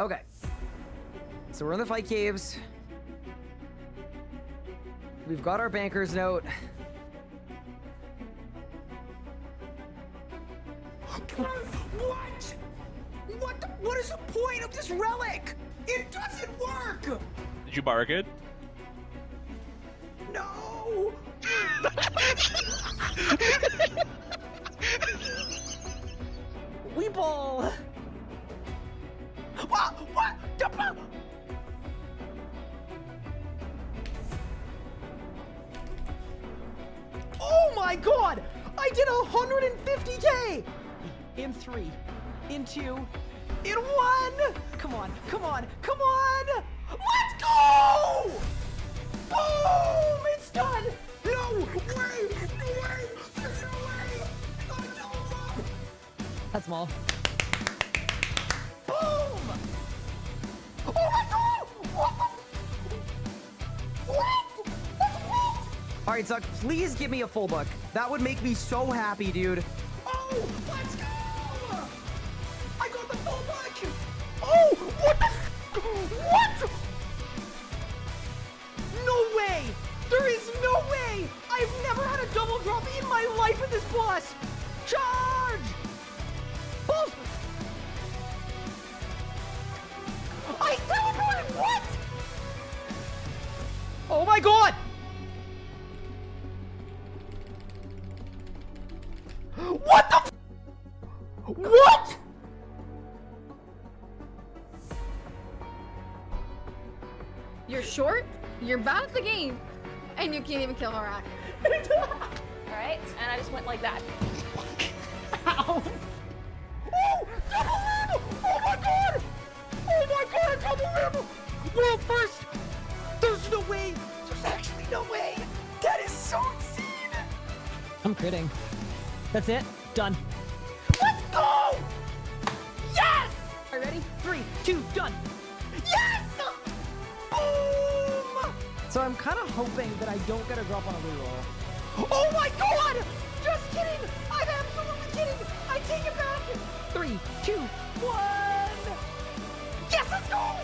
Okay. So we're in the fight caves. We've got our banker's note. What? What is the point of this relic? It doesn't work! Did you bark it? No! Weeble! What? What? Oh my god! I did 150k! In 3, in 2, in 1! Come on, come on, come on! Let's go! Boom! It's done! No way! No way! There's no way! Oh, no. That's small. Boom! Oh my god! What the? What? All right, Zuck, please give me a full book. That would make me so happy, dude. Oh, let's go! I got the full book! Oh, what the? What? No way! There is no way! I've never had a double drop in my life in this boss! Charge! Boss! I teleported! What? Oh my god! What the f? What? You're short, you're bad at the game, and you can't even kill Harak. Alright, and I just went like that. Ow! Oh! Double rim! Oh my god! Oh my god! Double rim! World first! There's no way! There's actually no way! That is so insane! I'm critting. That's it. Done. Let's go! Yes! Are you ready? 3, 2, done! Yes! Boom! So I'm kind of hoping that I don't get a drop on a reroll. Oh my god! Just kidding! I'm absolutely kidding! I take it back! 3, 2, 1! Yes, let's go!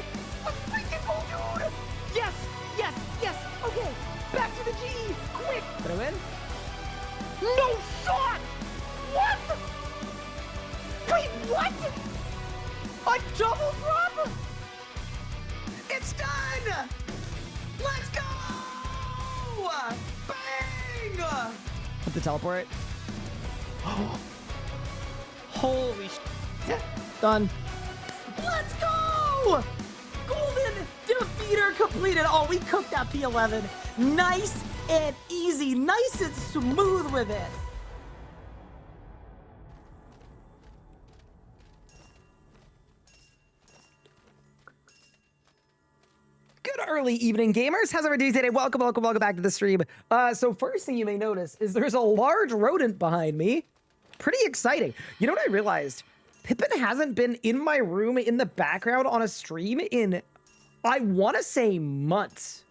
Let's freaking go, dude! Yes! Yes! Yes! Okay! Back to the G! Quick! Did I win? No shot! What? Wait, what? A double drop? It's done! Let's go! Bang! Put the teleport. Holy shit. Done. Let's go! Golden defeater completed. Oh, we cooked that P11. Nice and easy. Nice and smooth with it. Good early evening, gamers. How's everybody doing today? Welcome back to the stream. So first thing you may notice is there's a large rodent behind me. Pretty exciting. You know what I realized? Pippin hasn't been in my room in the background on a stream in, I want to say, months.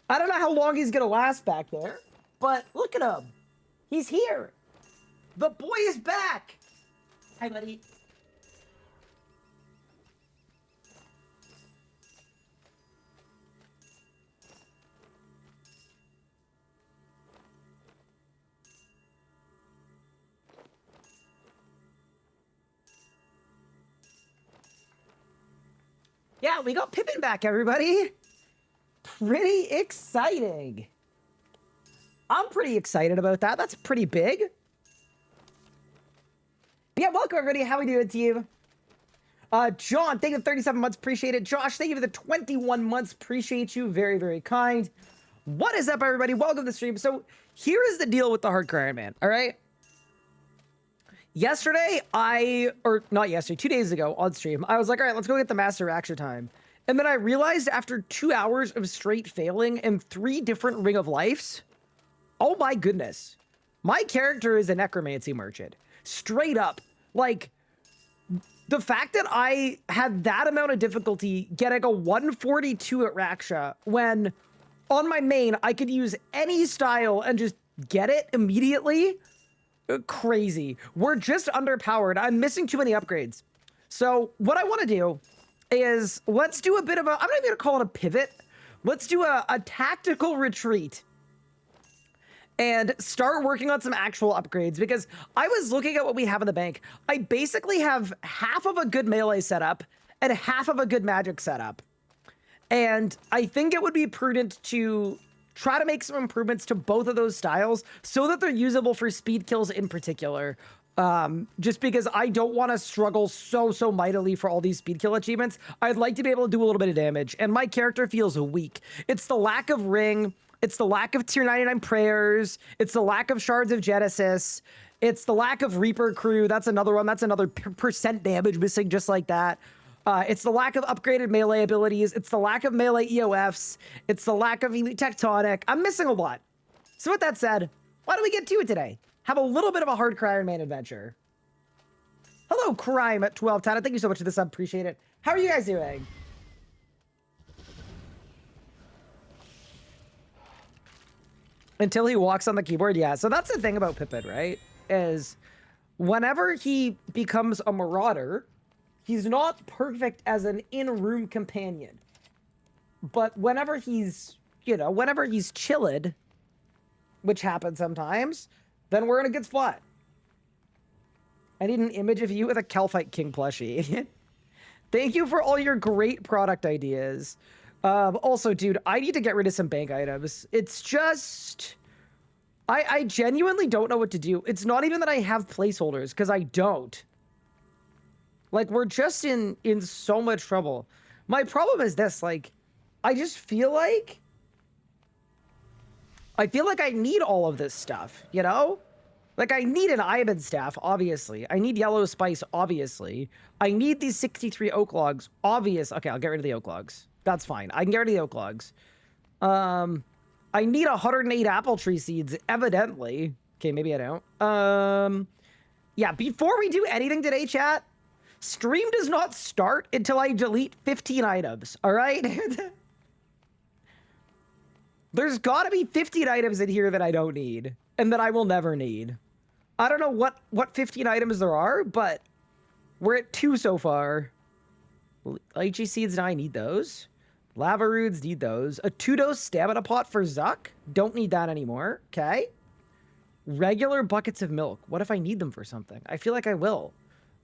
I don't know how long he's going to last back there, but look at him. He's here. The boy is back. Hi, buddy. Yeah, we got Pippin back, everybody. Pretty exciting. I'm pretty excited about that. That's pretty big. But yeah, welcome, everybody. How we doing, team? John, thank you for 37 months. Appreciate it. Josh, thank you for the 21 months. Appreciate you. Very, very kind. What is up, everybody? Welcome to the stream. So here is the deal with the Hardcore Ironman, all right? Yesterday, or not yesterday, 2 days ago on stream, I was like, all right, let's go get the Master Reaction time. And then I realized after 2 hours of straight failing and 3 different Ring of Lives, oh my goodness, my character is a necromancy merchant. Straight up. Like, the fact that I had that amount of difficulty getting a 142 at Raksha when on my main, I could use any style and just get it immediately. Crazy. We're just underpowered. I'm missing too many upgrades. So what I want to do is let's do a bit of a, I'm not even gonna call it a pivot. Let's do a tactical retreat and start working on some actual upgrades, because I was looking at what we have in the bank. I basically have half of a good melee setup and half of a good magic setup. And I think it would be prudent to try to make some improvements to both of those styles so that they're usable for speed kills in particular. Just because I don't want to struggle so mightily for all these speed kill achievements. I'd like to be able to do a little bit of damage, and my character feels weak. It's the lack of ring. It's the lack of tier 99 prayers. It's the lack of shards of Genesis. It's the lack of Reaper crew. That's another one. That's another percent damage missing just like that. It's the lack of upgraded melee abilities. It's the lack of melee EOFs. It's the lack of elite tectonic. I'm missing a lot. So with that said, why don't we get to it today? Have a little bit of a hardcore Ironman adventure. Hello, Crime at 1210. Thank you so much for this. I appreciate it. How are you guys doing? Until he walks on the keyboard, yeah. So that's the thing about Pippin, right? Is whenever he becomes a marauder, he's not perfect as an in-room companion. But whenever he's, you know, whenever he's chilled, which happens sometimes, then we're in a good spot. I need an image of you with a Calphite King plushie. Thank you for all your great product ideas. Also, dude, I need to get rid of some bank items. It's just... I genuinely don't know what to do. It's not even that I have placeholders, because I don't. Like, we're just in so much trouble. My problem is this, like, I just feel like... I need all of this stuff, you know? Like, I need an EMBERSTAFF, obviously. I need yellow spice, obviously. I need these 63 oak logs, obvious. Okay, I'll get rid of the oak logs. That's fine. I can get rid of the oak logs. I need 108 apple tree seeds, evidently. Okay, maybe I don't. Yeah, before we do anything today, chat, stream does not start until I delete 15 items, all right? There's gotta be 15 items in here that I don't need, and that I will never need. I don't know what 15 items there are, but we're at 2 so far. Lychee seeds, now I need those. Lava roots, need those. A 2-dose stamina pot for Zuck. Don't need that anymore. Okay. Regular buckets of milk. What if I need them for something? I feel like I will.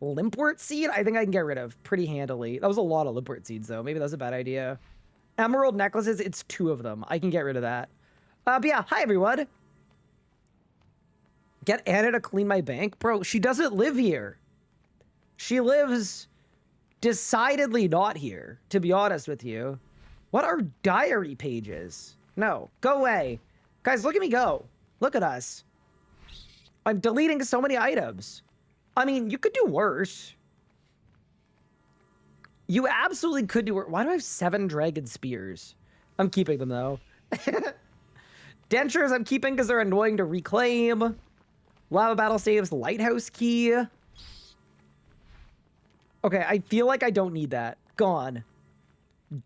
Limpwort seed, I think I can get rid of pretty handily. That was a lot of limpwort seeds, though. Maybe that's a bad idea. Emerald necklaces, it's 2 of them. I can get rid of that. But yeah, hi, everyone. Get Anna to clean my bank? Bro, she doesn't live here. She lives decidedly not here, to be honest with you. What are diary pages? No, go away. Guys, look at me go. Look at us. I'm deleting so many items. I mean, you could do worse. You absolutely could do worse. Why do I have 7 dragon spears? I'm keeping them, though. Dentures I'm keeping because they're annoying to reclaim. Lava battle saves, lighthouse key. Okay, I feel like I don't need that. Gone.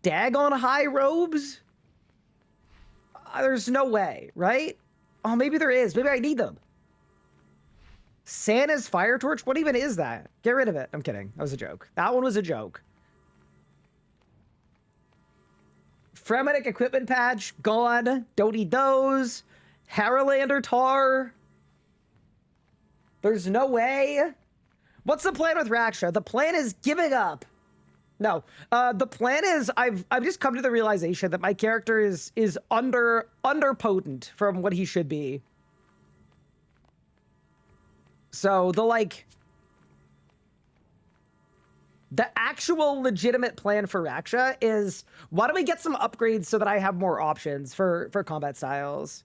Dagon high robes? There's no way, right? Oh, maybe there is. Maybe I need them. Santa's fire torch? What even is that? Get rid of it. I'm kidding. That was a joke. That one was a joke. Frenetic equipment patch? Gone. Don't need those. Haralander tar? There's no way. What's the plan with Raksha? The plan is giving up. No, the plan is I've just come to the realization that my character is under potent from what he should be. So the actual legitimate plan for Raksha is, why don't we get some upgrades so that I have more options for combat styles?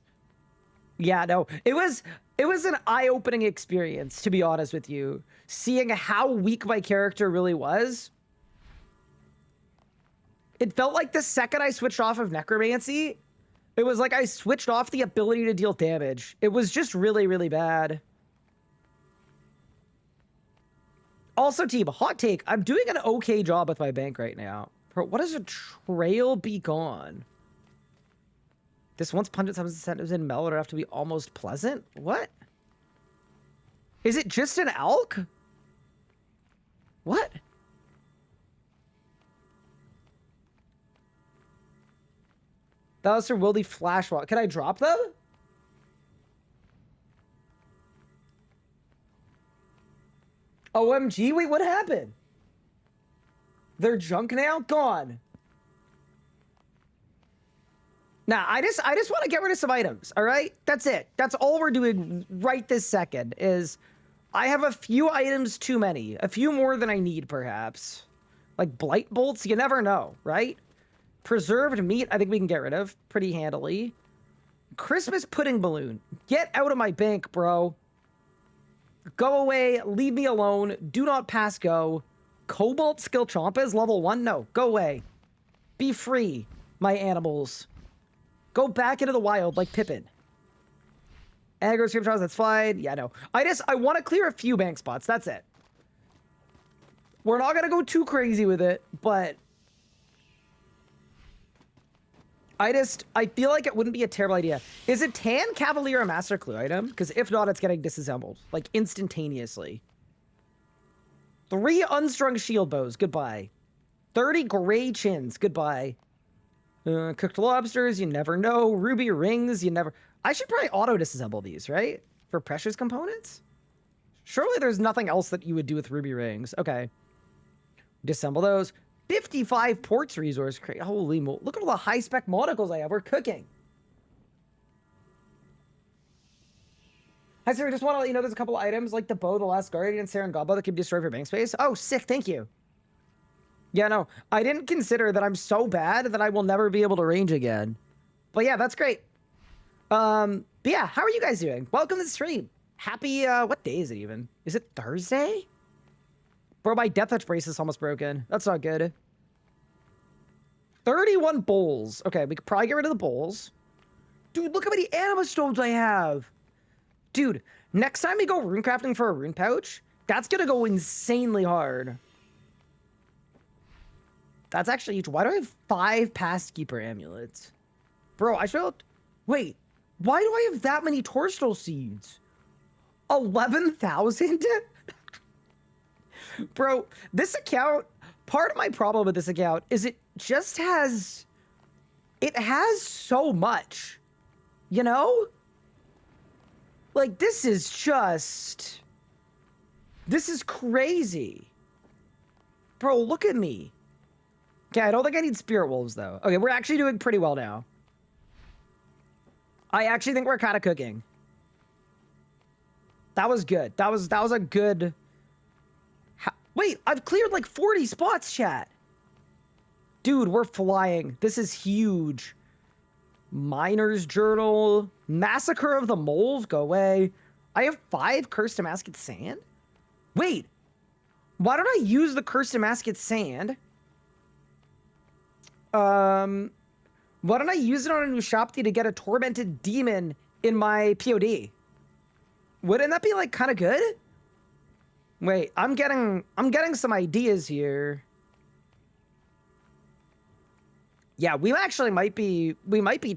Yeah, no, it was an eye-opening experience, to be honest with you, seeing how weak my character really was. It felt like the second I switched off of necromancy, it was like I switched off the ability to deal damage. It was just really, really bad. Also, team, hot take. I'm doing an okay job with my bank right now. Bro, what does a trail be gone? This once pungent substance in Mel would have to be almost pleasant? What? Is it just an elk? What? That was for Wildy Flash Walk. Can I drop them? OMG, wait, what happened? They're junk now? Gone. Nah, I just want to get rid of some items, all right? That's it. That's all we're doing right this second is I have a few items too many. A few more than I need, perhaps. Like blight bolts, you never know, right? Preserved meat, I think we can get rid of pretty handily. Christmas pudding balloon. Get out of my bank, bro. Go away. Leave me alone. Do not pass go. Cobalt skill chompas, level 1? No, go away. Be free, my animals. Go back into the wild like Pippin. Aggro script trials, that's fine. Yeah, no. I want to clear a few bank spots. That's it. We're not going to go too crazy with it, but I feel like it wouldn't be a terrible idea. Is it Tan Cavalier a Master Clue item? Because if not, it's getting disassembled. Like, instantaneously. 3 unstrung shield bows. Goodbye. 30 gray chins. Goodbye. Cooked lobsters. You never know. Ruby rings. You never... I should probably auto-disassemble these, right? For precious components? Surely there's nothing else that you would do with ruby rings. Okay. Disassemble those. 55 ports resource. Holy moly. Look at all the high-spec monocles I have. We're cooking. Hi, sir. I just want to let you know there's a couple items like the bow, the last guardian, Saren Gobbo that can be destroyed for bank space. Oh, sick. Thank you. Yeah, no. I didn't consider that I'm so bad that I will never be able to range again. But yeah, that's great. But yeah, how are you guys doing? Welcome to the stream. Happy, what day is it even? Is it Thursday? Bro, my death touch brace is almost broken. That's not good. 31 bowls. Okay, we could probably get rid of the bowls. Dude, look how many anima stones I have. Dude, next time we go rune crafting for a rune pouch, that's gonna go insanely hard. That's actually huge. Why do I have 5 past keeper amulets? Bro, I should have... Wait, why do I have that many Torstal seeds? 11,000? Bro, this account, part of my problem with this account is it just has... It has so much. You know? Like, this is just... This is crazy. Bro, look at me. Okay, I don't think I need Spirit Wolves, though. Okay, we're actually doing pretty well now. I actually think we're kind of cooking. That was good. That was a good... Wait, I've cleared like 40 spots, chat. Dude, we're flying. This is huge. Miner's Journal. Massacre of the Moles. Go away. I have 5 Cursed Amascut Sand? Wait. Why don't I use the Cursed Amascut Sand? Why don't I use it on a new Shopti to get a Tormented Demon in my POD? Wouldn't that be, like, kind of good? Wait, I'm getting some ideas here. Yeah, we might be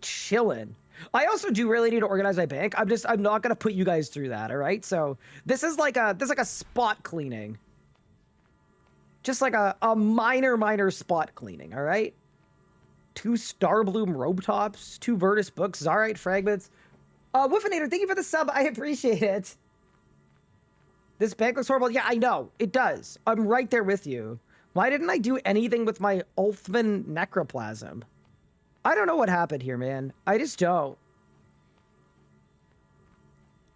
chilling. I also do really need to organize my bank. I'm not gonna put you guys through that, all right? So this is like a spot cleaning. Just like a minor spot cleaning, all right? 2 Starbloom robe tops, 2 Virtus books, Zarite fragments. Woofinator, thank you for the sub. I appreciate it. This bank looks horrible. Yeah, I know. It does. I'm right there with you. Why didn't I do anything with my Ulthman Necroplasm? I don't know what happened here, man. I just don't.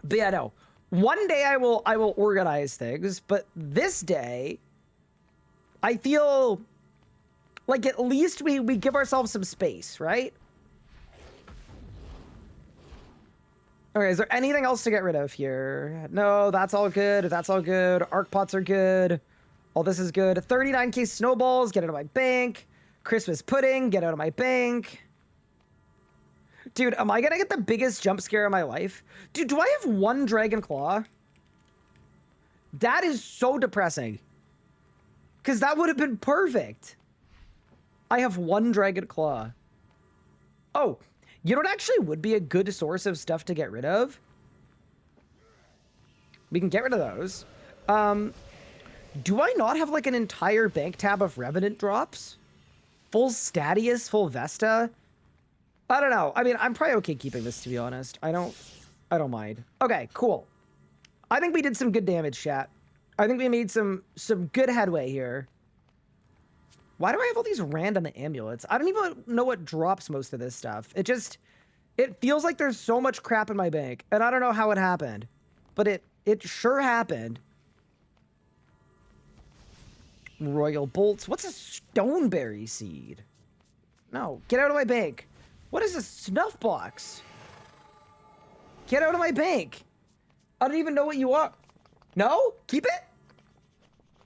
But yeah, no. One day I will organize things, but this day, I feel like at least we give ourselves some space, right? Okay, is there anything else to get rid of here? No, that's all good. That's all good. Arc pots are good. All this is good. 39k snowballs, get out of my bank. Christmas pudding, get out of my bank. Dude, am I gonna get the biggest jump scare of my life? Dude, do I have 1 Dragon Claw? That is so depressing. Because that would have been perfect. I have 1 Dragon Claw. Oh, you know what actually would be a good source of stuff to get rid of? We can get rid of those. Do I not have like an entire bank tab of Revenant drops? Full Statius, full Vesta? I don't know. I mean, I'm probably okay keeping this, to be honest. I don't mind. Okay, cool. I think we did some good damage, chat. I think we made some good headway here. Why do I have all these random amulets? I don't even know what drops most of this stuff. It feels like there's so much crap in my bank, and I don't know how it happened, but it sure happened. Royal bolts. What's a stoneberry seed? No, get out of my bank. What is a snuff box? Get out of my bank. I don't even know what you are. No? Keep it?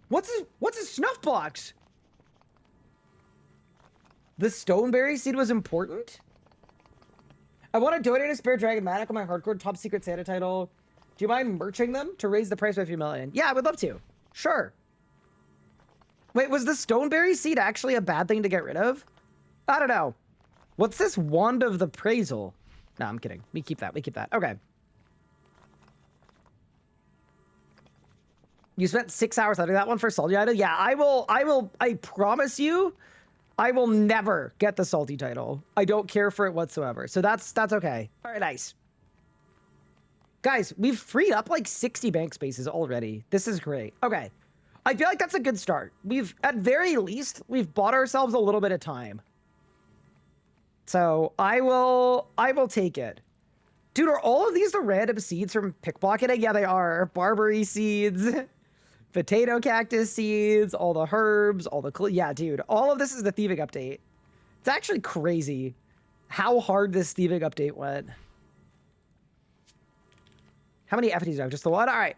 What's a snuff box? The stoneberry seed was important? I want to donate a spare dragon manic on my hardcore top secret Santa title. Do you mind merching them to raise the price by a few million? Yeah, I would love to. Sure. Wait, was the stoneberry seed actually a bad thing to get rid of? I don't know. What's this wand of the praisal? No, I'm kidding. We keep that. We keep that. Okay. You spent 6 hours hunting that one for salty idol? Yeah, I promise you, I will never get the salty title. I don't care for it whatsoever. So that's okay. All right, nice. Guys, we've freed up like 60 bank spaces already. This is great. Okay. I feel like that's a good start. At very least, we've bought ourselves a little bit of time. So I will take it. Dude, are all of these the random seeds from pickpocketing? Yeah, they are. Barberry seeds, potato cactus seeds, all the herbs, yeah, dude, all of this is the thieving update. It's actually crazy how hard this thieving update went. How many effigies do I have? Just the one? All right,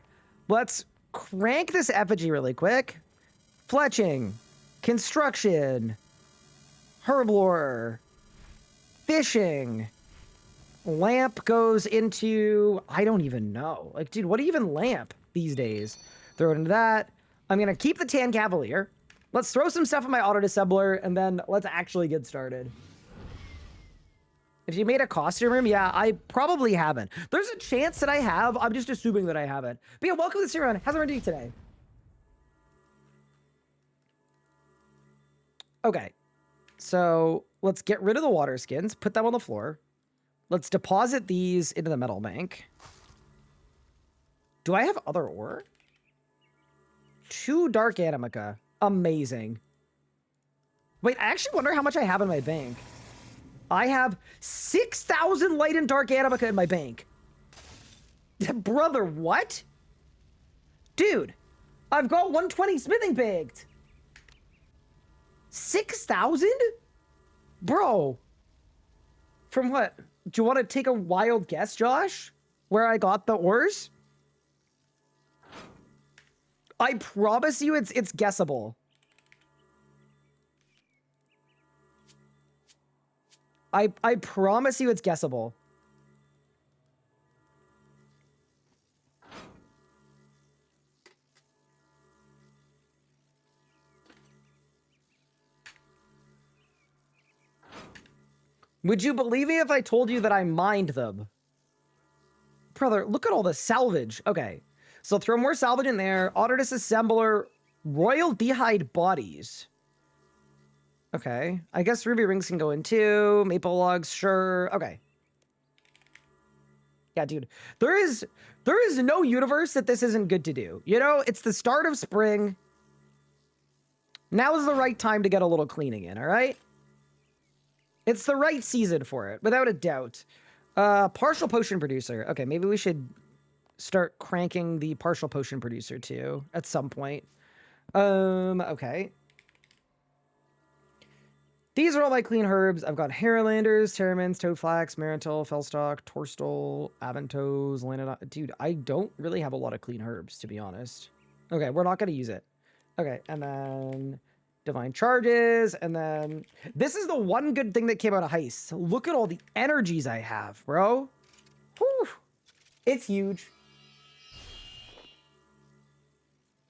let's crank this effigy really quick. Fletching, construction, herblore, fishing, lamp goes into, I don't even know. Like, dude, what do you even lamp these days? Throw it into that. I'm going to keep the Tan Cavalier. Let's throw some stuff in my auto disassembler, and then let's actually get started. If you made a costume room, yeah, I probably haven't. There's a chance that I have. I'm just assuming that I haven't. But yeah, welcome to the run. How's everyone doing today? Okay. So let's get rid of the water skins. Put them on the floor. Let's deposit these into the metal bank. Do I have other ore? 2 dark animica. Amazing. Wait, I actually wonder how much I have in my bank. I have 6,000 light and dark animica in my bank. Brother, what? Dude, I've got 120 smithing baked. 6,000? Bro. From what? Do you want to take a wild guess, Josh? Where I got the ores? I promise you it's guessable. I promise you it's guessable. Would you believe me if I told you that I mined them? Brother, look at all the salvage. Okay, so throw more salvage in there. Auto disassembler, royal dehyde bodies. Okay, I guess ruby rings can go in too. Maple logs, sure. Okay. Yeah, dude, there is no universe that this isn't good to do. You know, it's the start of spring. Now is the right time to get a little cleaning in, all right? It's the right season for it, without a doubt. Partial potion producer. Okay, maybe we should start cranking the partial potion producer too at some point. Okay. These are all my clean herbs. I've got Harlanders, Terramins, Toadflax, Marintel, Fellstock, Torstal, Aventos, Lanadon. Dude, I don't really have a lot of clean herbs, to be honest. Okay, we're not going to use it. Okay, and then Divine Charges, and then this is the one good thing that came out of Heist. Look at all the energies I have, bro. Whew. It's huge.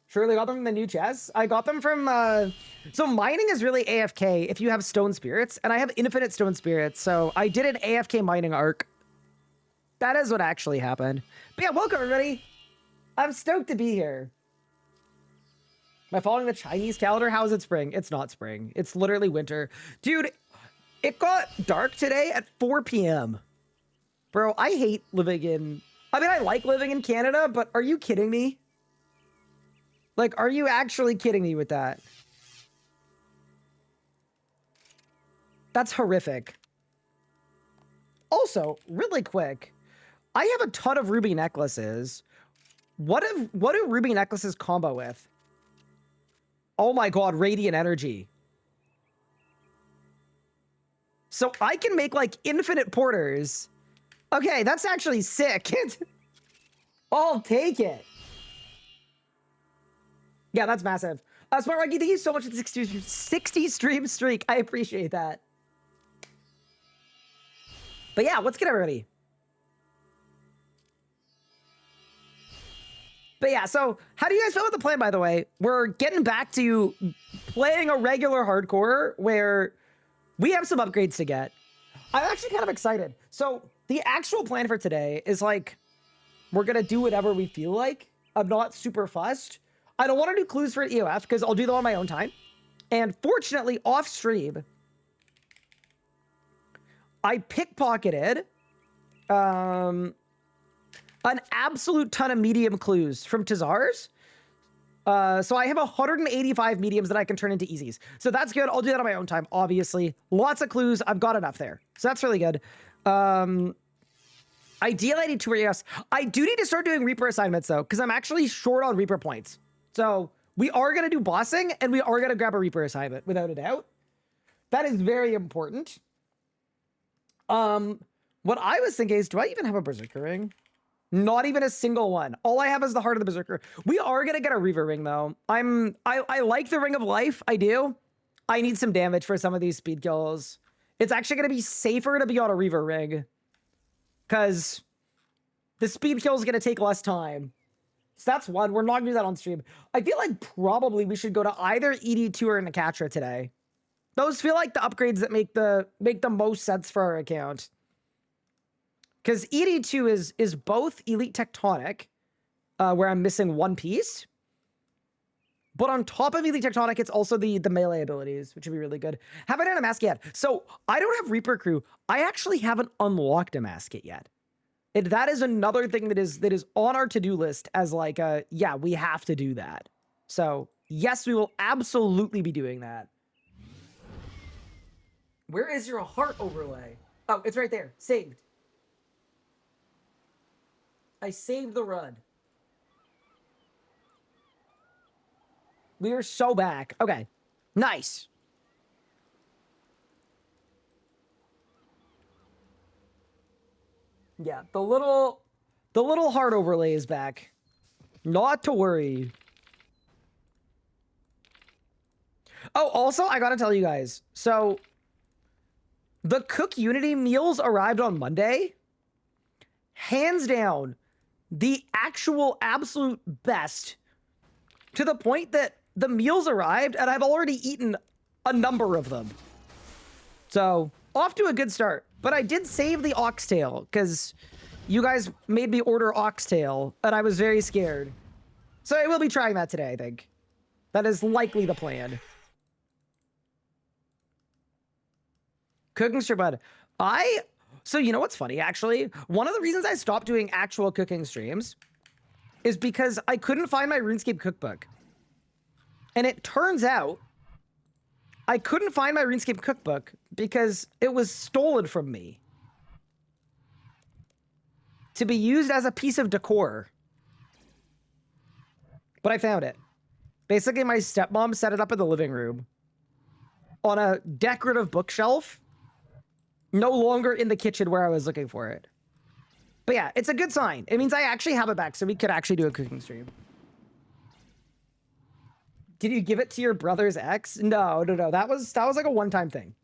Surely got them from the new chests. I got them from, so mining is really AFK if you have stone spirits, and I have infinite stone spirits, so I did an AFK mining arc. That is what actually happened. But yeah, welcome everybody. I'm stoked to be here. Am I following the Chinese calendar? How is it spring? It's not spring. It's literally winter. Dude, It got dark today at 4 p.m. Bro, I hate living in... I mean, I like living in Canada, but are you kidding me? Like, are you actually kidding me with that? That's horrific. Also, really quick, I have a ton of ruby necklaces. What do ruby necklaces combo with? Oh my god, radiant energy. So I can make like infinite porters. Okay, that's actually sick. I'll take it. Yeah, that's massive. Smart Rocky, thank you so much for the 60 stream streak. I appreciate that. But yeah, let's get everybody. But yeah, so how do you guys feel about the plan, by the way? We're getting back to playing a regular hardcore where we have some upgrades to get. I'm actually kind of excited. So the actual plan for today is like, we're going to do whatever we feel like. I'm not super fussed. I don't want to do clues for EOF because I'll do them on my own time. And fortunately, off stream, I pickpocketed an absolute ton of medium clues from Tazars. So I have 185 mediums that I can turn into easies. So that's good. I'll do that on my own time, obviously. Lots of clues. I've got enough there. So that's really good. Ideally, I need 2 EOFs. I do need to start doing Reaper assignments, though, because I'm actually short on Reaper points. So we are going to do bossing, and we are going to grab a Reaper assignment, without a doubt. That is very important. What I was thinking is, do I even have a Berserker ring? Not even a single one. All I have is the Heart of the Berserker. We are going to get a Reaver ring, though. I like the Ring of Life. I do. I need some damage for some of these speed kills. It's actually going to be safer to be on a Reaver ring. Because the speed kill is going to take less time. So that's one. We're not going to do that on stream. I feel like probably we should go to either ED2 or Nakatra today. Those feel like the upgrades that make the most sense for our account. Because ED2 is both Elite Tectonic, where I'm missing one piece. But on top of Elite Tectonic, it's also the melee abilities, which would be really good. Haven't done a Amascut yet. So I don't have Reaper Crew. I actually haven't unlocked a Amascut yet. That is another thing that is on our to-do list as like, yeah, we have to do that. So yes, we will absolutely be doing that. Where is your heart overlay? Oh, it's right there. Saved. I saved the run. We are so back. Okay. Nice. Yeah, the little heart overlay is back. Not to worry. Oh, also, I gotta tell you guys. So, the Cook Unity meals arrived on Monday. Hands down, the actual absolute best. To the point that the meals arrived and I've already eaten a number of them. So, off to a good start. But I did save the oxtail because you guys made me order oxtail and I was very scared. So I will be trying that today, I think. That is likely the plan. Cooking stream, bud. So you know what's funny, actually? One of the reasons I stopped doing actual cooking streams is because I couldn't find my RuneScape cookbook. And it turns out I couldn't find my RuneScape cookbook because it was stolen from me to be used as a piece of decor. But I found it. Basically, my stepmom set it up in the living room on a decorative bookshelf, no longer in the kitchen where I was looking for it. But yeah, it's a good sign. It means I actually have it back, so we could actually do a cooking stream. Did you give it to your brother's ex? No. That was like a one-time thing.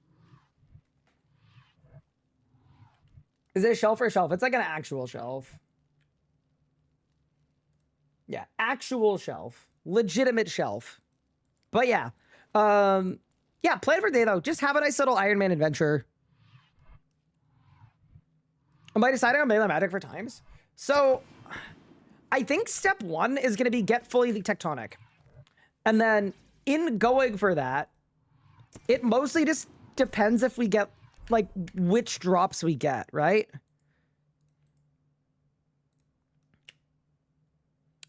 Is it a shelf or a shelf? It's like an actual shelf. Yeah, actual shelf. Legitimate shelf. But yeah. Yeah, plan for day though. Just have a nice little Ironman adventure. Am I deciding on melee magic for times? So, I think step 1 is going to be get fully Elite Tectonic. And then, in going for that, it mostly just depends if we get like, which drops we get, right?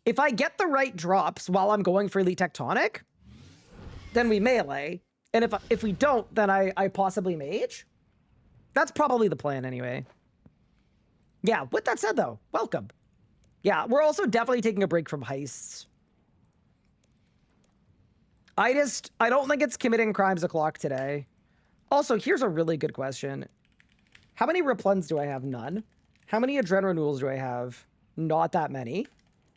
If I get the right drops while I'm going for Elite Tectonic, then we melee. And if we don't, then I possibly mage. That's probably the plan anyway. Yeah, with that said, though, welcome. Yeah, we're also definitely taking a break from heists. I don't think it's committing crimes o'clock today. Also, here's a really good question. How many repluns do I have? None. How many adrenaline renewals do I have? Not that many.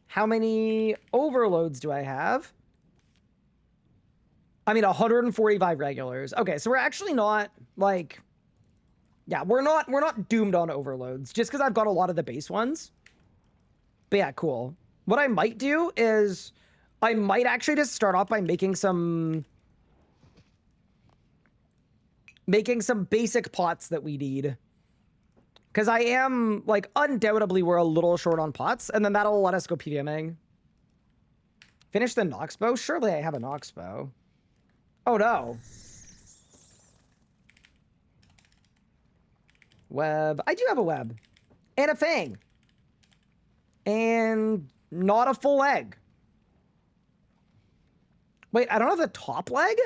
How many overloads do I have? I mean, 145 regulars. Okay, so we're actually not, like... Yeah, we're not doomed on overloads, just because I've got a lot of the base ones. But yeah, cool. What I might do is... I might actually just start off by making some basic pots that we need. Because I am, like, undoubtedly we're a little short on pots, and then that'll let us go PVMing. Finish the Nox bow? Surely I have a Nox bow. Oh, no. Web. I do have a web. And a fang. And not a full egg. Wait, I don't have the top leg?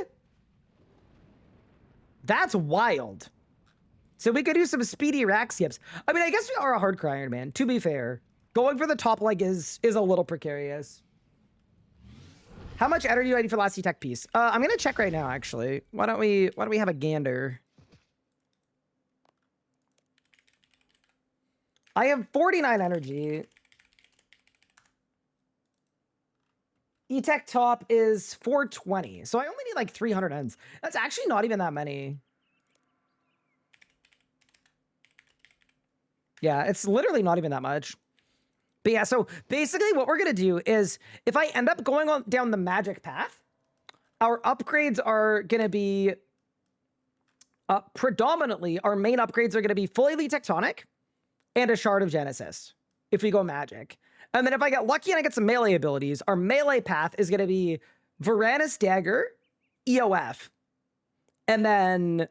That's wild. So we could do some speedy rack skips. I mean, I guess we are a hardcore Iron Man, to be fair. Going for the top leg is a little precarious. How much energy do I need for the last tech piece? I'm gonna check right now, actually. Why don't we have a gander? I have 49 energy. E-Tech top is 420. So I only need like 300 ends. That's actually not even that many. Yeah, it's literally not even that much. But yeah, so basically what we're going to do is if I end up going on down the magic path, our upgrades are going to be predominantly, our main upgrades are going to be fully Elite Tectonic and a Shard of Genesis if we go magic. And then if I get lucky and I get some melee abilities, our melee path is going to be Varanus Dagger, EOF. And then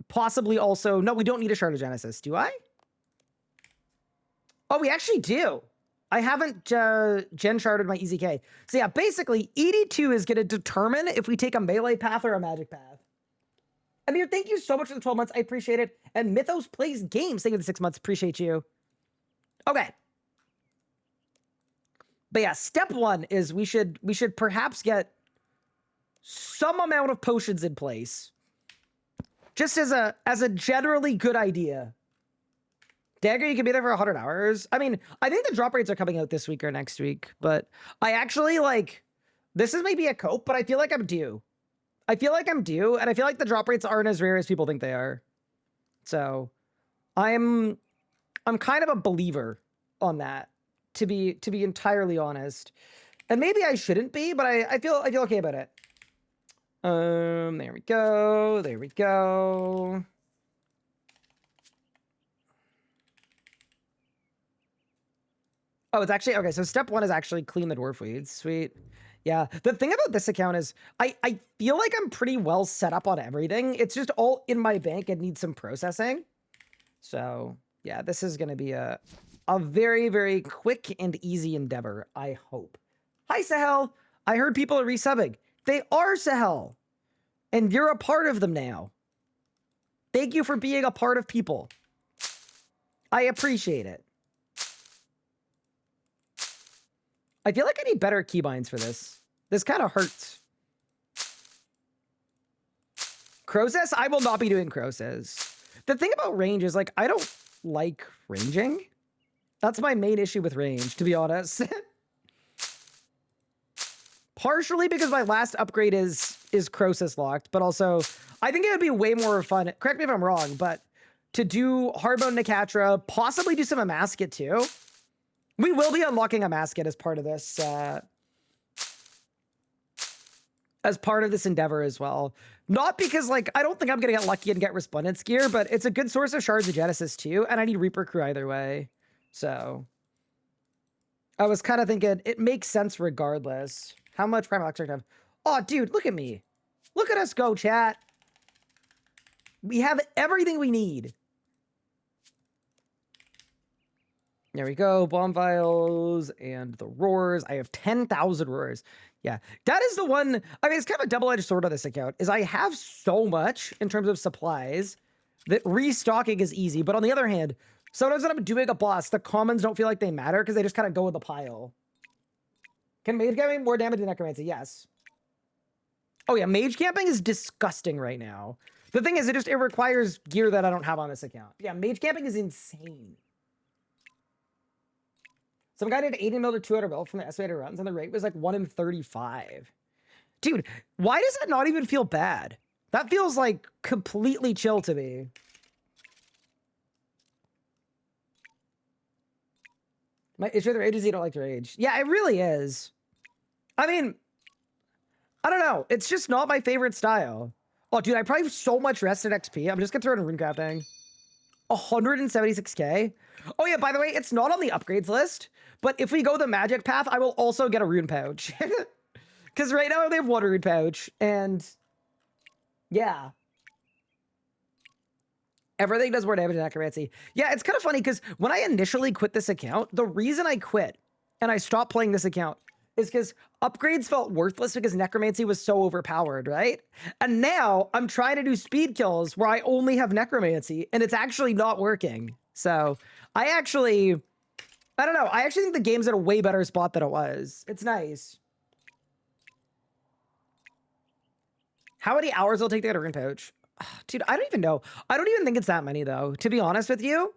possibly also... No, we don't need a Shard of Genesis, do I? Oh, we actually do. I haven't gen sharded my EZK. So yeah, basically, ED2 is going to determine if we take a melee path or a magic path. Amir, thank you so much for the 12 months. I appreciate it. And Mythos Plays Games, thank you for the 6 months. Appreciate you. Okay. But yeah, step one is we should perhaps get some amount of potions in place. Just as a generally good idea. Dagger, you can be there for 100 hours. I mean, I think the drop rates are coming out this week or next week, but I actually, like, this is maybe a cope, but I feel like I'm due. I feel like I'm due, and I feel like the drop rates aren't as rare as people think they are. So, I'm kind of a believer on that, to be entirely honest. And maybe I shouldn't be, but I feel okay about it. There we go. There we go. Oh, it's actually, okay, so step one is actually clean the dwarf weeds. Sweet. Yeah, the thing about this account is I feel like I'm pretty well set up on everything. It's just all in my bank and needs some processing. So, yeah, this is going to be a very, very quick and easy endeavor, I hope. Hi, Sahel. I heard people are resubbing. They are, Sahel. And you're a part of them now. Thank you for being a part of people. I appreciate it. I feel like I need better keybinds for this. This kind of hurts. Crozes? I will not be doing Crozes. The thing about range is, like, I don't like ranging. That's my main issue with range, to be honest. Partially because my last upgrade is Crozes locked, but also I think it would be way more fun. Correct me if I'm wrong, but to do Hardbone Nicatra, possibly do some Amascut too. We will be unlocking Amascut as part of this, endeavor as well. Not because, like, I don't think I'm going to get lucky and get Resplendence gear, but it's a good source of Shards of Genesis too, and I need Reaper Crew either way. So, I was kind of thinking it makes sense regardless. How much Primal Extract have? Oh, dude, look at me. Look at us go, chat. We have everything we need. There we go. Bomb vials and the roars. I have 10,000 roars. Yeah, that is the one. I mean, it's kind of a double-edged sword on this account, is I have so much in terms of supplies that restocking is easy. But on the other hand, sometimes when I'm doing a boss, the commons don't feel like they matter because they just kind of go with the pile. Can mage camping more damage than necromancy? Yes. Oh yeah, mage camping is disgusting right now. The thing is, it requires gear that I don't have on this account. Yeah, mage camping is insane. Some guy did 80 mil to 200 mil from the estimated runs, and the rate was like 1 in 35. Dude, why does that not even feel bad? That feels like completely chill to me. My issue with rage is you don't like to rage. Yeah, it really is. I mean, I don't know. It's just not my favorite style. Oh, dude, I probably have so much rested XP. I'm just gonna throw it in rune crafting. 176k. Oh yeah, by the way, it's not on the upgrades list, but if we go the magic path, I will also get a rune pouch. Because right now they have one rune pouch, and yeah. Everything does more damage than necromancy. Yeah, it's kind of funny because when I initially quit this account, the reason I quit and I stopped playing this account is because upgrades felt worthless because necromancy was so overpowered, right? And now I'm trying to do speed kills where I only have necromancy, and it's actually not working. So I don't know. I actually think the game's at a way better spot than it was. It's nice. How many hours will it take to get a rune pouch? Dude, I don't even know. I don't even think it's that many, though. To be honest with you,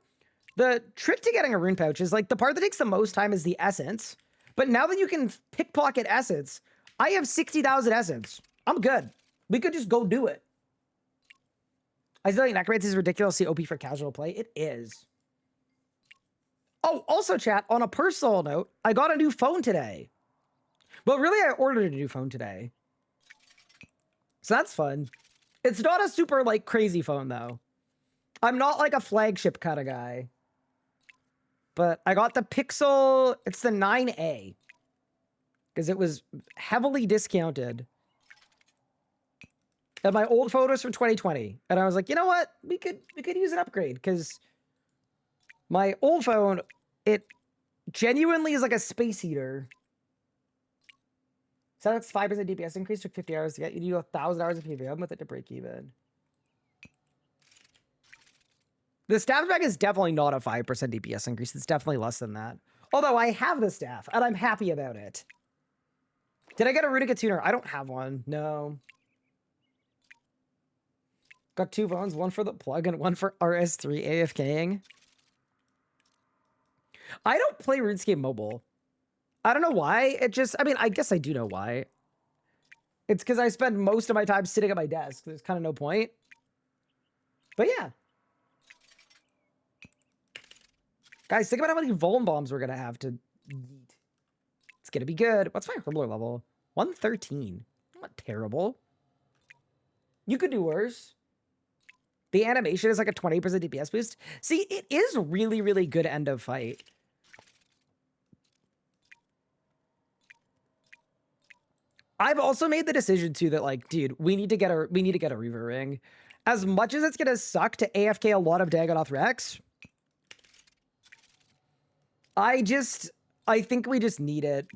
the trick to getting a rune pouch is like the part that takes the most time is the essence. But now that you can pickpocket essence, I have 60,000 essence. I'm good. We could just go do it. I still think necromancy is ridiculously OP for casual play. It is. Oh, also, chat, on a personal note, I got a new phone today. Well, really, I ordered a new phone today. So that's fun. It's not a super, like, crazy phone, though. I'm not, like, a flagship kind of guy. But I got the Pixel... It's the 9A. Because it was heavily discounted. And my old phone was from 2020. And I was like, you know what? We could use an upgrade. Because my old phone, it genuinely is like a space heater. So that's 5% DPS increase, took 50 hours to get. You need 1,000 hours of PVM with it to break even. The staff bag is definitely not a 5% DPS increase. It's definitely less than that. Although I have the staff, and I'm happy about it. Did I get a Runica tuner? I don't have one. No. Got 2 phones, one for the plug and one for RS3 AFKing. I don't play RuneScape Mobile. I don't know why. It just, I mean, I guess I do know why. It's because I spend most of my time sitting at my desk. There's kind of no point. But yeah. Guys, think about how many Vuln bombs we're going to have to eat. It's going to be good. What's my Hurmler level? 113. Not terrible. You could do worse. The animation is like a 20% DPS boost. See, it is really, really good end of fight. I've also made the decision too that, like, dude, we need to get a Reaver ring. As much as it's gonna suck to AFK a lot of Dagonoth Rex, I think we just need it.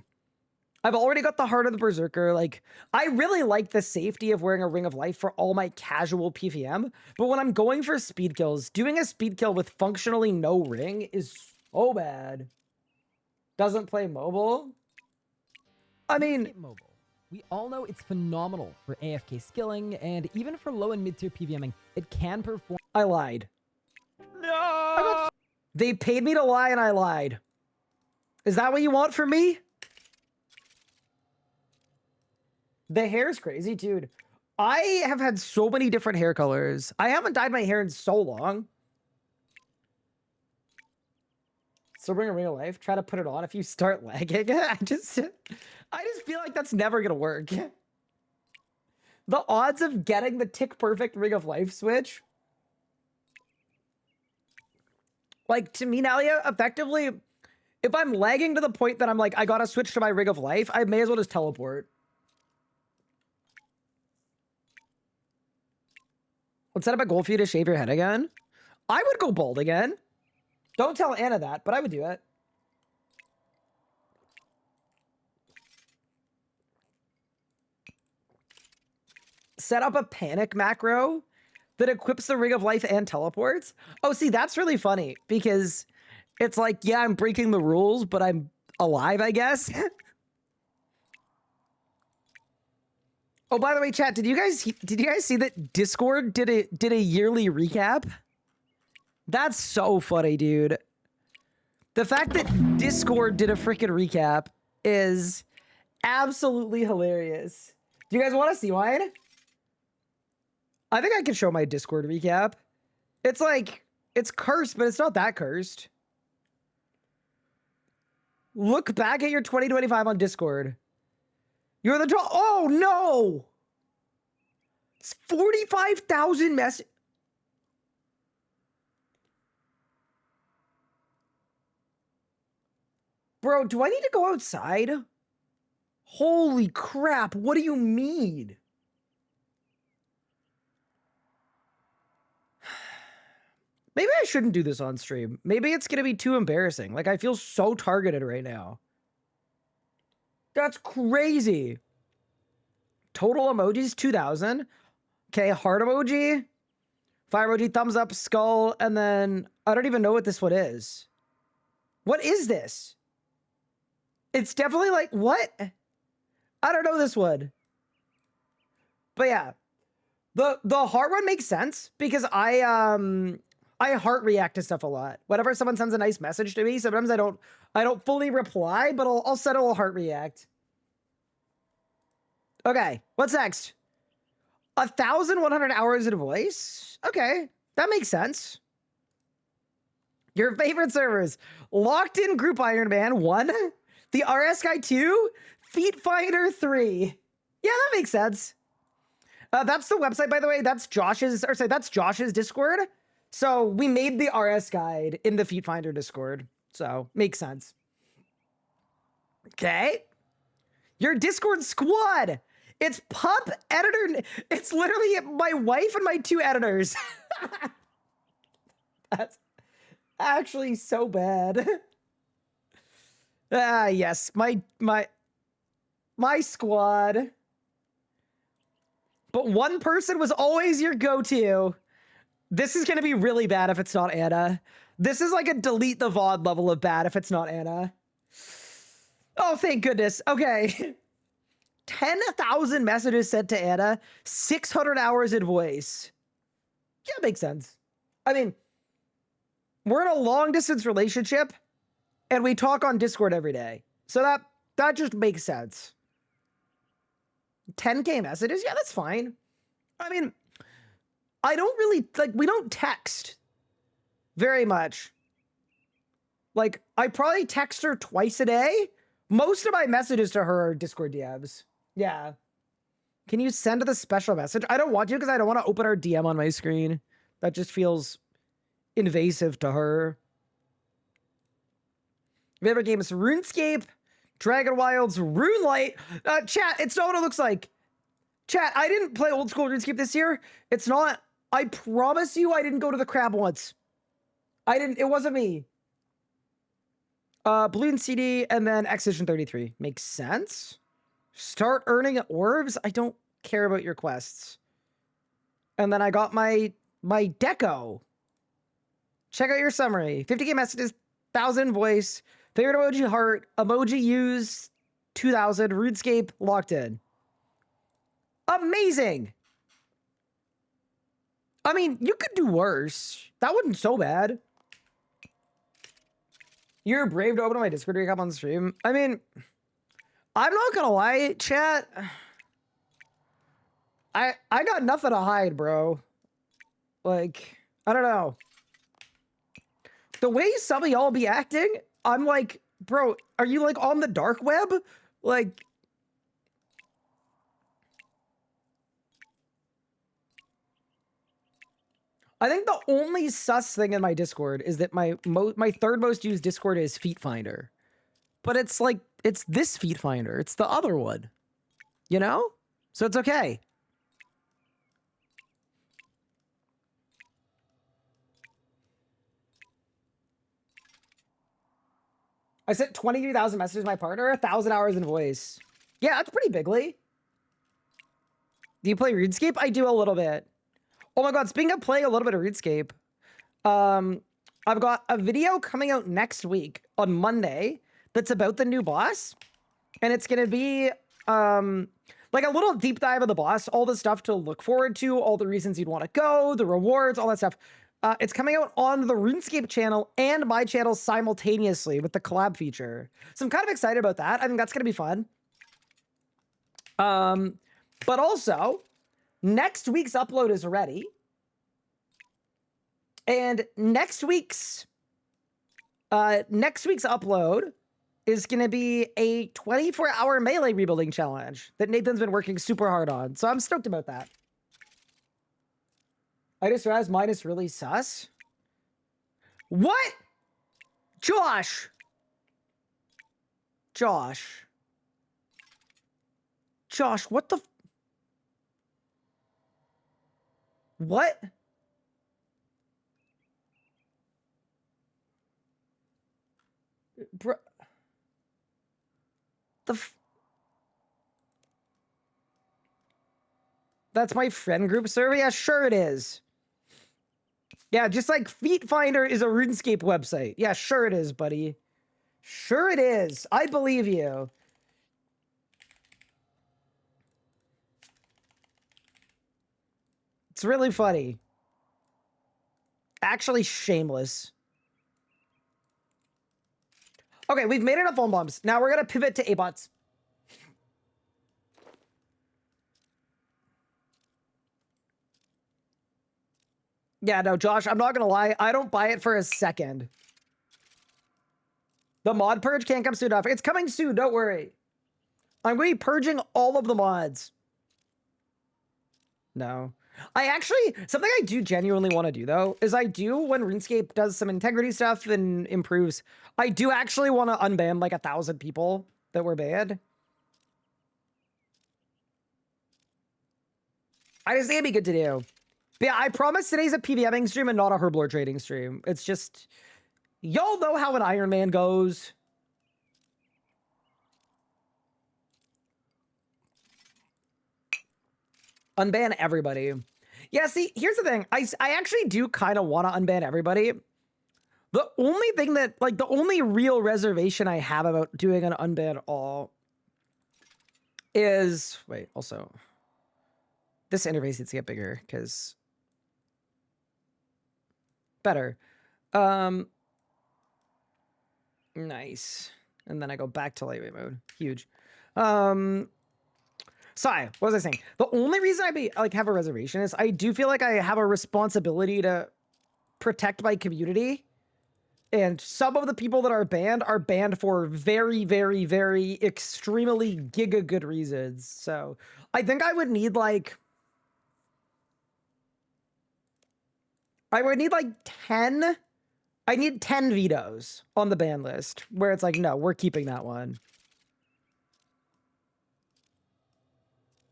I've already got the Heart of the Berserker. Like, I really like the safety of wearing a Ring of Life for all my casual PVM, but when I'm going for speed kills, doing a speed kill with functionally no ring is so bad. Doesn't play mobile? I mean... Mobile. We all know it's phenomenal for AFK skilling, and even for low and mid-tier PVMing, it can perform... I lied. No! They paid me to lie, and I lied. Is that what you want from me? The hair's crazy, dude. I have had so many different hair colors. I haven't dyed my hair in so long. So bring a Ring of Life. Try to put it on if you start lagging. I just feel like that's never gonna work. The odds of getting the tick perfect Ring of Life switch. Like, to me, Nalia, effectively, if I'm lagging to the point that I'm like, I gotta switch to my Ring of Life, I may as well just teleport. Let's set up a goal for you to shave your head again. I would go bald again. Don't tell Anna that, but I would do it. Set up a panic macro that equips the Ring of Life and teleports. Oh, see, that's really funny because it's like, yeah, I'm breaking the rules, but I'm alive, I guess. Oh, by the way, chat, did you guys see that Discord did a yearly recap? That's so funny, dude. The fact that Discord did a freaking recap is absolutely hilarious. Do you guys want to see mine? I think I can show my Discord recap. It's like, it's cursed, but it's not that cursed. Look back at your 2025 on Discord. You're the draw. Oh, no. It's 45,000 messages. Bro, do I need to go outside? Holy crap. What do you mean? Maybe I shouldn't do this on stream. Maybe it's going to be too embarrassing. Like, I feel so targeted right now. That's crazy. Total emojis, 2,000. Okay, heart emoji, fire emoji, thumbs up, skull, and then I don't even know what this one is. What is this? It's definitely like, what? I don't know this one. But yeah, the heart one makes sense because I heart react to stuff a lot. Whenever someone sends a nice message to me, sometimes I don't fully reply, but I'll set a little heart react. Okay, what's next? 1,100 hours in voice. Okay, that makes sense. Your favorite servers: Locked In Group Ironman 1, the RS Guy 2, Feet Finder 3. Yeah, that makes sense. That's the website, by the way. That's Josh's, or sorry, that's Josh's Discord. So we made the RS guide in the Feet Finder Discord. So makes sense. Okay. Your Discord squad. It's pup, editor. It's literally my wife and my 2 editors. That's actually so bad. Ah, yes, my squad. But one person was always your go-to. This is going to be really bad if it's not Anna. This is like a delete the VOD level of bad if it's not Anna. Oh, thank goodness. Okay. 10,000 messages sent to Anna, 600 hours in voice. Yeah, makes sense. I mean, we're in a long distance relationship and we talk on Discord every day. So that just makes sense. 10K messages? Yeah, that's fine. I mean, I don't really, like, we don't text very much. Like, I probably text her twice a day. Most of my messages to her are Discord DMs. Yeah. Can you send the special message? I don't want to because I don't want to open her DM on my screen. That just feels invasive to her. Favorite game is RuneScape, Dragon Wilds, RuneLight. Chat, it's not what it looks like. Chat, I didn't play old school RuneScape this year. It's not. I promise you I didn't go to the crab once. I didn't. It wasn't me. Balloon CD and then Excision 33. Makes sense. Start earning orbs. I don't care about your quests. And then I got my deco. Check out your summary. 50K messages, 1,000 voice, favorite emoji heart, emoji use 2,000, RuneScape locked in. Amazing. I mean, you could do worse. That wasn't so bad. You're brave to open my Discord recap on the stream. I mean, I'm not gonna lie, chat. I got nothing to hide, bro. Like, I don't know. The way some of y'all be acting, I'm like, bro, are you like on the dark web? Like, I think the only sus thing in my Discord is that my third most used Discord is Feet Finder. But it's like, it's this Feet Finder. It's the other one. You know? So it's okay. I sent 23,000 messages to my partner, 1,000 hours in voice. Yeah, that's pretty bigly. Do you play RuneScape? I do a little bit. Oh my god, speaking of playing a little bit of RuneScape, I've got a video coming out next week on Monday that's about the new boss. And it's gonna be like a little deep dive of the boss, all the stuff to look forward to, all the reasons you'd want to go, the rewards, all that stuff. It's coming out on the RuneScape channel and my channel simultaneously with the collab feature. So I'm kind of excited about that. I think that's gonna be fun. But also, next week's upload is ready. And next week's upload is going to be a 24-hour melee rebuilding challenge that Nathan's been working super hard on. So I'm stoked about that. I just realized mine is really sus. What? Josh. Josh, what the... What? Bro... That's my friend group server? Yeah, sure it is. Yeah, just like Feet Finder is a RuneScape website. Yeah, sure it is, buddy. Sure it is. I believe you. It's really funny. Actually shameless. Okay, we've made enough phone bombs. Now we're gonna pivot to A-bots. Yeah, no, Josh, I'm not gonna lie. I don't buy it for a second. The mod purge can't come soon enough. It's coming soon, don't worry. I'm going to be purging all of the mods. No. I actually, something I do genuinely want to do, though, is I do, when RuneScape does some integrity stuff and improves, I do actually want to unban like 1,000 people that were banned. I just think it'd be good to do. But yeah, I promise today's a PVMing stream and not a herblore trading stream. It's just, y'all know how an Ironman goes. Unban everybody. Yeah, see, here's the thing. I actually do kind of want to unban everybody. The only thing that, like, the only real reservation I have about doing an unban all is... Wait, also... This interface needs to get bigger, because... Better. Nice. And then I go back to lightweight mode. Huge. Sorry, what was I saying? The only reason I have a reservation is I do feel like I have a responsibility to protect my community. And some of the people that are banned for very, very, very extremely giga good reasons. So I think I would need like... I would need like 10... I need 10 vetoes on the ban list where it's like, no, we're keeping that one.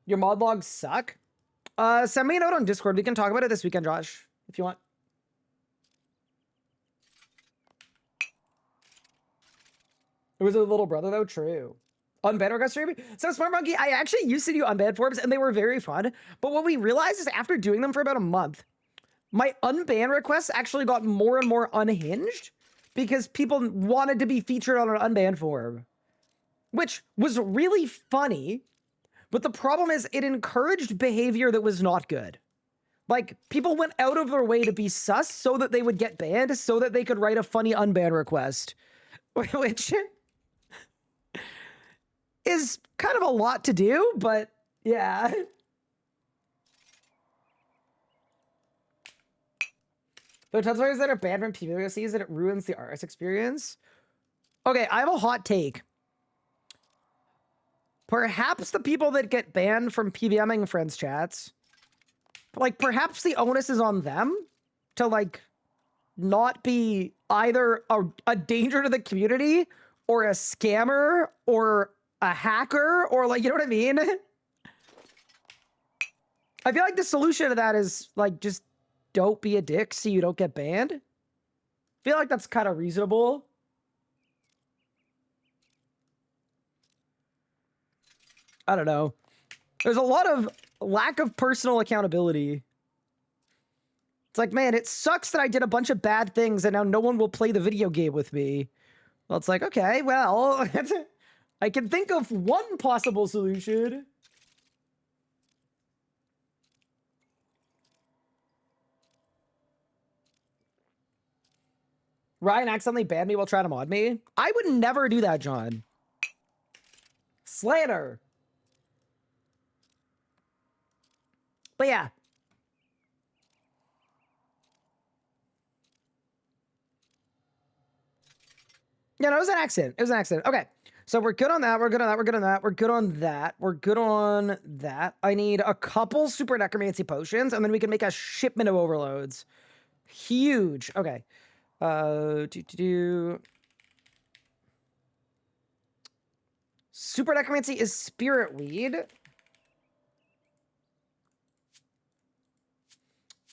Your mod logs suck? Send me a note on Discord. We can talk about it this weekend, Josh, if you want. It was a little brother, though. True. Unban request stream? So, Smart Monkey, I actually used to do unban forums, and they were very fun. But what we realized is after doing them for about a month, my unban requests actually got more and more unhinged because people wanted to be featured on an unban forum, which was really funny. But the problem is it encouraged behavior that was not good. Like, people went out of their way to be sus so that they would get banned so that they could write a funny unban request, which is kind of a lot to do, but yeah. There are tons of players that are banned from PvPs and it ruins the RS experience. Okay, I have a hot take. Perhaps the people that get banned from PVMing friends chats, like, perhaps the onus is on them to, like, not be either a danger to the community or a scammer or a hacker or, like, you know what I mean? I feel like the solution to that is, like, just don't be a dick so you don't get banned. I feel like that's kind of reasonable. I don't know. There's a lot of lack of personal accountability. It's like, man, it sucks that I did a bunch of bad things and now no one will play the video game with me. Well, it's like, okay, well, I can think of one possible solution. Ryan accidentally banned me while trying to mod me. I would never do that, John. Slander. But yeah. Yeah, no, it was an accident. It was an accident. Okay. So we're good on that. We're good on that. We're good on that. We're good on that. We're good on that. I need a couple super necromancy potions, and then we can make a shipment of overloads. Huge. Okay. Super necromancy is spirit weed.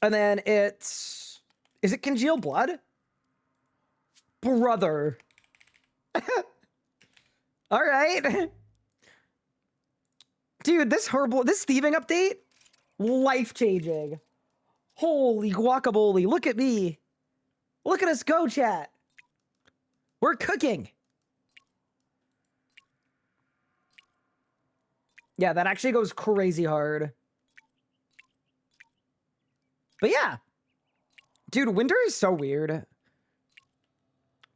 And then it's... Is it congealed blood? Brother. All right. Dude, this thieving update, life-changing. Holy guacamole, look at me. Look at us go, chat. We're cooking. Yeah, that actually goes crazy hard. But yeah. Dude, winter is so weird.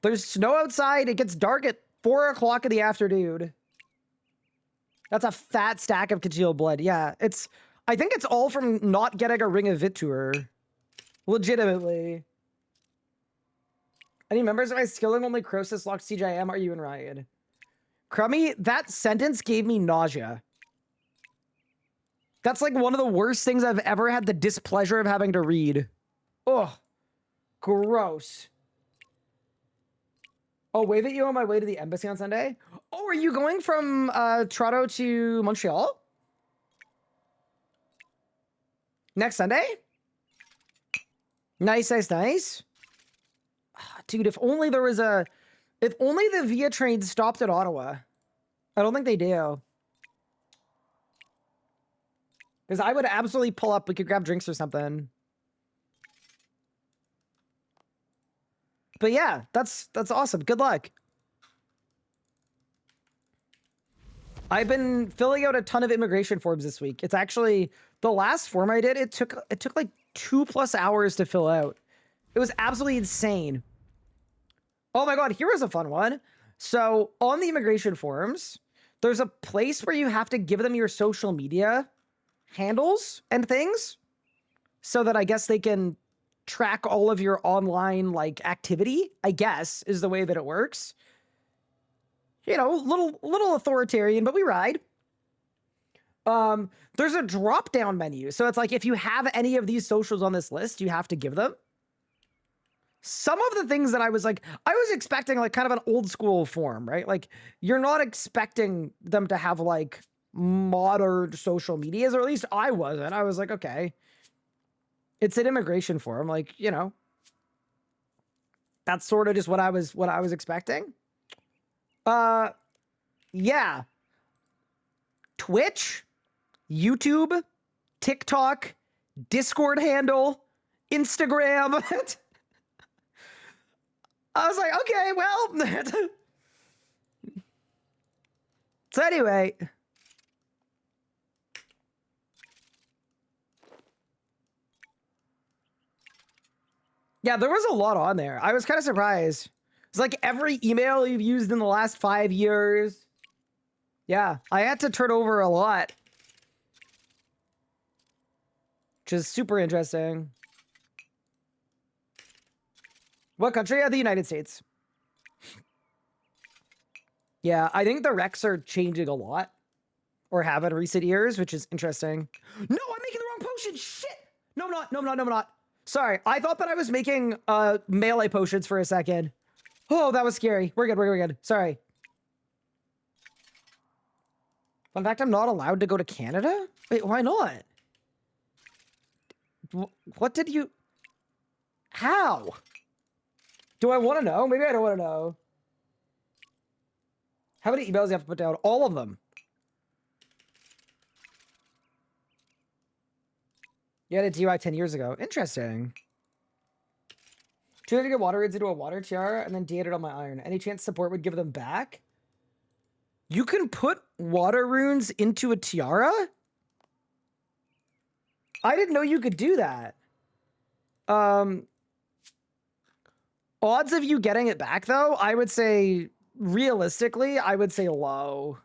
There's snow outside. It gets dark at 4 o'clock in the afternoon. That's a fat stack of congealed blood. Yeah, I think it's all from not getting a Ring of Vitur. Legitimately. Any members of my skilling only Croesus locked CJM? Are you and Ryan? Crummy, that sentence gave me nausea. That's like one of the worst things I've ever had the displeasure of having to read. Ugh. Gross. Oh, wave at you on my way to the embassy on Sunday? Oh, are you going from Toronto to Montreal? Next Sunday? Nice, nice, nice. Dude, if only there was if only the Via train stopped at Ottawa. I don't think they do. Because I would absolutely pull up. We could grab drinks or something. But yeah, that's awesome. Good luck. I've been filling out a ton of immigration forms this week. It's actually the last form I did. It took like 2+ hours to fill out. It was absolutely insane. Oh my God, here was a fun one. So on the immigration forms, there's a place where you have to give them your social media handles and things so that I guess they can track all of your online like activity, I guess, is the way that it works. You know, little authoritarian, but we ride. There's a drop-down menu. So it's like if you have any of these socials on this list, you have to give them. Some of the things that I was expecting like kind of an old school form, right? Like you're not expecting them to have like modern social medias, or at least I wasn't. I was like, okay, it's an immigration form. Like, you know, that's sort of just what I was expecting. Yeah. Twitch, YouTube, TikTok, Discord handle, Instagram. I was like, okay, well. So anyway. Yeah, there was a lot on there. I was kind of surprised. It's like every email you've used in the last 5 years. Yeah, I had to turn over a lot. Which is super interesting. What country? The United States. Yeah, I think the recs are changing a lot. Or have in recent years, which is interesting. No, I'm making the wrong potion! Shit! No, I'm not. No, I'm not. No, I'm not. Sorry, I thought that I was making melee potions for a second. Oh, that was scary. We're good, we're good. Sorry. Fun fact, I'm not allowed to go to Canada? Wait, why not? What did you... How? Do I want to know? Maybe I don't want to know. How many emails do you have to put down? All of them. You had a DUI 10 years ago. Interesting. 200 water runes into a water tiara and then D8 it on my iron. Any chance support would give them back? You can put water runes into a tiara? I didn't know you could do that. Odds of you getting it back, though, I would say, realistically, I would say low.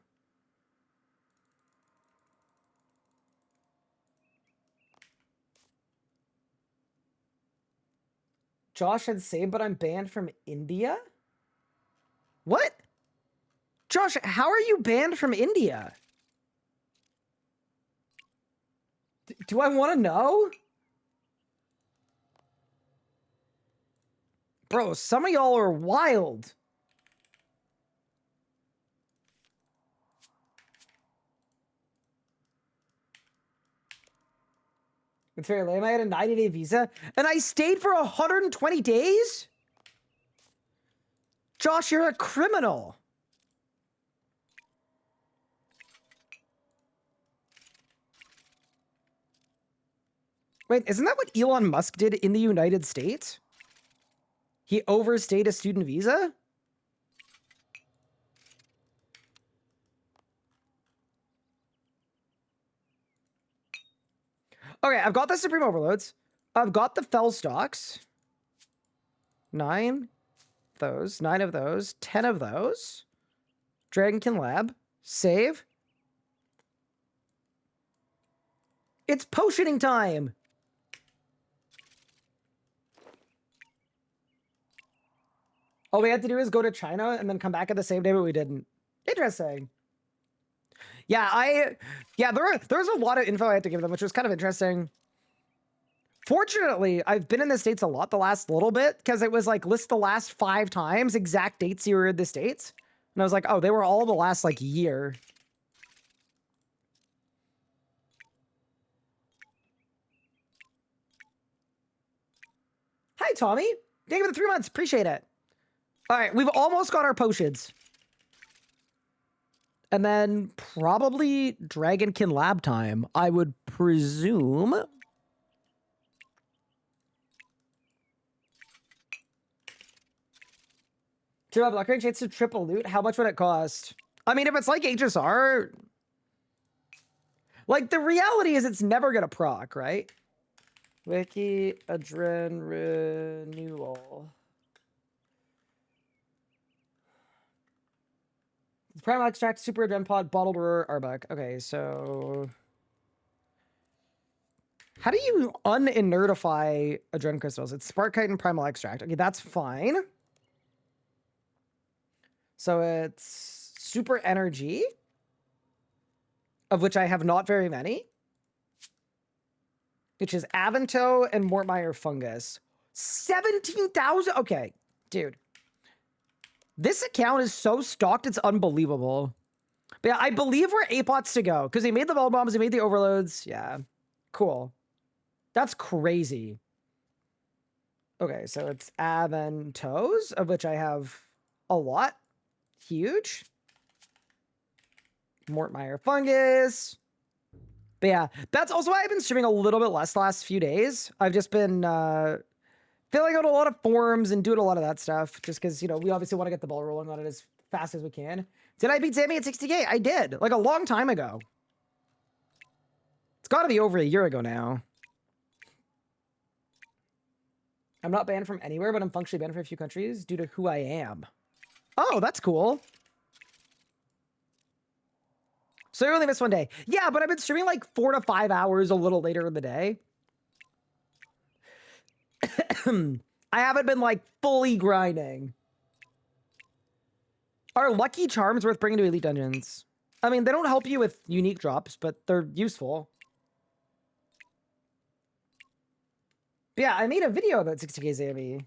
Josh had saved, but I'm banned from India? What? Josh, how are you banned from India? Do I want to know? Bro, some of y'all are wild. It's very lame. I had a 90-day visa, and I stayed for 120 days? Josh, you're a criminal. Wait, isn't that what Elon Musk did in the United States? He overstayed a student visa? Okay, I've got the Supreme Overloads. I've got the Fell Stalks. 9 those, 9 of those, 10 of those. Dragonkin Lab. Save. It's potioning time! All we had to do is go to China and then come back at the same day, but we didn't. Interesting. Yeah, there's a lot of info I had to give them, which was kind of interesting. Fortunately, I've been in the States a lot the last little bit, because it was like, list the last 5 times, exact dates you were in the States. And I was like, oh, they were all the last, like, year. Hi, Tommy. Thank you for the 3 months. Appreciate it. All right, we've almost got our potions. And then probably Dragonkin Lab time, I would presume. Do you have luck chance to triple loot? How much would it cost? I mean, if it's like HSR, like the reality is it's never gonna proc, right? Wiki Adren renewal. Primal Extract, Super Adren Pod, Bottled Arbuck. Okay, so... How do you un-inertify Adren Crystals? It's Sparkite and Primal Extract. Okay, that's fine. So it's Super Energy, of which I have not very many, which is Avanto and Mortmire Fungus. 17,000? Okay, dude. This account is so stocked, it's unbelievable. But yeah, I believe we're 8 pots to go, because he made the ball bombs, he made the overloads. Yeah, cool. That's crazy. Okay, so it's Avantos, of which I have a lot. Huge. Mortmire Fungus. But yeah, that's also why I've been streaming a little bit less the last few days. I've just been filling out a lot of forums and doing a lot of that stuff, just because, you know, we obviously want to get the ball rolling on it as fast as we can. Did I beat Sammy at 60K? I did, like a long time ago. It's got to be over a year ago now. I'm not banned from anywhere, but I'm functionally banned from a few countries due to who I am. Oh, that's cool. So I only missed 1 day. Yeah, but I've been streaming like 4 to 5 hours a little later in the day. I haven't been like fully grinding. Are Lucky Charms worth bringing to Elite Dungeons? I mean, they don't help you with unique drops, but they're useful. But yeah, I made a video about 60K Zammy.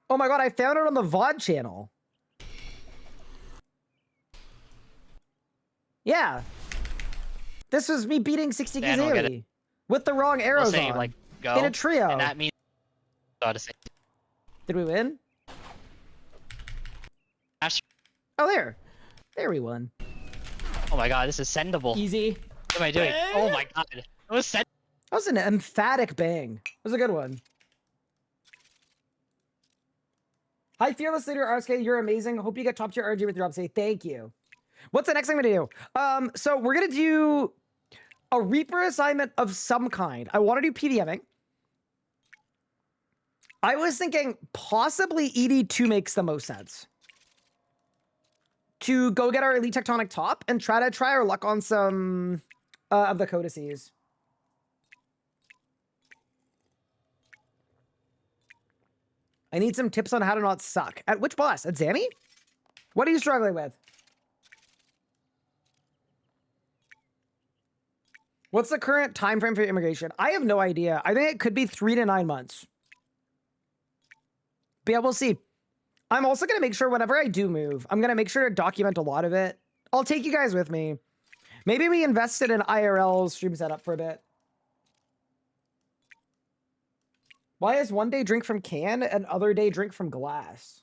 Oh my god, I found it on the VOD channel. Yeah. This was me beating 60K Zammy with the wrong arrows on. Like, go. In a trio. And that means Odyssey. Did we win? Ash- Oh, there. There we won. Oh my god, this is sendable. Easy. What am I doing? Oh my god. It was send. That was an emphatic bang. It was a good one. Hi, Fearless Leader RSK. You're amazing. Hope you get top tier RG with your upsay. Thank you. What's the next thing I'm gonna do? So we're gonna do a Reaper assignment of some kind. I want to do PVMing. I was thinking possibly ED2 makes the most sense. To go get our Elite Tectonic top and try our luck on some of the codices. I need some tips on how to not suck. At which boss? At Zammy? What are you struggling with? What's the current time frame for immigration? I have no idea. I think it could be 3 to 9 months. But yeah, we'll see. I'm also going to make sure whenever I do move, I'm going to make sure to document a lot of it. I'll take you guys with me. Maybe we invested in IRL stream setup for a bit. Why is one day drink from can and other day drink from glass?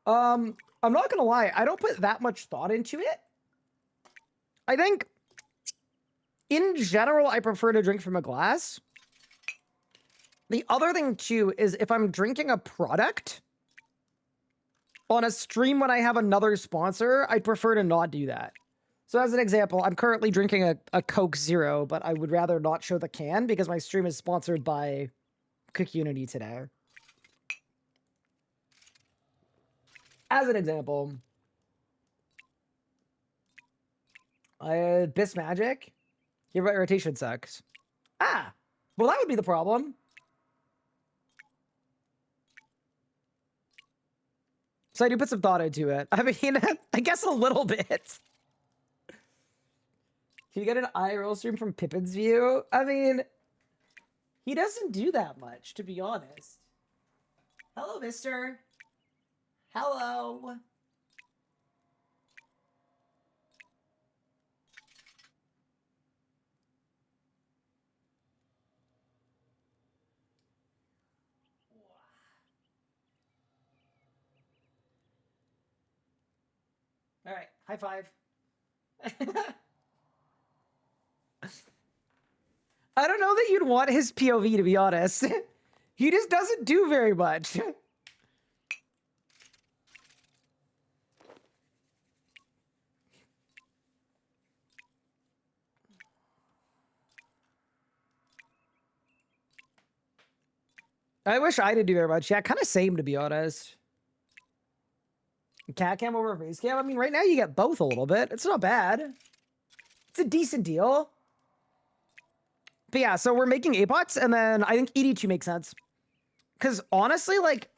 I'm not going to lie. I don't put that much thought into it. I think in general, I prefer to drink from a glass. The other thing too is if I'm drinking a product on a stream when I have another sponsor, I'd prefer to not do that. So as an example, I'm currently drinking a Coke Zero, but I would rather not show the can because my stream is sponsored by Cook Unity today. As an example, Biss Magic, your rotation sucks. Ah, well that would be the problem. So I do put some thought into it. I mean, I guess a little bit. Can you get an IRL stream from Pippin's view? I mean, he doesn't do that much, to be honest. Hello, mister. Hello. All right, high five. I don't know that you'd want his POV, to be honest. He just doesn't do very much. I wish I didn't do very much. Yeah, kind of same, to be honest. Cat cam over face cam? I mean, right now you get both a little bit. It's not bad. It's a decent deal. But yeah, so we're making APOTs, and then I think ED2 makes sense. Because honestly, like,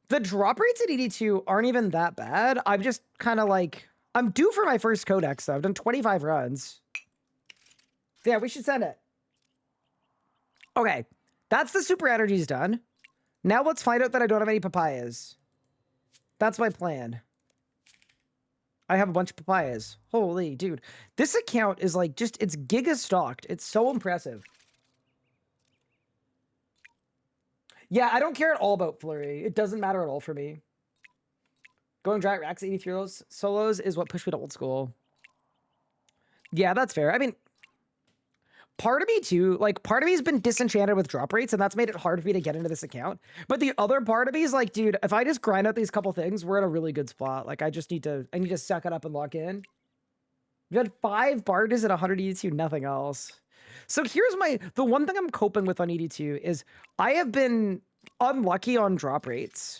the drop rates at ED2 aren't even that bad. I'm just kind of like, I'm due for my first codex, though. I've done 25 runs. So yeah, we should send it. Okay, that's the super energies done. Now let's find out that I don't have any papayas. That's my plan. I have a bunch of papayas. Holy dude. This account is like just, it's giga stocked. It's so impressive. Yeah, I don't care at all about Flurry. It doesn't matter at all for me. Going Giant Racks 83 solos is what pushed me to old school. Yeah, that's fair. I mean, part of me too, like part of me has been disenchanted with drop rates and that's made it hard for me to get into this account. But the other part of me is like, dude, if I just grind out these couple things, we're in a really good spot. Like I need to suck it up and lock in. We've had 5 barges at 100 ED2, nothing else. So here's the one thing I'm coping with on ED2 is I have been unlucky on drop rates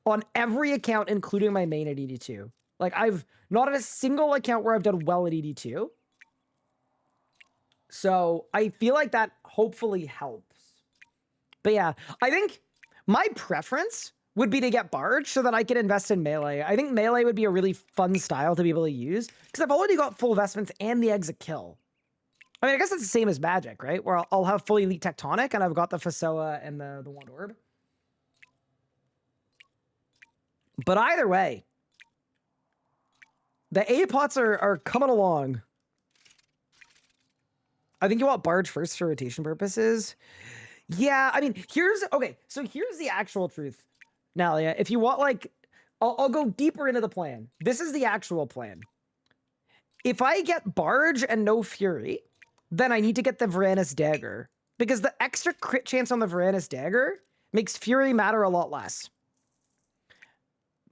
on every account, including my main at ED2. Like I've not had a single account where I've done well at ED2. So I feel like that hopefully helps. But yeah, I think my preference would be to get Barge so that I can invest in Melee. I think Melee would be a really fun style to be able to use because I've already got full investments and the exit kill. I mean, I guess it's the same as Magic, right? Where I'll have fully Elite Tectonic and I've got the Fasoa and the Wand Orb. But either way, the A-Pots are coming along. I think you want Barge first for rotation purposes. Yeah, I mean, okay, so here's the actual truth, Nalia. If you want, like, I'll go deeper into the plan. This is the actual plan. If I get Barge and no Fury, then I need to get the Varanus Dagger, because the extra crit chance on the Varanus Dagger makes Fury matter a lot less.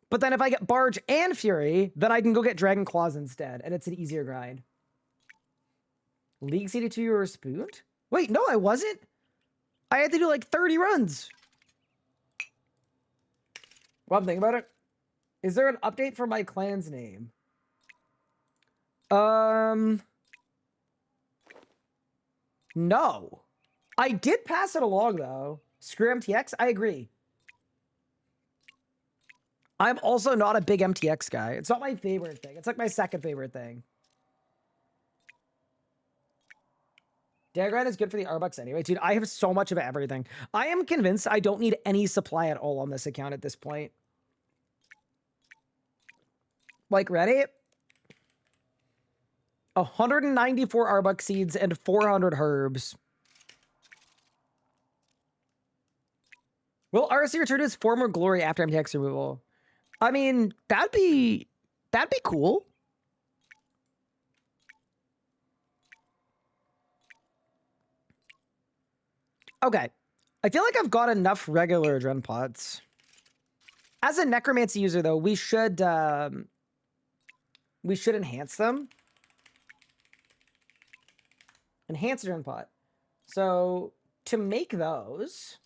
But then if I get Barge and Fury, then I can go get Dragon Claws instead, and it's an easier grind. League CD2, you were spooned? Wait, no, I wasn't. I had to do like 30 runs. Well, I'm thinking about it. Is there an update for my clan's name? No. I did pass it along, though. Screw MTX, I agree. I'm also not a big MTX guy. It's not my favorite thing. It's like my second favorite thing. Dagger is good for the Arbucks anyway. Dude, I have so much of everything. I am convinced I don't need any supply at all on this account at this point. Like, ready? 194 Arbuck seeds and 400 herbs. Will RC return to his former glory after MTX removal? I mean, that'd be cool. Okay. I feel like I've got enough regular Adren pots. As a Necromancy user, though, we should enhance them. Enhance Adren pot. So, to make those,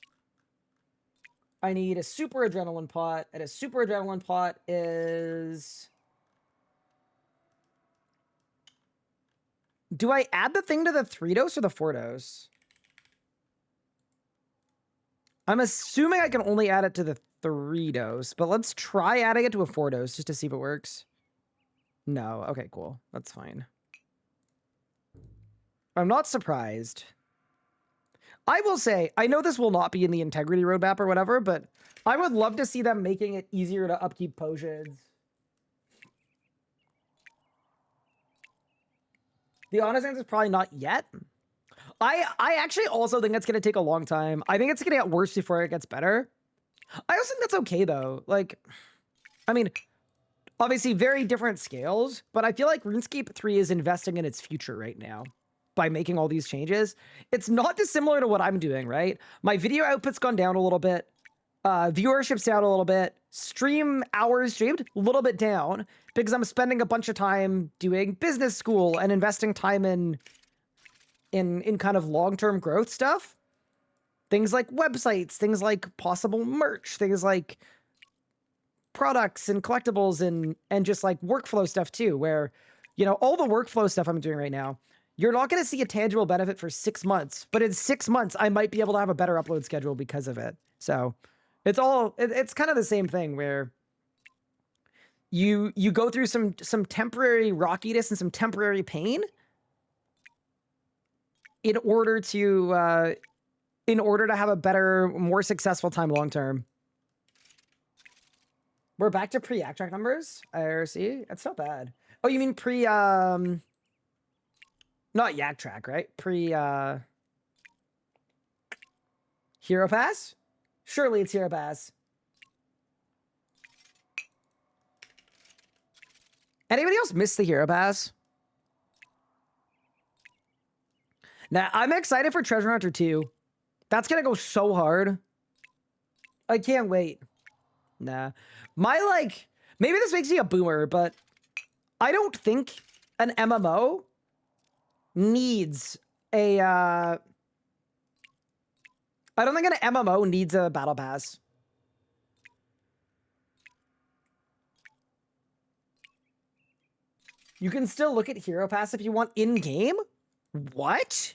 I need a Super Adrenaline pot, and a Super Adrenaline pot is... Do I add the thing to the 3-dose or the 4-dose? I'm assuming I can only add it to the 3-dose, but let's try adding it to a 4-dose just to see if it works. No. Okay, cool. That's fine. I'm not surprised. I will say, I know this will not be in the integrity roadmap or whatever, but I would love to see them making it easier to upkeep potions. The honest answer is probably not yet. I actually also think it's going to take a long time. I think it's going to get worse before it gets better. I also think that's okay, though. Like, I mean, obviously very different scales, but I feel like RuneScape 3 is investing in its future right now by making all these changes. It's not dissimilar to what I'm doing, right? My video output's gone down a little bit. Viewership's down a little bit. Stream hours streamed a little bit down because I'm spending a bunch of time doing business school and investing time in kind of long-term growth stuff. Things like websites, things like possible merch, things like products and collectibles and just like workflow stuff too, where, you know, all the workflow stuff I'm doing right now, you're not going to see a tangible benefit for 6 months, but in 6 months, I might be able to have a better upload schedule because of it. So it's kind of the same thing where you go through some temporary rockiness and some temporary pain in order to have a better, more successful time long term. We're back to pre-yak track numbers. IRC. That's not bad. Oh, you mean not yak track, right? Hero pass? Surely it's hero pass. Anybody else miss the hero pass? Now, I'm excited for Treasure Hunter 2. That's gonna go so hard. I can't wait. Nah. Maybe this makes me a boomer, but I don't think an MMO needs a, I don't think an MMO needs a battle pass. You can still look at hero pass if you want in-game? What?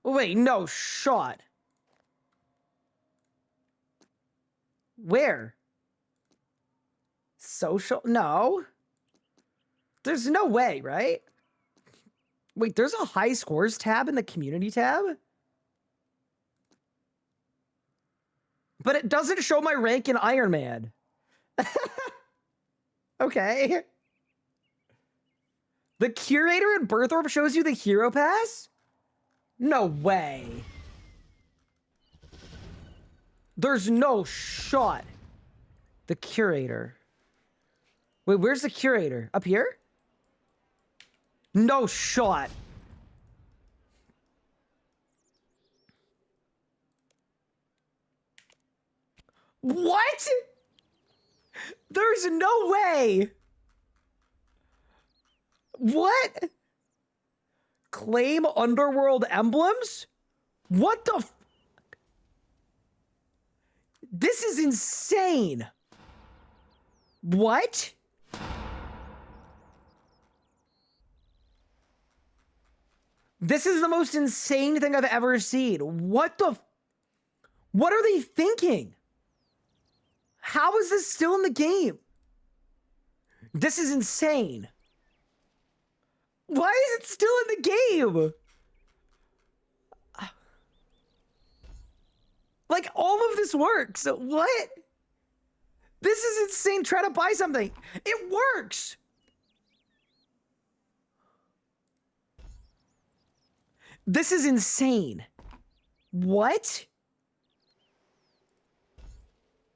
Wait, no, shot. Where? Social? No. There's no way, right? Wait, there's a high scores tab in the community tab? But it doesn't show my rank in Ironman. Okay. The curator in Birth Orb shows you the hero pass? No way. There's no shot. The curator. Wait, where's the curator? Up here? No shot. What? There's no way. What? Claim underworld emblems? What the f— This is insane. What? This is the most insane thing I've ever seen. What the— What are they thinking? How is this still in the game? This is insane. Why is it still in the game? Like, all of this works. What? This is insane. Try to buy something. It works. This is insane. What?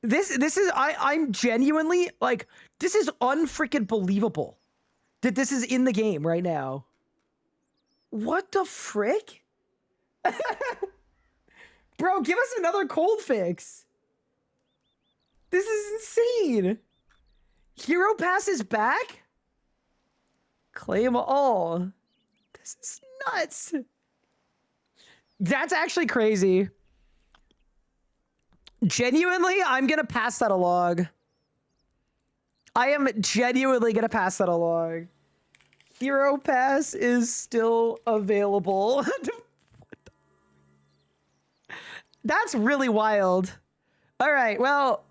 This is— I'm genuinely, like, this is unfreaking believable that this is in the game right now. What the frick? Bro, give us another cold fix. This is insane. Hero Pass is back? Claim all. This is nuts. That's actually crazy. Genuinely, I'm gonna pass that along. I am genuinely gonna pass that along. Hero Pass is still available. That's really wild. All right, well,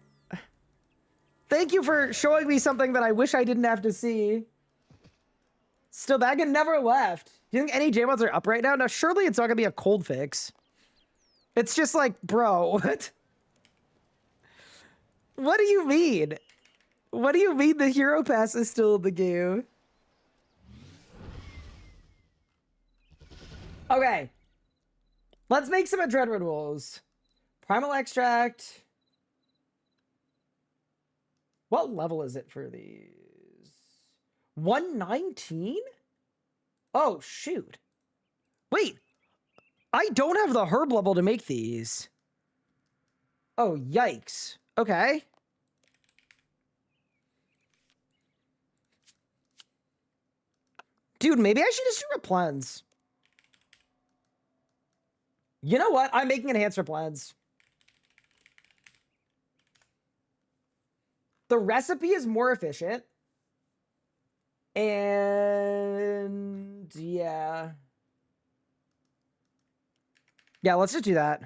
thank you for showing me something that I wish I didn't have to see. Still back and never left. Do you think any J-mods are up right now? No, surely it's not gonna be a cold fix. It's just like, bro, what? What do you mean? What do you mean the Hero Pass is still in the game? Okay. Let's make some Adrenaline rolls. Primal Extract. What level is it for these? 119? Oh, shoot. Wait. I don't have the herb level to make these. Oh, yikes. Okay. Dude, maybe I should just do replens. You know what? I'm making enhanced replens. The recipe is more efficient. And yeah. Yeah, let's just do that.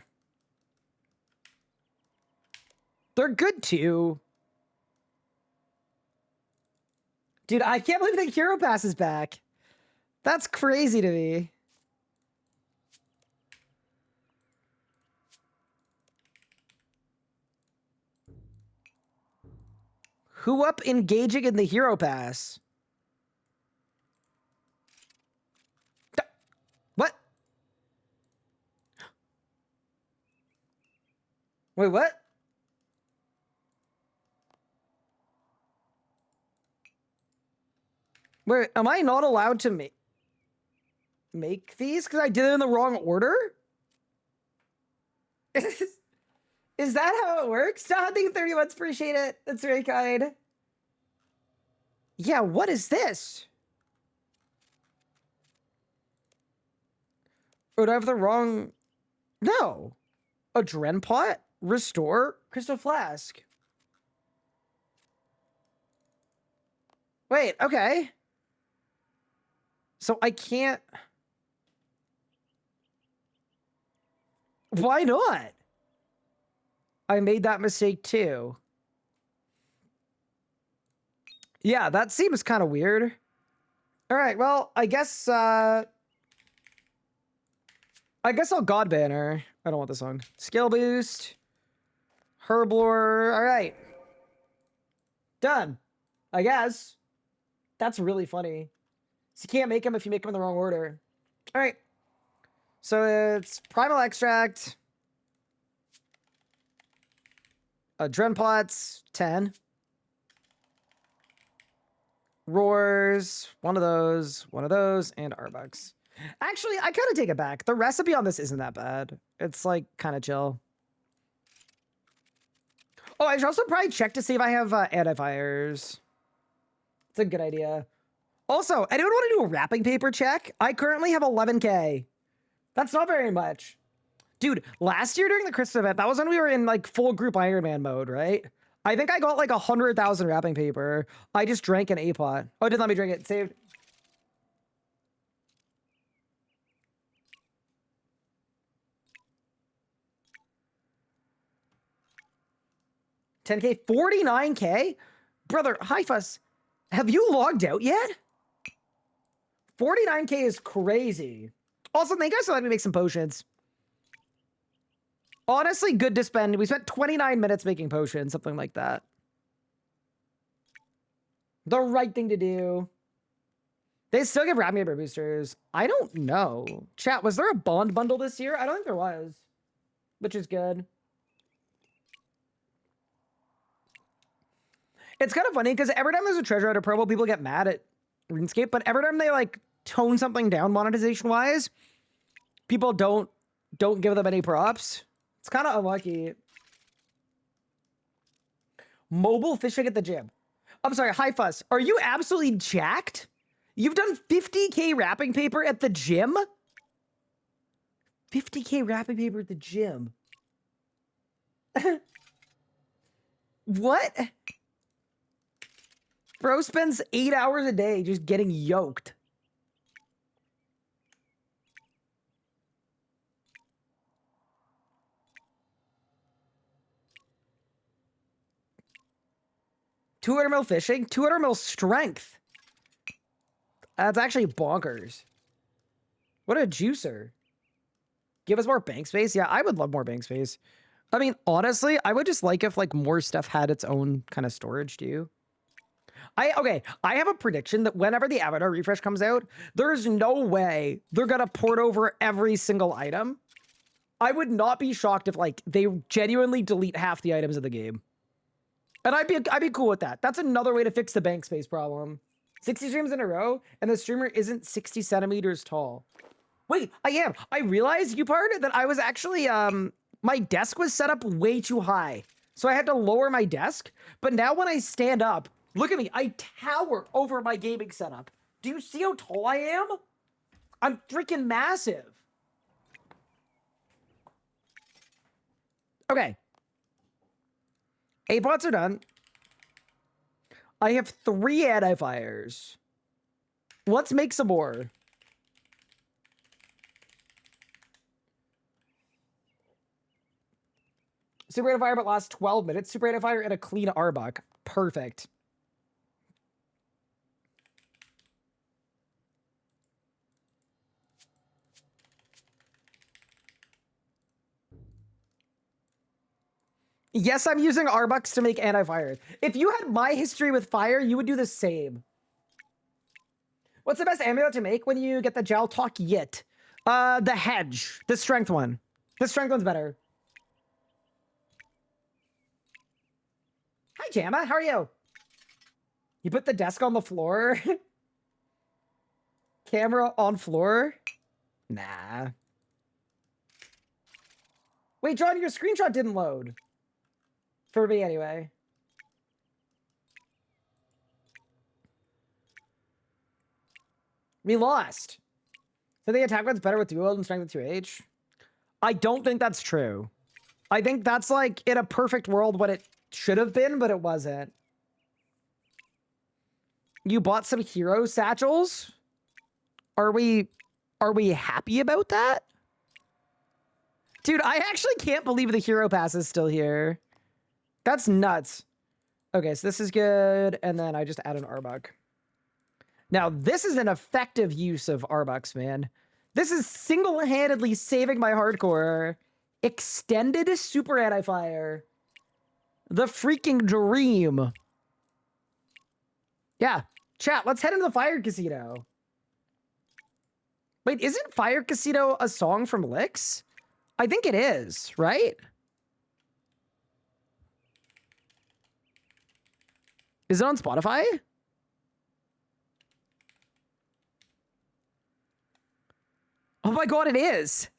They're good too. Dude, I can't believe the Hero Pass is back. That's crazy to me. Who up engaging in the Hero Pass? What? Wait, what? Wait, am I not allowed to make these because I did it in the wrong order? Is that how it works? Thank you 30 months. Appreciate it. That's very kind. Yeah, what is this? Or do I have the wrong? No. Adren pot? Restore? Crystal flask. Wait, okay. So I can't. Why not? I made that mistake too. Yeah, that seems kind of weird. All right, well, I guess I'll God Banner. I don't want this song. Skill boost. Herblore. All right. Done. I guess. That's really funny. So you can't make them if you make them in the wrong order. All right. So it's Primal Extract. Drenpots, 10. Roars, one of those, and Arbucks. Actually, I kind of take it back. The recipe on this isn't that bad. It's like kind of chill. Oh, I should also probably check to see if I have anti-fires. It's a good idea. Also, anyone want to do a wrapping paper check? I currently have 11K. That's not very much. Dude, last year during the Christmas event, that was when we were in like full group Ironman mode, right? I think I got like 100,000 wrapping paper. I just drank an A-pot. Oh, it didn't let me drink it. Saved. $10K, 49K? Brother, hi fuss. Have you logged out yet? 49K is crazy. Also, thank you guys for letting me make some potions. Honestly, good to spend. We spent 29 minutes making potions, something like that. The right thing to do. They still give wrapping paper boosters. I don't know. Chat, was there a bond bundle this year? I don't think there was. Which is good. It's kind of funny because every time there's a treasure out of purple, people get mad at RuneScape, but every time they like tone something down monetization wise, people don't give them any props. It's kind of unlucky. Mobile fishing at the gym. I'm sorry, hi fuss. Are you absolutely jacked? You've done 50K wrapping paper at the gym? 50K wrapping paper at the gym. What? Bro spends 8 hours a day just getting yoked. $200 mil fishing, 200 mil strength. That's actually bonkers. What a juicer. Give us more bank space. Yeah, I would love more bank space. I mean, honestly, I would just like if like more stuff had its own kind of storage too. Okay, I have a prediction that whenever the avatar refresh comes out, there's no way they're gonna port over every single item. I would not be shocked if like they genuinely delete half the items of the game. And I'd be cool with that. That's another way to fix the bank space problem. 60 streams in a row, and the streamer isn't 60 centimeters tall. Wait, I am. I realized, you part that I was actually, my desk was set up way too high. So I had to lower my desk. But now when I stand up, look at me. I tower over my gaming setup. Do you see how tall I am? I'm freaking massive. Okay. 8 pots are done. I have 3 anti-fires. Let's make some more. Super anti-fire but lasts 12 minutes. Super anti-fire and a clean Arbuck. Perfect. Yes, I'm using Arbucks to make anti-fire. If you had my history with fire, you would do the same. What's the best amulet to make when you get the gel talk yet? The hedge. The strength one. The strength one's better. Hi, Jamma. How are you? You put the desk on the floor? Camera on floor? Nah. Wait, John, your screenshot didn't load. For me, anyway. We lost. So the attack one's better with dual and strength with 2H? I don't think that's true. I think that's like in a perfect world what it should have been, but it wasn't. You bought some hero satchels? Are we happy about that? Dude, I actually can't believe the hero pass is still here. That's nuts. Okay, so this is good. And then I just add an Arbuck. Now, this is an effective use of Arbucks, man. This is single-handedly saving my hardcore. Extended super anti-fire. The freaking dream. Yeah, chat, let's head into the fire casino. Wait, isn't Fire Casino a song from Licks? I think it is, right? Is it on Spotify? Oh my god, it is!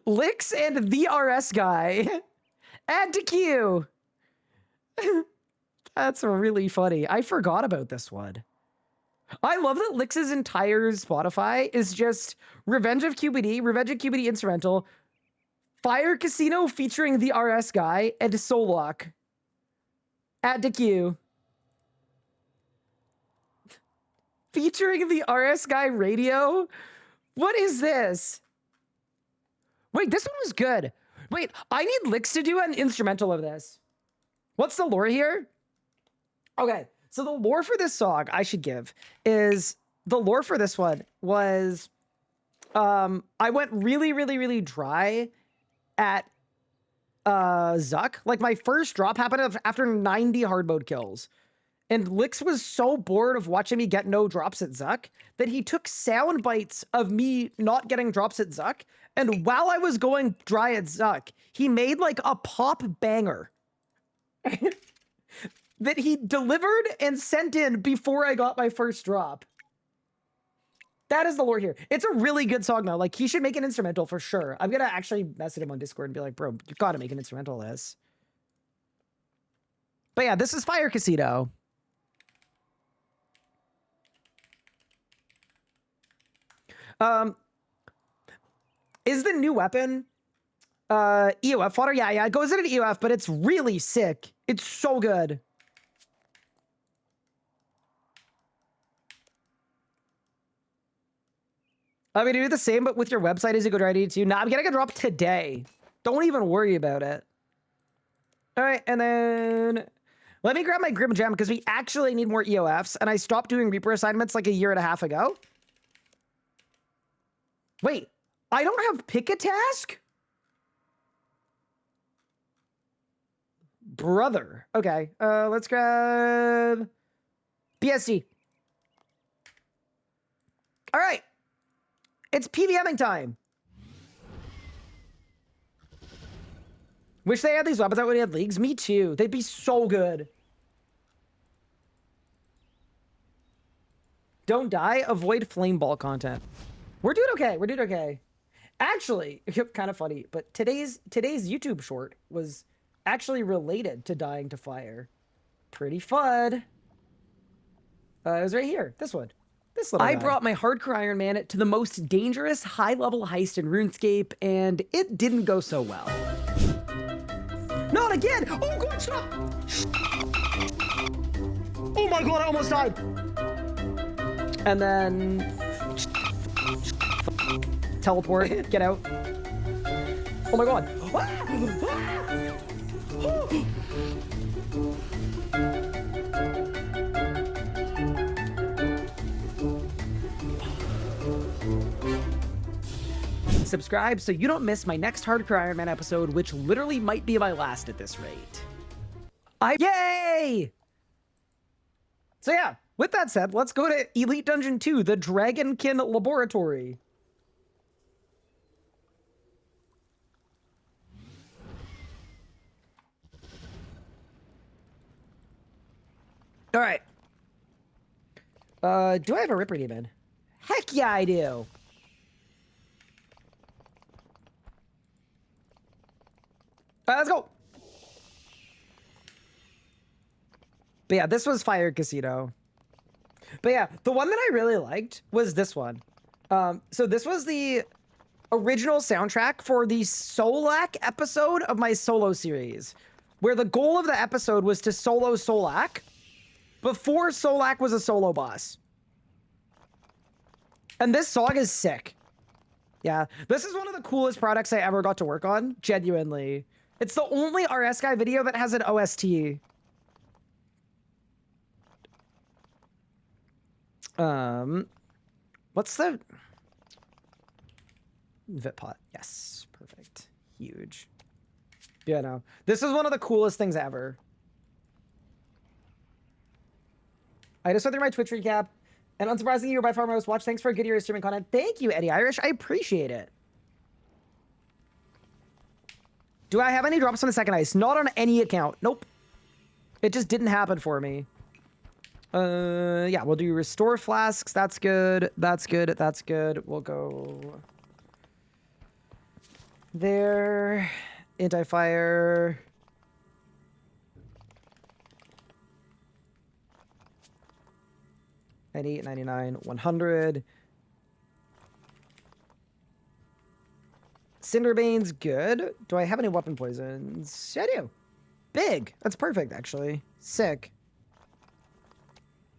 Licks and the RS guy. Add to queue. That's really funny. I forgot about this one. I love that Licks' entire Spotify is just Revenge of QBD Instrumental, Fire Casino featuring the RS guy, and Solok. Add to queue. Featuring the RS guy radio? What is this? Wait, this one was good. Wait, I need Licks to do an instrumental of this. What's the lore here? Okay, so the lore for this song I should give is, the lore for this one was, I went really dry at Zuck. Like, my first drop happened after 90 hard mode kills. And Licks was so bored of watching me get no drops at Zuck that he took sound bites of me not getting drops at Zuck. And while I was going dry at Zuck, he made like a pop banger that he delivered and sent in before I got my first drop. That is the lore here. It's a really good song though. Like, he should make an instrumental for sure. I'm gonna actually message him on Discord and be like, bro, you gotta make an instrumental of this. But yeah, this is Fire Casino. Is the new weapon EOF fodder? Yeah, it goes in an EOF, but it's really sick. It's so good. I'm gonna do the same, but with your website as you go to ID2. Nah, I'm getting a drop today. Don't even worry about it. All right, and then let me grab my Grim Gem because we actually need more EOFs, and I stopped doing Reaper assignments like a year and a half ago. Wait, I don't have pick a task? Brother. Okay, let's grab BSC. All right, it's PVMing time. Wish they had these weapons out when we had leagues. Me too. They'd be so good. Don't die. Avoid flame ball content. We're doing okay. We're doing okay. Actually, kind of funny, but today's YouTube short was actually related to dying to fire. Pretty fun. It was right here. This one. This little guy. I brought my hardcore Iron Man to the most dangerous high-level heist in RuneScape, and it didn't go so well. Not again! Oh god, stop! Oh my god, I almost died! And then teleport, get out. Oh my god. Subscribe so you don't miss my next Hardcore Iron Man episode, which literally might be my last at this rate. Yay! So yeah, with that said, let's go to Elite Dungeon 2, the Dragonkin Laboratory. All right. Do I have a Ripper Demon? Heck yeah, I do. Let's go. But yeah, this was Fire Casino. But yeah, the one that I really liked was this one. So this was the original soundtrack for the Solak episode of my solo series, where the goal of the episode was to solo Solak before Solak was a solo boss. And this song is sick. Yeah, this is one of the coolest products I ever got to work on, genuinely. It's the only RS Guy video that has an OST. What's the... Vitpot. Yes, perfect. Huge. Yeah, no. This is one of the coolest things ever. I just went through my Twitch recap. And unsurprisingly, you're by far my most watched. Thanks for a good year of streaming content. Thank you, Eddie Irish. I appreciate it. Do I have any drops on the second ice? Not on any account. Nope. It just didn't happen for me. Yeah, we'll do restore flasks. That's good. That's good. That's good. We'll go there. Anti-fire. $98, $99, 100. Cinderbane's good. Do I have any weapon poisons? Yeah, I do. Big. That's perfect, actually. Sick.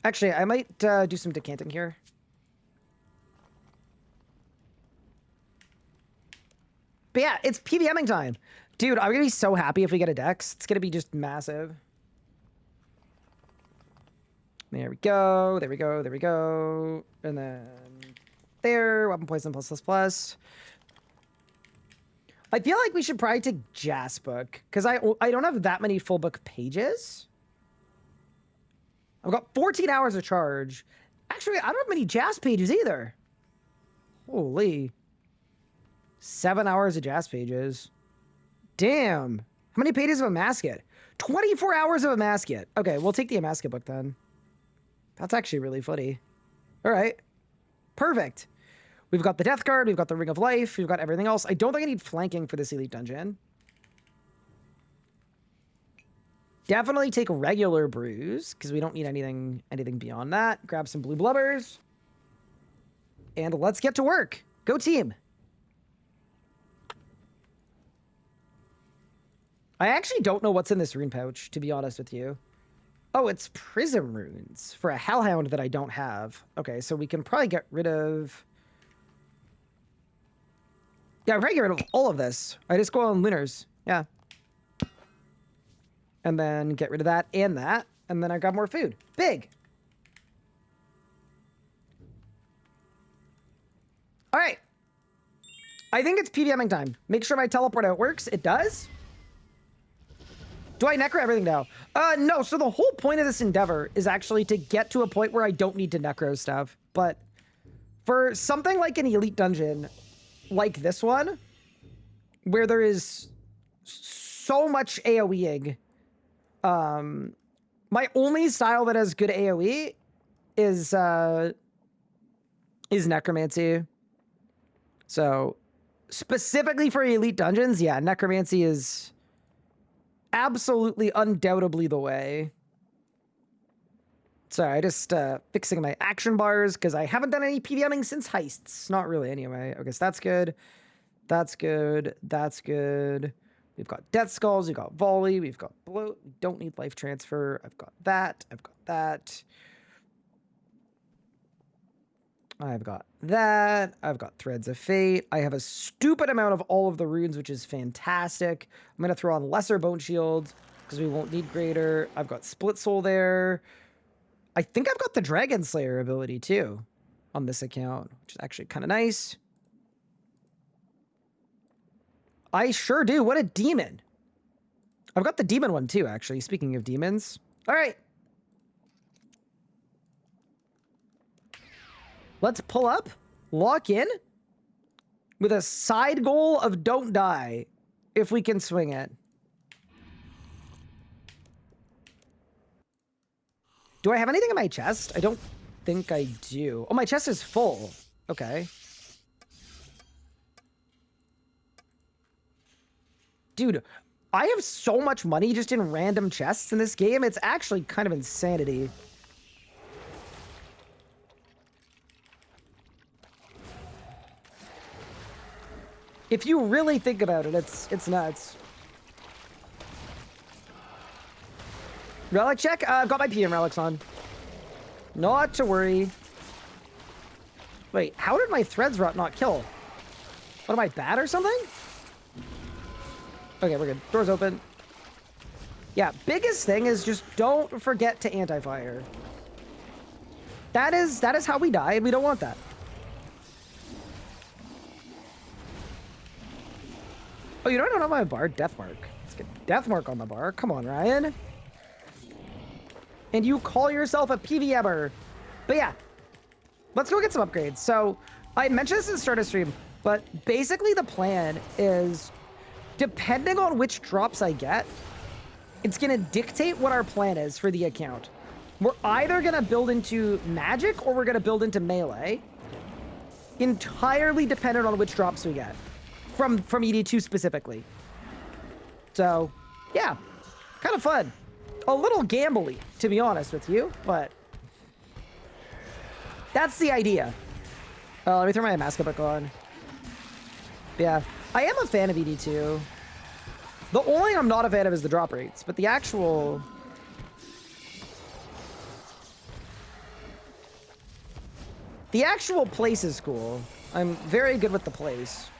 Actually, I might do some decanting here. But yeah, it's PVMing time. Dude, I'm going to be so happy if we get a dex. It's going to be just massive. There we go. There we go. There we go. And then there. Weapon poison plus plus plus. I feel like we should probably take Jas book because I don't have that many full book pages. I've got 14 hours of charge. Actually, I don't have many Jas pages either. Holy. 7 hours of Jas pages. Damn. How many pages of Amascut? 24 hours of Amascut. Okay, we'll take the Amascut book then. That's actually really funny. All right. Perfect. We've got the Death Guard. We've got the Ring of Life. We've got everything else. I don't think I need flanking for this Elite Dungeon. Definitely take regular brews because we don't need anything beyond that. Grab some blue blubbers. And let's get to work. Go team. I actually don't know what's in this rune pouch, to be honest with you. Oh, it's Prism runes for a Hellhound that I don't have. Okay, so we can probably get rid of... Yeah, I'm probably get rid of all of this. I just go on Lunars. Yeah. And then get rid of that and that. And then I got more food. Big. All right. I think it's PVMing time. Make sure my teleport out works. It does. Do I necro everything now? No. So the whole point of this endeavor is actually to get to a point where I don't need to necro stuff. But for something like an elite dungeon, like this one, where there is so much AoEing, my only style that has good AoE is necromancy. So specifically for elite dungeons, yeah, necromancy is absolutely undoubtedly the way. Sorry, I just fixing my action bars because I haven't done any PVMing since heists. Not really anyway. Okay, so that's good. That's good. That's good. We've got Death Skulls. We've got Volley. We've got Bloat. We don't need Life Transfer. I've got that. I've got that. I've got that. I've got Threads of Fate. I have a stupid amount of all of the runes, which is fantastic. I'm going to throw on Lesser Bone Shield because we won't need Greater. I've got Split Soul there. I think I've got the Dragon Slayer ability too on this account, which is actually kind of nice. I sure do. What a demon. I've got the demon one too, actually. Speaking of demons. All right. Let's pull up, lock in with a side goal of don't die if we can swing it. Do I have anything in my chest? I don't think I do. Oh, my chest is full. Okay. Dude, I have so much money just in random chests in this game. It's actually kind of insanity. If you really think about it, it's nuts. Relic check? I've got my PM relics on. Not to worry. Wait, how did my threads rot not kill? What, am I bad or something? Okay, we're good. Doors open. Yeah, biggest thing is just don't forget to anti-fire. That is how we die, and we don't want that. Oh, you know I don't have my bar? Deathmark. Let's get Deathmark on the bar. Come on, Ryan. And you call yourself a PVMer. But yeah, let's go get some upgrades. So I mentioned this at the start of stream, but basically the plan is, depending on which drops I get, it's gonna dictate what our plan is for the account. We're either gonna build into magic or we're gonna build into melee. Entirely dependent on which drops we get from ED2 specifically. So yeah, kind of fun. A little gambly, to be honest with you, but that's the idea. Let me throw my Amascut book on. Yeah, I am a fan of ED2. The only thing I'm not a fan of is the drop rates, but the actual... The actual place is cool. I'm very good with the place.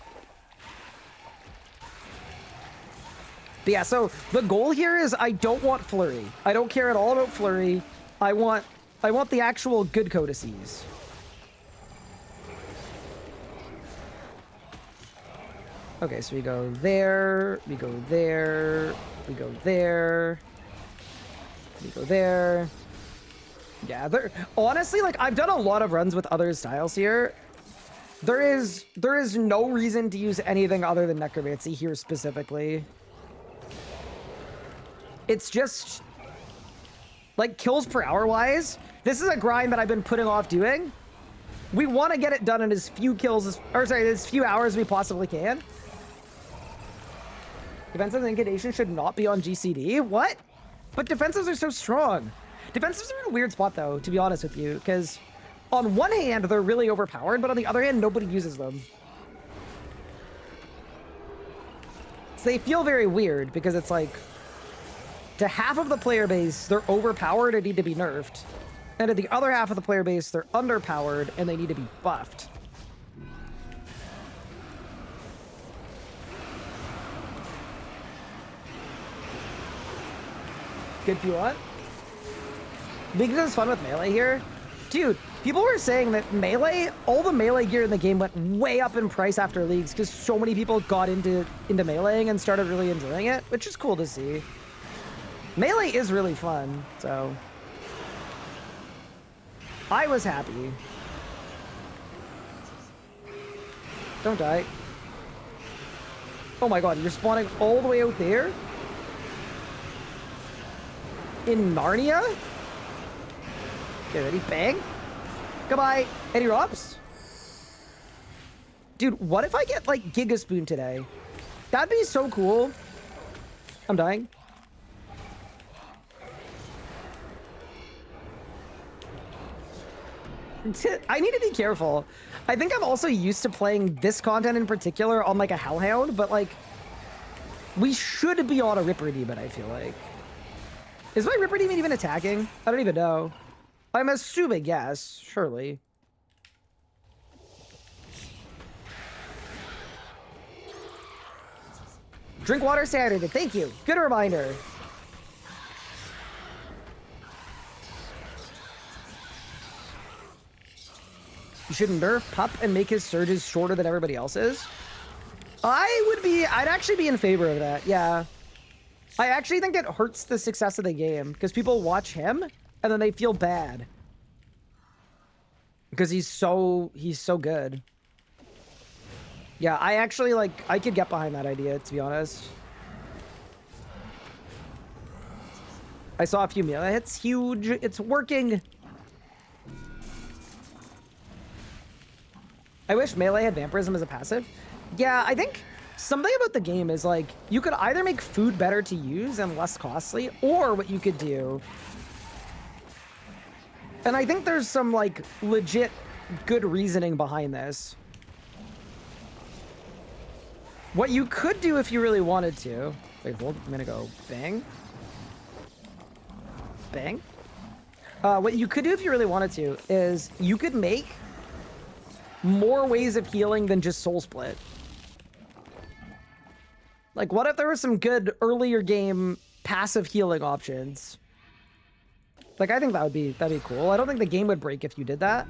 But yeah, so the goal here is I don't want Flurry. I don't care at all about Flurry. I want the actual good codices. Okay, so we go there, we go there, we go there, we go there. Yeah, honestly, like, I've done a lot of runs with other styles here. There is no reason to use anything other than Necromancy here specifically. It's just, like, kills per hour wise, this is a grind that I've been putting off doing. We want to get it done in as few kills as few hours as we possibly can. Defensive Incubation should not be on GCD? What? But defensives are so strong. Defensives are in a weird spot, though, to be honest with you, because on one hand, they're really overpowered, but on the other hand, nobody uses them. So they feel very weird, because it's like, to half of the player base, they're overpowered and need to be nerfed. And to the other half of the player base, they're underpowered and they need to be buffed. Good if you want. League is fun with melee here. Dude, people were saying that melee, all the melee gear in the game went way up in price after leagues because so many people got into meleeing and started really enjoying it, which is cool to see. Melee is really fun, so I was happy. Don't die. Oh my god, you're spawning all the way out there? In Narnia? Okay, ready? Bang. Goodbye. Any drops? Dude, what if I get, like, Giga Spoon today? That'd be so cool. I'm dying. I need to be careful. I think I'm also used to playing this content in particular on, like, a Hellhound, but, like, we should be on a Ripper Demon, I feel like. Is my Ripper Demon even attacking? I don't even know. I'm assuming yes, surely. Drink water Saturday, thank you. Good reminder. You should nerf Pup and make his surges shorter than everybody else's. I'd actually be in favor of that, yeah. I actually think it hurts the success of the game because people watch him and then they feel bad because he's so good. Yeah, I actually, like, I could get behind that idea, to be honest. I saw a few melee hits. Huge. It's working. I wish melee had vampirism as a passive. Yeah, I think something about the game is, like, you could either make food better to use and less costly, or what you could do, and I think there's some, like, legit good reasoning behind this. What you could do if you really wanted to... Wait, hold. I'm gonna go bang. Bang. What you could do if you really wanted to is you could make more ways of healing than just Soul Split. Like, what if there were some good earlier game passive healing options? Like, I think that'd be cool. I don't think the game would break if you did that.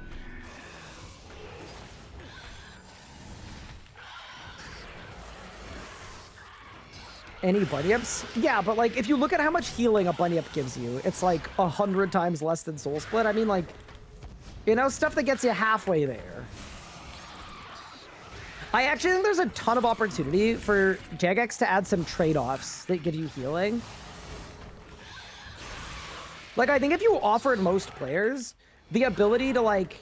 Any bunny ups? Yeah, but, like, if you look at how much healing a bunny up gives you, it's like 100 times less than Soul Split. I mean, like, You know, stuff that gets you halfway there. I actually think there's a ton of opportunity for Jagex to add some trade-offs that give you healing. Like, I think if you offered most players the ability to, like,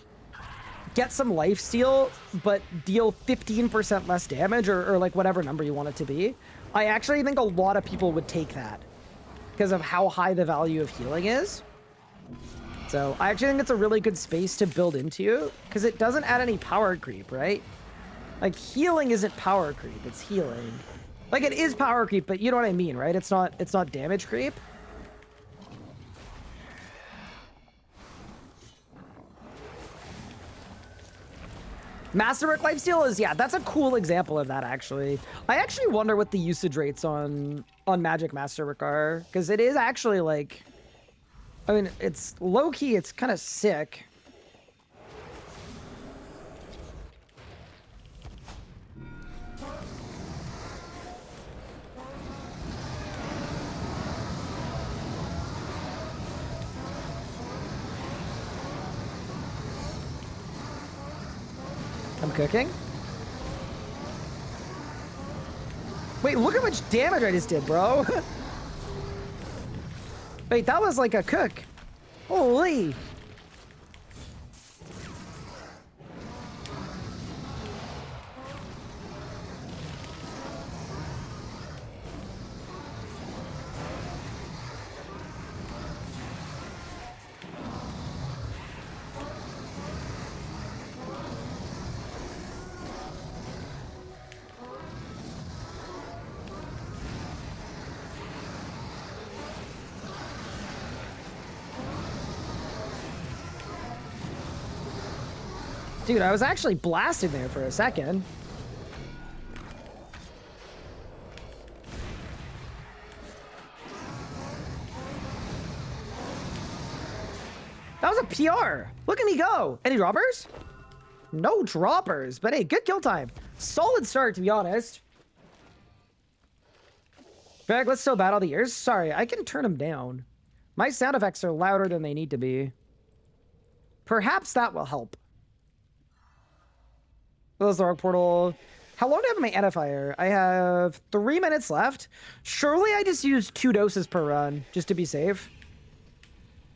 get some lifesteal, but deal 15% less damage, or like whatever number you want it to be, I actually think a lot of people would take that because of how high the value of healing is. So I actually think it's a really good space to build into because it doesn't add any power creep, right? Like, healing isn't power creep, it's healing. Like, it is power creep, but you know what I mean, right? It's not damage creep. Masterwork lifesteal is, yeah, that's a cool example of that, actually. I actually wonder what the usage rates on Magic Masterwork are, because it is actually, like... I mean, it's low-key, it's kind of sick. I'm cooking. Wait, look how much damage I just did, bro. Wait, that was like a cook. Holy. Dude, I was actually blasted there for a second. That was a PR. Look at me go. Any droppers? No droppers, but hey, good kill time. Solid start, to be honest. Greg, let's still battle the ears. Sorry, I can turn them down. My sound effects are louder than they need to be. Perhaps that will help. Close the Rock Portal. How long do I have my edifier? I have 3 minutes left. Surely I just used 2 doses per run, just to be safe.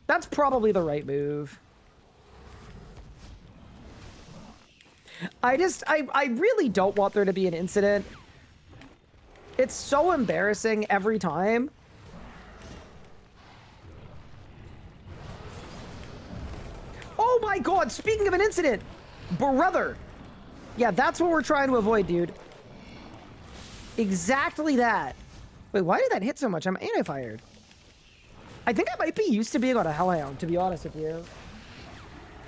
That's probably the right move. I really don't want there to be an incident. It's so embarrassing every time. Oh my god, speaking of an incident, brother. Yeah, that's what we're trying to avoid, dude. Exactly that. Wait, why did that hit so much? I'm anti-fired. I think I might be used to being on a Hellhound, to be honest with you.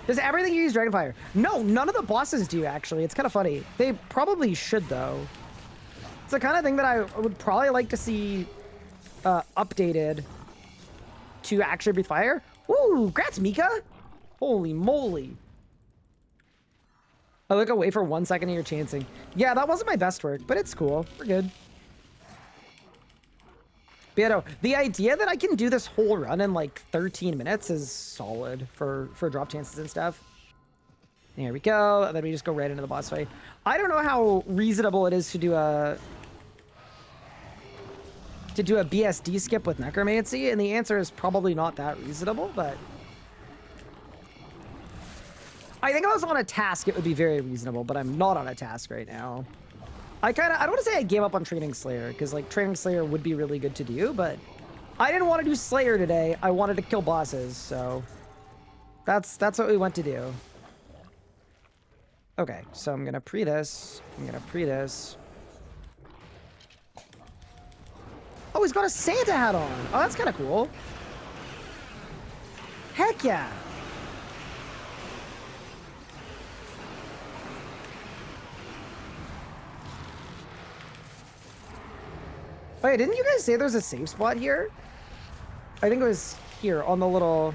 Does everything use Dragonfire? No, none of the bosses do, actually. It's kind of funny. They probably should, though. It's the kind of thing that I would probably like to see updated to actually breathe fire. Ooh, grats, Mika. Holy moly. I look away for 1 second and you're chancing. Yeah, that wasn't my best work, but it's cool. We're good. But yeah, no, the idea that I can do this whole run in like 13 minutes is solid for drop chances and stuff. There we go. And then we just go right into the boss fight. I don't know how reasonable it is to do a BSD skip with Necromancy, and the answer is probably not that reasonable, but I think if I was on a task, it would be very reasonable, but I'm not on a task right now. I don't want to say I gave up on Training Slayer, because, like, Training Slayer would be really good to do, but I didn't want to do Slayer today. I wanted to kill bosses, so that's what we went to do. Okay, so I'm going to pre this. I'm going to pre this. Oh, he's got a Santa hat on. Oh, that's kind of cool. Heck yeah. Wait, didn't you guys say there's a safe spot here? I think it was here on the little...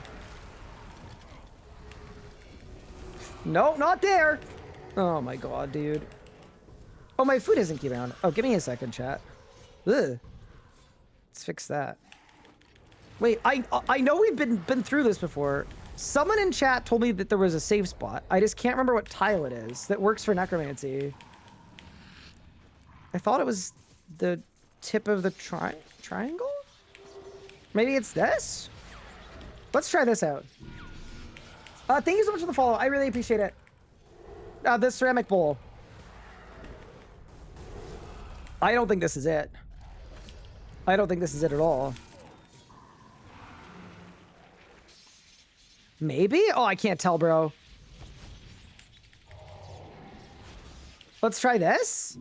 Nope, not there. Oh my god, dude. Oh, my food isn't keeping on. Oh, give me a second, chat. Ugh. Let's fix that. Wait, I know we've been through this before. Someone in chat told me that there was a safe spot. I just can't remember what tile it is that works for necromancy. I thought it was the tip of the triangle? Maybe it's this? Let's try this out. Thank you so much for the follow. I really appreciate it. This ceramic bowl. I don't think this is it. I don't think this is it at all. Maybe? Oh, I can't tell, bro. Let's try this.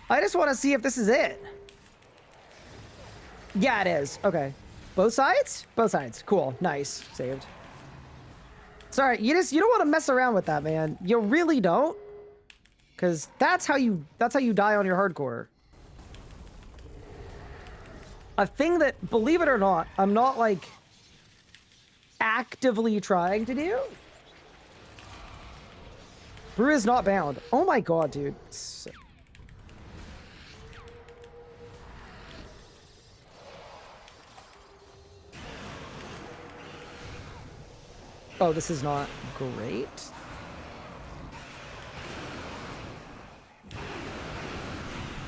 I just want to see if this is it. Yeah, it is. Okay. Both sides? Both sides. Cool. Nice. Saved. Sorry, you don't want to mess around with that, man. You really don't. Because that's how you die on your hardcore. A thing that, believe it or not, I'm not like actively trying to do. Brew is not bound. Oh my god, dude. Oh, this is not great.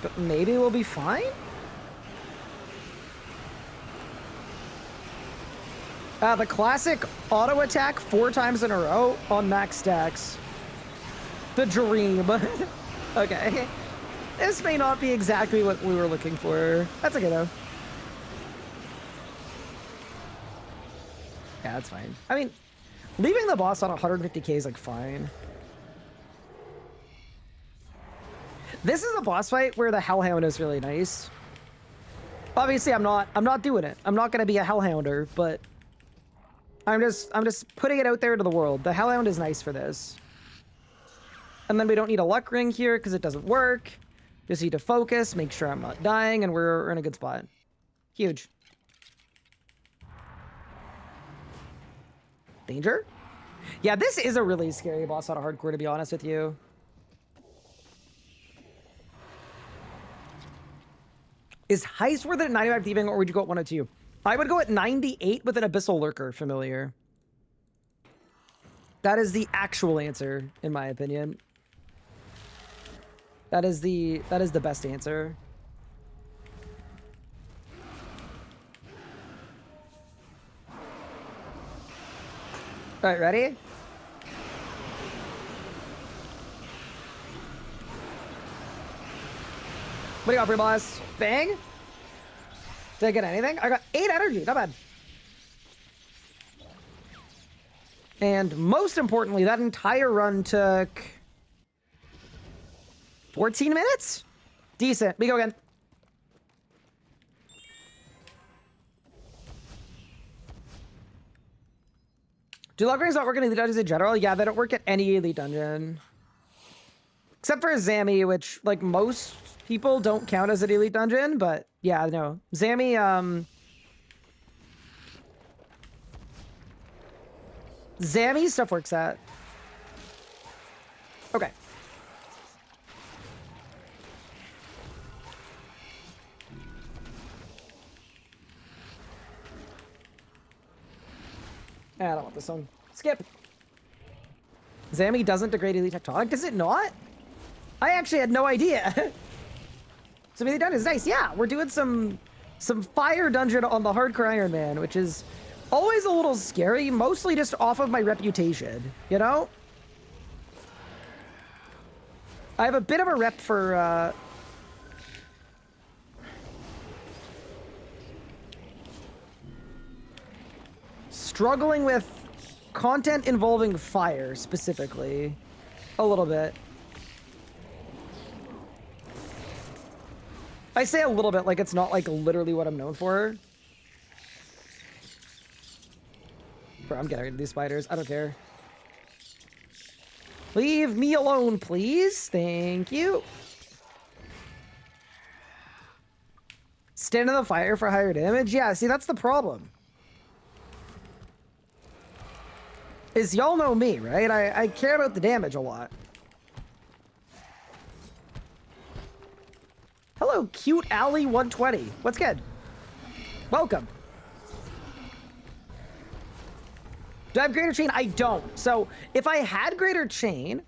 But maybe we'll be fine? The classic auto attack 4 times in a row on max stacks. The dream. Okay. This may not be exactly what we were looking for. That's okay though. Yeah, that's fine. I mean, leaving the boss on 150k is like fine. This is a boss fight where the Hellhound is really nice. Obviously, I'm not doing it. I'm not gonna be a Hellhounder, but I'm just putting it out there to the world. The Hellhound is nice for this. And then we don't need a luck ring here because it doesn't work. Just need to focus, make sure I'm not dying, and we're in a good spot. Huge. Danger? Yeah, this is a really scary boss on a hardcore, to be honest with you. Is Heist worth it at 95 thieving, or would you go at 102? I would go at 98 with an Abyssal Lurker familiar. That is the actual answer, in my opinion. That is the best answer. All right, ready? What do you got for your boss? Bang? Did I get anything? I got 8 energy. Not bad. And most importantly, that entire run took 14 minutes? Decent. We go again. Do luck rings not work in elite dungeons in general? Yeah, they don't work at any elite dungeon. Except for Zammy, which, like, most people don't count as an elite dungeon, but yeah, no. Zammy, Zammy stuff works at. Okay. I don't want this one. Skip. Zammy doesn't degrade elite tectonic, does it not? I actually had no idea. So elite dungeon is nice. Yeah, we're doing some fire dungeon on the hardcore Ironman, which is always a little scary, mostly just off of my reputation, you know? I have a bit of a rep for, struggling with content involving fire, specifically. A little bit. I say a little bit like it's not, like, literally what I'm known for. Bro, I'm getting rid of these spiders. I don't care. Leave me alone, please. Thank you. Stand in the fire for higher damage? Yeah, see, that's the problem. Is y'all know me, right? I care about the damage a lot. Hello, cute Alley 120. What's good? Welcome. Do I have Greater Chain? I don't. So if I had Greater Chain,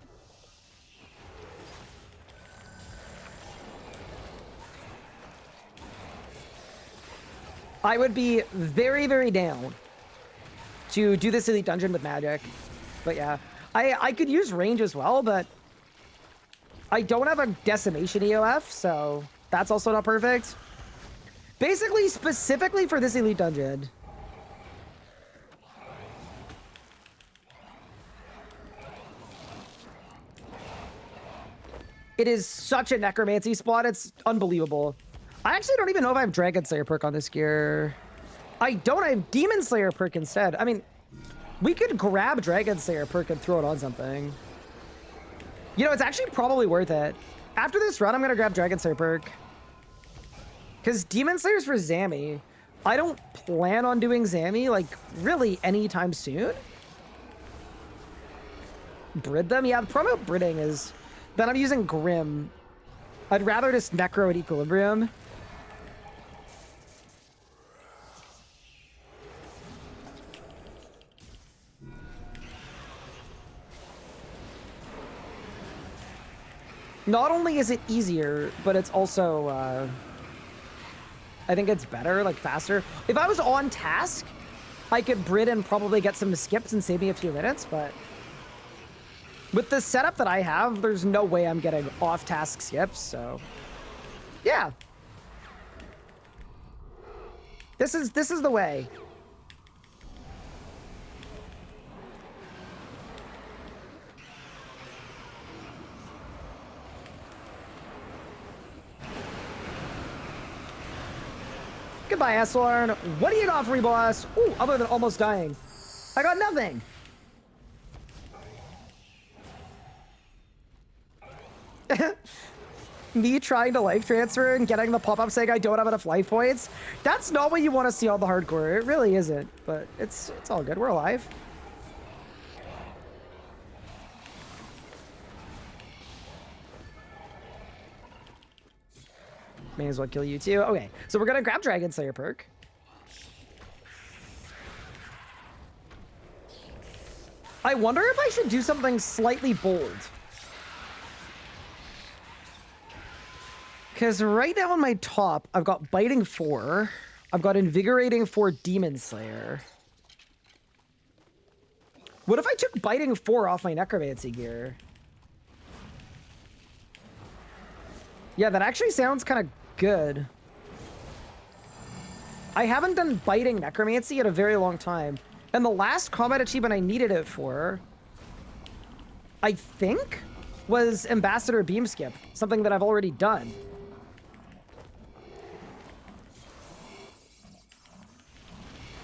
I would be very, very down to do this Elite Dungeon with magic. But yeah, I could use range as well, but I don't have a Decimation EOF, so that's also not perfect. Basically, specifically for this Elite Dungeon, it is such a necromancy spot, it's unbelievable. I actually don't even know if I have Dragon Slayer perk on this gear. I don't, I have Demon Slayer perk instead. I mean, we could grab Dragon Slayer perk and throw it on something. You know, it's actually probably worth it. After this run, I'm gonna grab Dragon Slayer perk. Because Demon Slayer's for Zammy. I don't plan on doing Zammy, like, really anytime soon. Brid them? Yeah, the problem about Bridding is that I'm using Grim. I'd rather just Necro at Equilibrium. Not only is it easier, but it's also, I think it's better, like faster. If I was on task, I could Brid and probably get some skips and save me a few minutes, but with the setup that I have, there's no way I'm getting off-task skips, so yeah. This is the way. Goodbye, Eslarn. What do you got for me, boss? Ooh, other than almost dying. I got nothing. Me trying to life transfer and getting the pop-up saying I don't have enough life points. That's not what you want to see on the hardcore. It really isn't, but it's all good. We're alive. May as well kill you too. Okay, so we're gonna grab Dragon Slayer perk. I wonder if I should do something slightly bold. Because right now on my top, I've got Biting 4. I've got Invigorating 4 Demon Slayer. What if I took Biting 4 off my Necromancy gear? Yeah, that actually sounds kind of good. I haven't done Biting Necromancy in a very long time. And the last combat achievement I needed it for, I think, was Ambassador Beam Skip. Something that I've already done.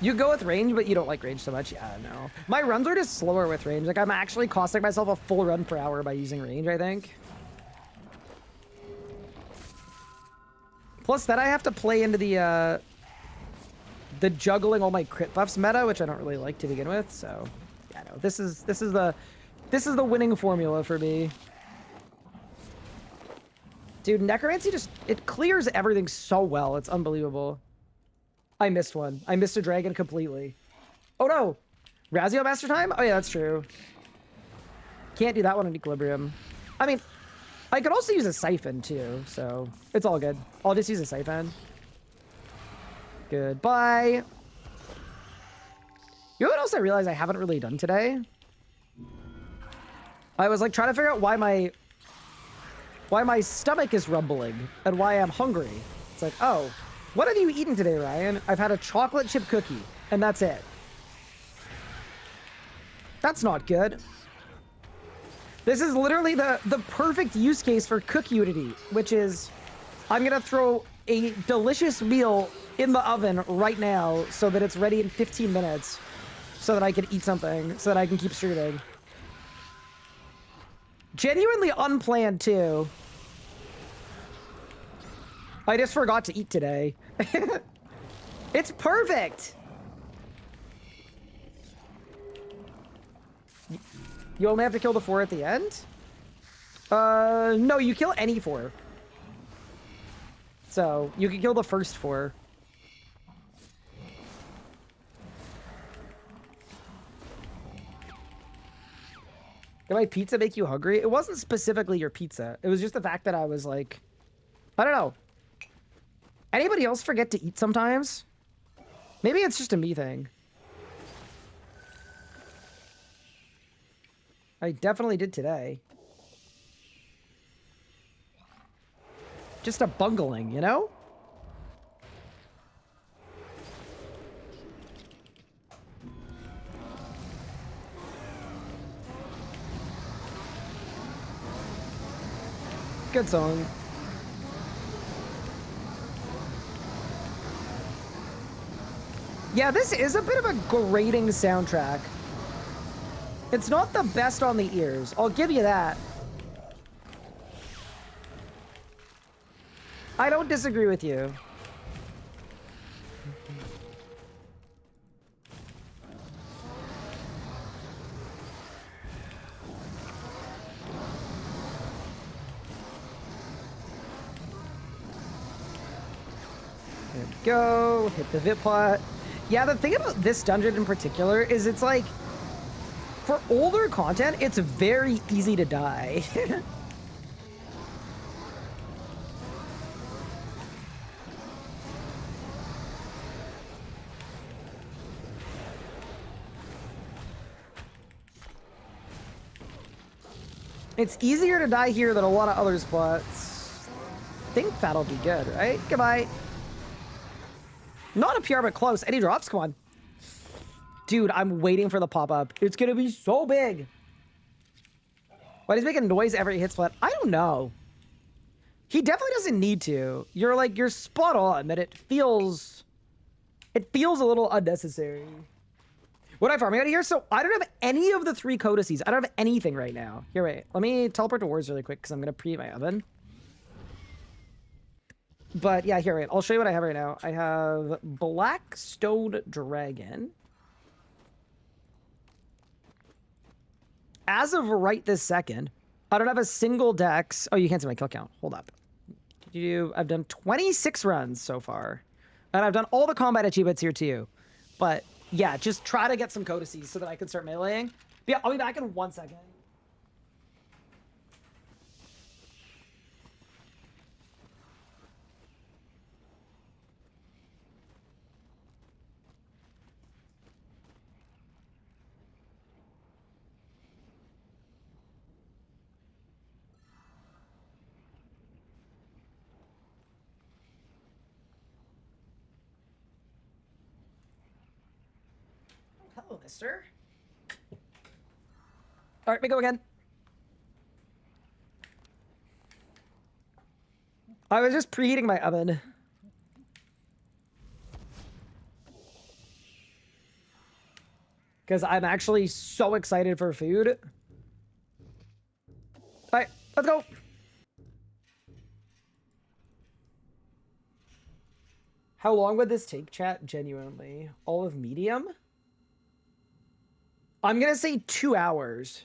You go with range, but you don't like range so much? Yeah, no. My runs are just slower with range. Like, I'm actually costing myself a full run per hour by using range, I think. Plus, then I have to play into the juggling all my crit buffs meta, which I don't really like to begin with. So, yeah, no. This is the winning formula for me. Dude, Necromancy just, it clears everything so well. It's unbelievable. I missed one. I missed a dragon completely. Oh no! Razio Master Time? Oh yeah, that's true. Can't do that one in Equilibrium. I mean, I could also use a Siphon too, so it's all good. I'll just use a Siphon. Goodbye. You know what else I realized I haven't really done today? I was like trying to figure out why my stomach is rumbling and why I'm hungry. It's like, oh. What have you eaten today, Ryan? I've had a chocolate chip cookie, and that's it. That's not good. This is literally the perfect use case for Cook Unity, which is I'm gonna throw a delicious meal in the oven right now so that it's ready in 15 minutes so that I can eat something, so that I can keep streaming. Genuinely unplanned, too. I just forgot to eat today. It's perfect! You only have to kill the 4 at the end? No, you kill any 4. So, you can kill the first 4. Did my pizza make you hungry? It wasn't specifically your pizza. It was just the fact that I was like, I don't know. Anybody else forget to eat sometimes? Maybe it's just a me thing. I definitely did today. Just a bungling, you know? Good song. Yeah, this is a bit of a grating soundtrack. It's not the best on the ears. I'll give you that. I don't disagree with you. There we go. Hit the VIP pot. Yeah, the thing about this dungeon in particular is it's like, for older content, it's very easy to die. It's easier to die here than a lot of other spots. I think that'll be good, right? Goodbye. Not a PR, but close. Any drops? Come on. Dude, I'm waiting for the pop-up. It's gonna be so big. Why does he make a noise every he hits splat? I don't know. He definitely doesn't need to. You're spot on that it feels a little unnecessary. What am I farming out of here? So I don't have any of the 3 codices. I don't have anything right now. Here, wait. Let me teleport to Wars really quick because I'm gonna preheat my oven. But yeah, here, wait. I'll show you what I have right now. I have Black Stone Dragon. As of right this second, I don't have a single dex. Oh, you can't see my kill count. Hold up. I've done 26 runs so far. And I've done all the combat achievements here too. But yeah, just try to get some codices so that I can start meleeing. But yeah, I'll be back in 1 second. Hello, mister. All right, we go again. I was just preheating my oven. Because I'm actually so excited for food. All right, let's go. How long would this take, chat? Genuinely. All of medium? I'm gonna say 2 hours.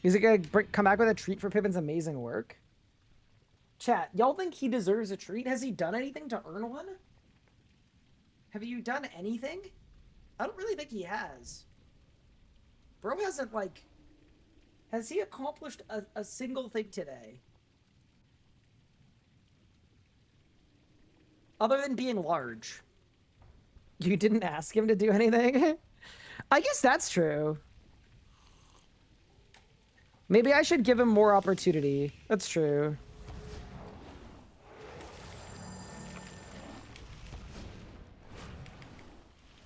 Is it gonna come back with a treat for Pippin's amazing work? Chat, y'all think he deserves a treat? Has he done anything to earn one? Have you done anything? I don't really think he has. Bro hasn't, like... Has he accomplished a single thing today? Other than being large. You didn't ask him to do anything? I guess that's true. Maybe I should give him more opportunity. That's true.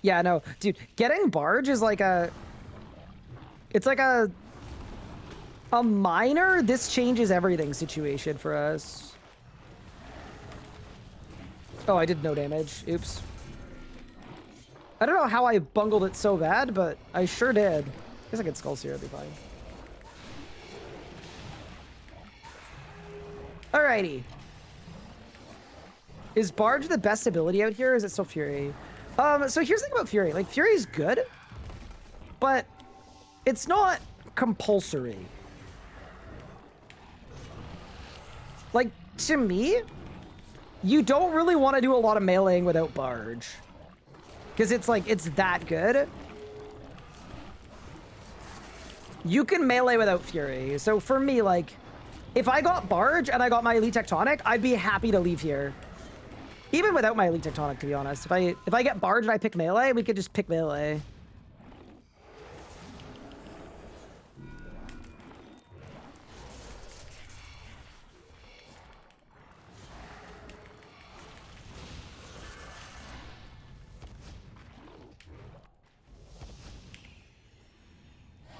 Yeah, no. Dude, getting Barge is like a... It's like a minor this changes everything situation for us. Oh, I did no damage. Oops. I don't know how I bungled it so bad, but I sure did. Guess I could Skull Seer, it'd be fine. Alrighty. Is Barge the best ability out here, or is it still Fury? So here's the thing about Fury. Like, Fury's good, but it's not compulsory. Like, to me, you don't really want to do a lot of meleeing without Barge. Because it's like, it's that good. You can melee without Fury. So for me, like, if I got Barge and I got my Elite Tectonic, I'd be happy to leave here. Even without my Elite Tectonic, to be honest. If I get Barge and I pick melee, we could just pick melee.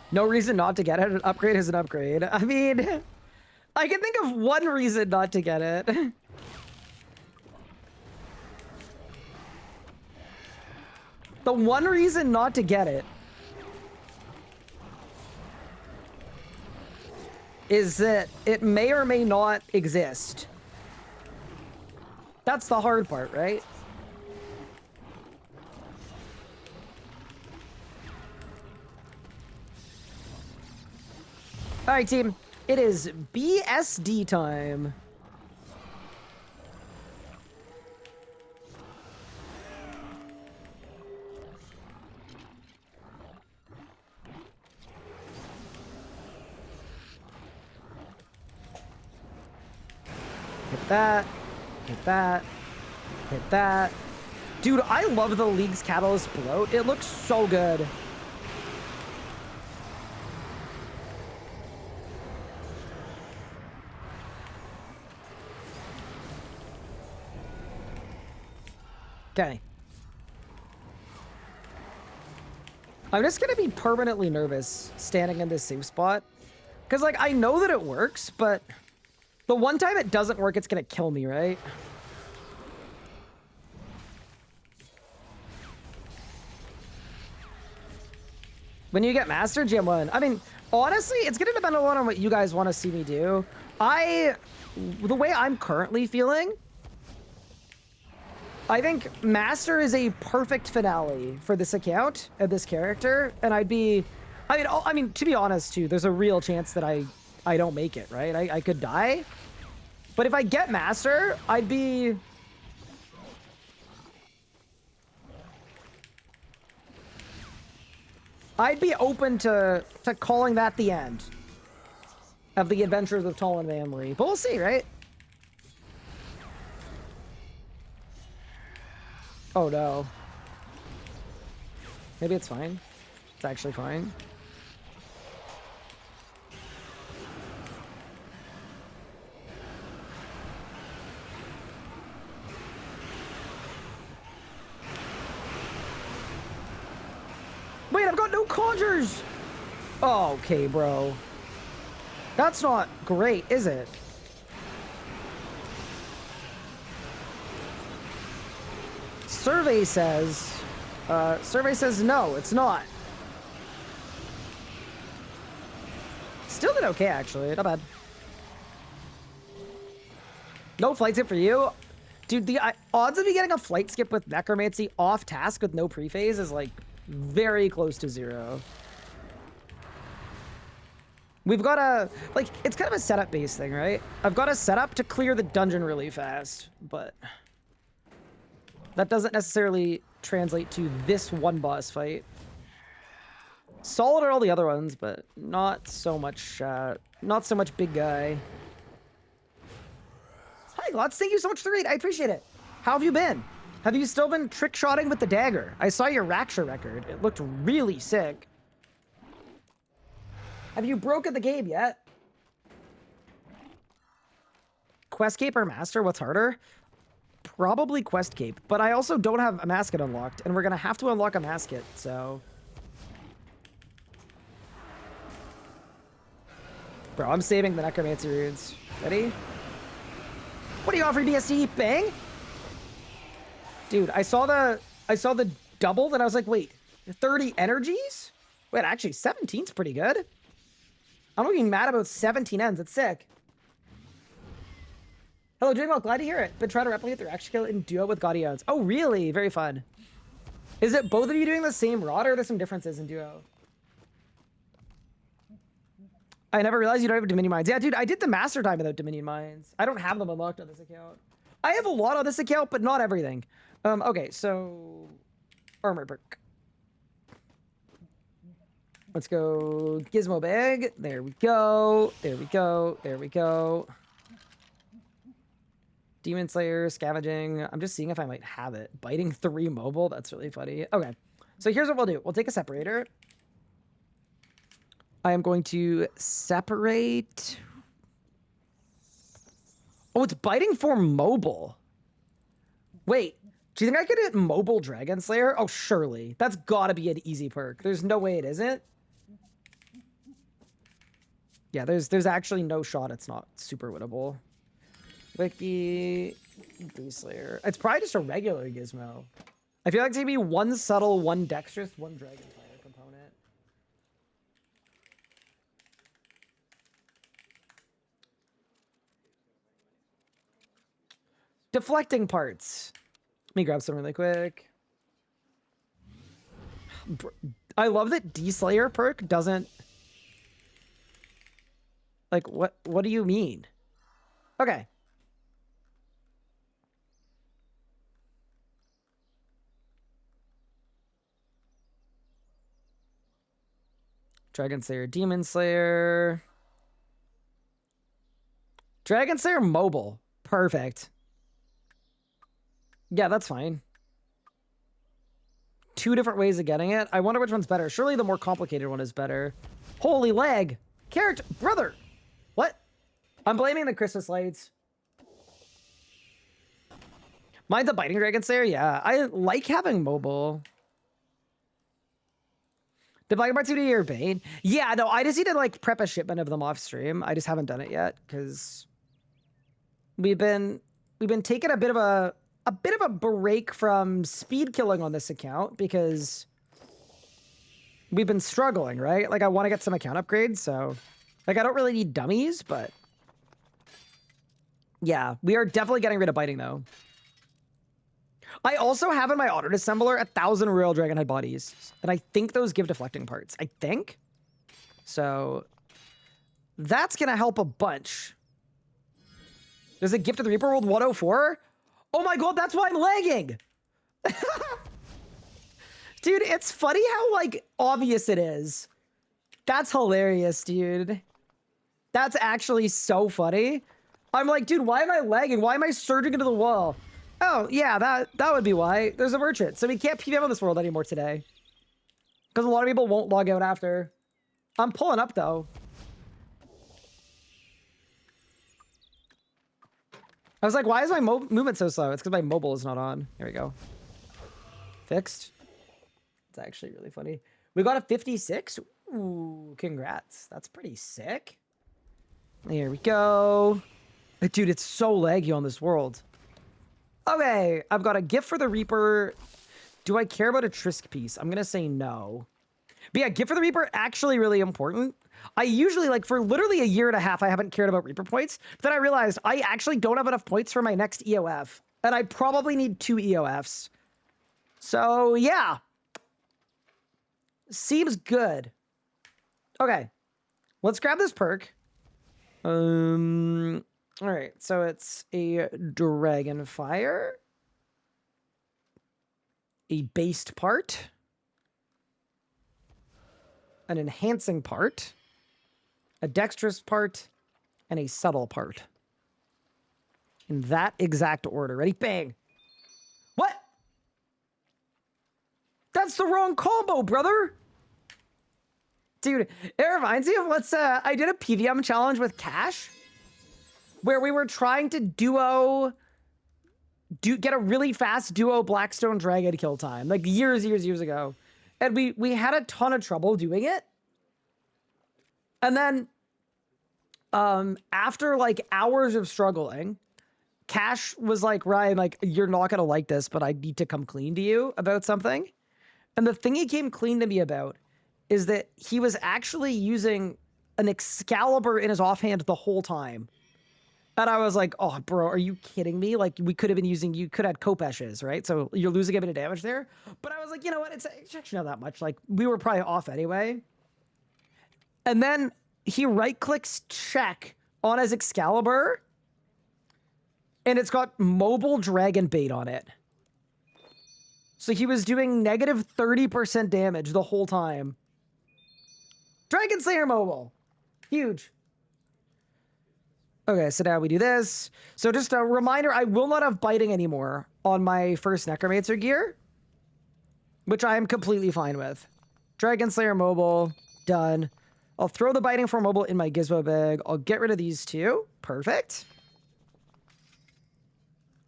No reason not to get it. An upgrade is an upgrade. I mean, I can think of one reason not to get it. The one reason not to get it is that it may or may not exist. That's the hard part, right? All right, team. It is BSD time. Hit that. Hit that. Hit that. Dude, I love the League's Catalyst Bloat. It looks so good. Okay. I'm just gonna be permanently nervous standing in this safe spot. Because, like, I know that it works, but the one time it doesn't work, it's gonna kill me, right? When you get Master, GM1. I mean, honestly, it's gonna depend a lot on what you guys want to see me do. The way I'm currently feeling, I think Master is a perfect finale for this account and this character, and I mean, to be honest, too, there's a real chance that I don't make it, right? I could die, but if I get Master, I'd be open to calling that the end of the adventures of Tall and Manly, but we'll see, right? Oh no. Maybe it's fine. It's actually fine. Wait, I've got no conjures! Oh, okay, bro. That's not great, is it? Survey says no, it's not. Still did okay, actually. Not bad. No flight skip for you? Dude, the odds of me getting a flight skip with Necromancy off task with no pre-phase is, like, very close to 0. We've got a, like, it's kind of a setup-based thing, right? I've got a setup to clear the dungeon really fast, but that doesn't necessarily translate to this one boss fight. Solid are all the other ones, but not so much big guy. Hi, Glotz, thank you so much for the raid. I appreciate it. How have you been? Have you still been trick-shotting with the dagger? I saw your Raksha record. It looked really sick. Have you broken the game yet? Quest Cape or Master? What's harder? Probably Quest Cape, but I also don't have Amascut unlocked, and we're gonna have to unlock Amascut, so. Bro, I'm saving the Necromancy runes. Ready? What do you offer, BSD? Bang? Dude, I saw the double, and I was like, wait, 30 energies? Wait, actually, 17's pretty good. I'm not even mad about 17 ends. It's sick. Hello, doing well. Glad to hear it. Been trying to replicate the action kill in duo with Gaudions. Oh, really? Very fun. Is it both of you doing the same rod, or are there some differences in duo? I never realized you don't have Dominion Mines. Yeah, dude, I did the Master time without Dominion Mines. I don't have them unlocked on this account. I have a lot on this account, but not everything. Okay, so armor perk. Let's go Gizmo Bag. There we go. There we go. There we go. Demon Slayer, Scavenging. I'm just seeing if I might have it. Biting 3 mobile. That's really funny. Okay. So here's what we'll do. We'll take a separator. I am going to separate. Oh, it's biting for mobile. Wait, do you think I could hit mobile Dragon Slayer? Oh, surely. That's gotta be an easy perk. There's no way it isn't. Yeah, there's actually no shot it's not super winnable. Wiki, D-Slayer. It's probably just a regular gizmo. I feel like it's gonna be 1 subtle, 1 dexterous, 1 Dragon Slayer component. Deflecting parts. Let me grab some really quick. I love that D-Slayer perk doesn't... Like, what do you mean? Okay. Dragon Slayer, Demon Slayer. Dragon Slayer mobile. Perfect. Yeah, that's fine. 2 different ways of getting it. I wonder which one's better. Surely the more complicated one is better. Holy leg. Character. Brother. What? I'm blaming the Christmas lights. Mine's a biting Dragon Slayer? Yeah. I like having mobile. Did Black Parts 2 to your Bane? Yeah, no, I just need to like prep a shipment of them off stream. I just haven't done it yet because we've been taking a bit of a break from speed killing on this account because we've been struggling, right? Like I want to get some account upgrades, so like I don't really need dummies, but yeah, we are definitely getting rid of biting though. I also have in my auto dissembler 1,000 Royal Dragonhead bodies, and I think those give deflecting parts. I think. So that's gonna help a bunch. There's a Gift of the Reaper World 104. Oh my god, that's why I'm lagging. Dude, it's funny how like obvious it is. That's hilarious, dude. That's actually so funny. I'm like, dude, why am I lagging? Why am I surging into the wall? Oh, yeah, that would be why. There's a merchant. So we can't PvM on this world anymore today. Because a lot of people won't log out after. I'm pulling up, though. I was like, why is my movement so slow? It's because my mobile is not on. Here we go. Fixed. It's actually really funny. We got a 56. Ooh, congrats. That's pretty sick. There we go. Dude, it's so laggy on this world. Okay, I've got a Gift for the Reaper. Do I care about a Trisk piece? I'm going to say no. But yeah, Gift for the Reaper, actually really important. I usually, like, for literally a year and a half, I haven't cared about Reaper points. But then I realized I actually don't have enough points for my next EOF. And I probably need 2 EOFs. So, yeah. Seems good. Okay. Let's grab this perk. All right, so it's a Dragonfire, a based part, an enhancing part, a dexterous part, and a subtle part. In that exact order. Ready? Bang! What? That's the wrong combo, brother! Dude, it reminds me of what's, I did a PVM challenge with Cash, where we were trying to get a really fast duo Blackstone Dragon kill time, like years ago. And we had a ton of trouble doing it. And then, after like hours of struggling, Cash was like, Ryan, like, you're not gonna like this, but I need to come clean to you about something. And the thing he came clean to me about is that he was actually using an Excalibur in his offhand the whole time. And I was like, oh, bro, are you kidding me? Like, we could have been using, you could have Kopeshes, right? So you're losing a bit of damage there. But I was like, you know what? It's actually not that much. Like, we were probably off anyway. And then he right-clicks check on his Excalibur. And it's got mobile dragon bait on it. So he was doing negative 30% damage the whole time. Dragon Slayer mobile. Huge. Okay, so now we do this. So just a reminder, I will not have biting anymore on my first Necromancer gear, which I am completely fine with. Dragon Slayer mobile, done. I'll throw the biting for mobile in my gizmo bag. I'll get rid of these two. Perfect.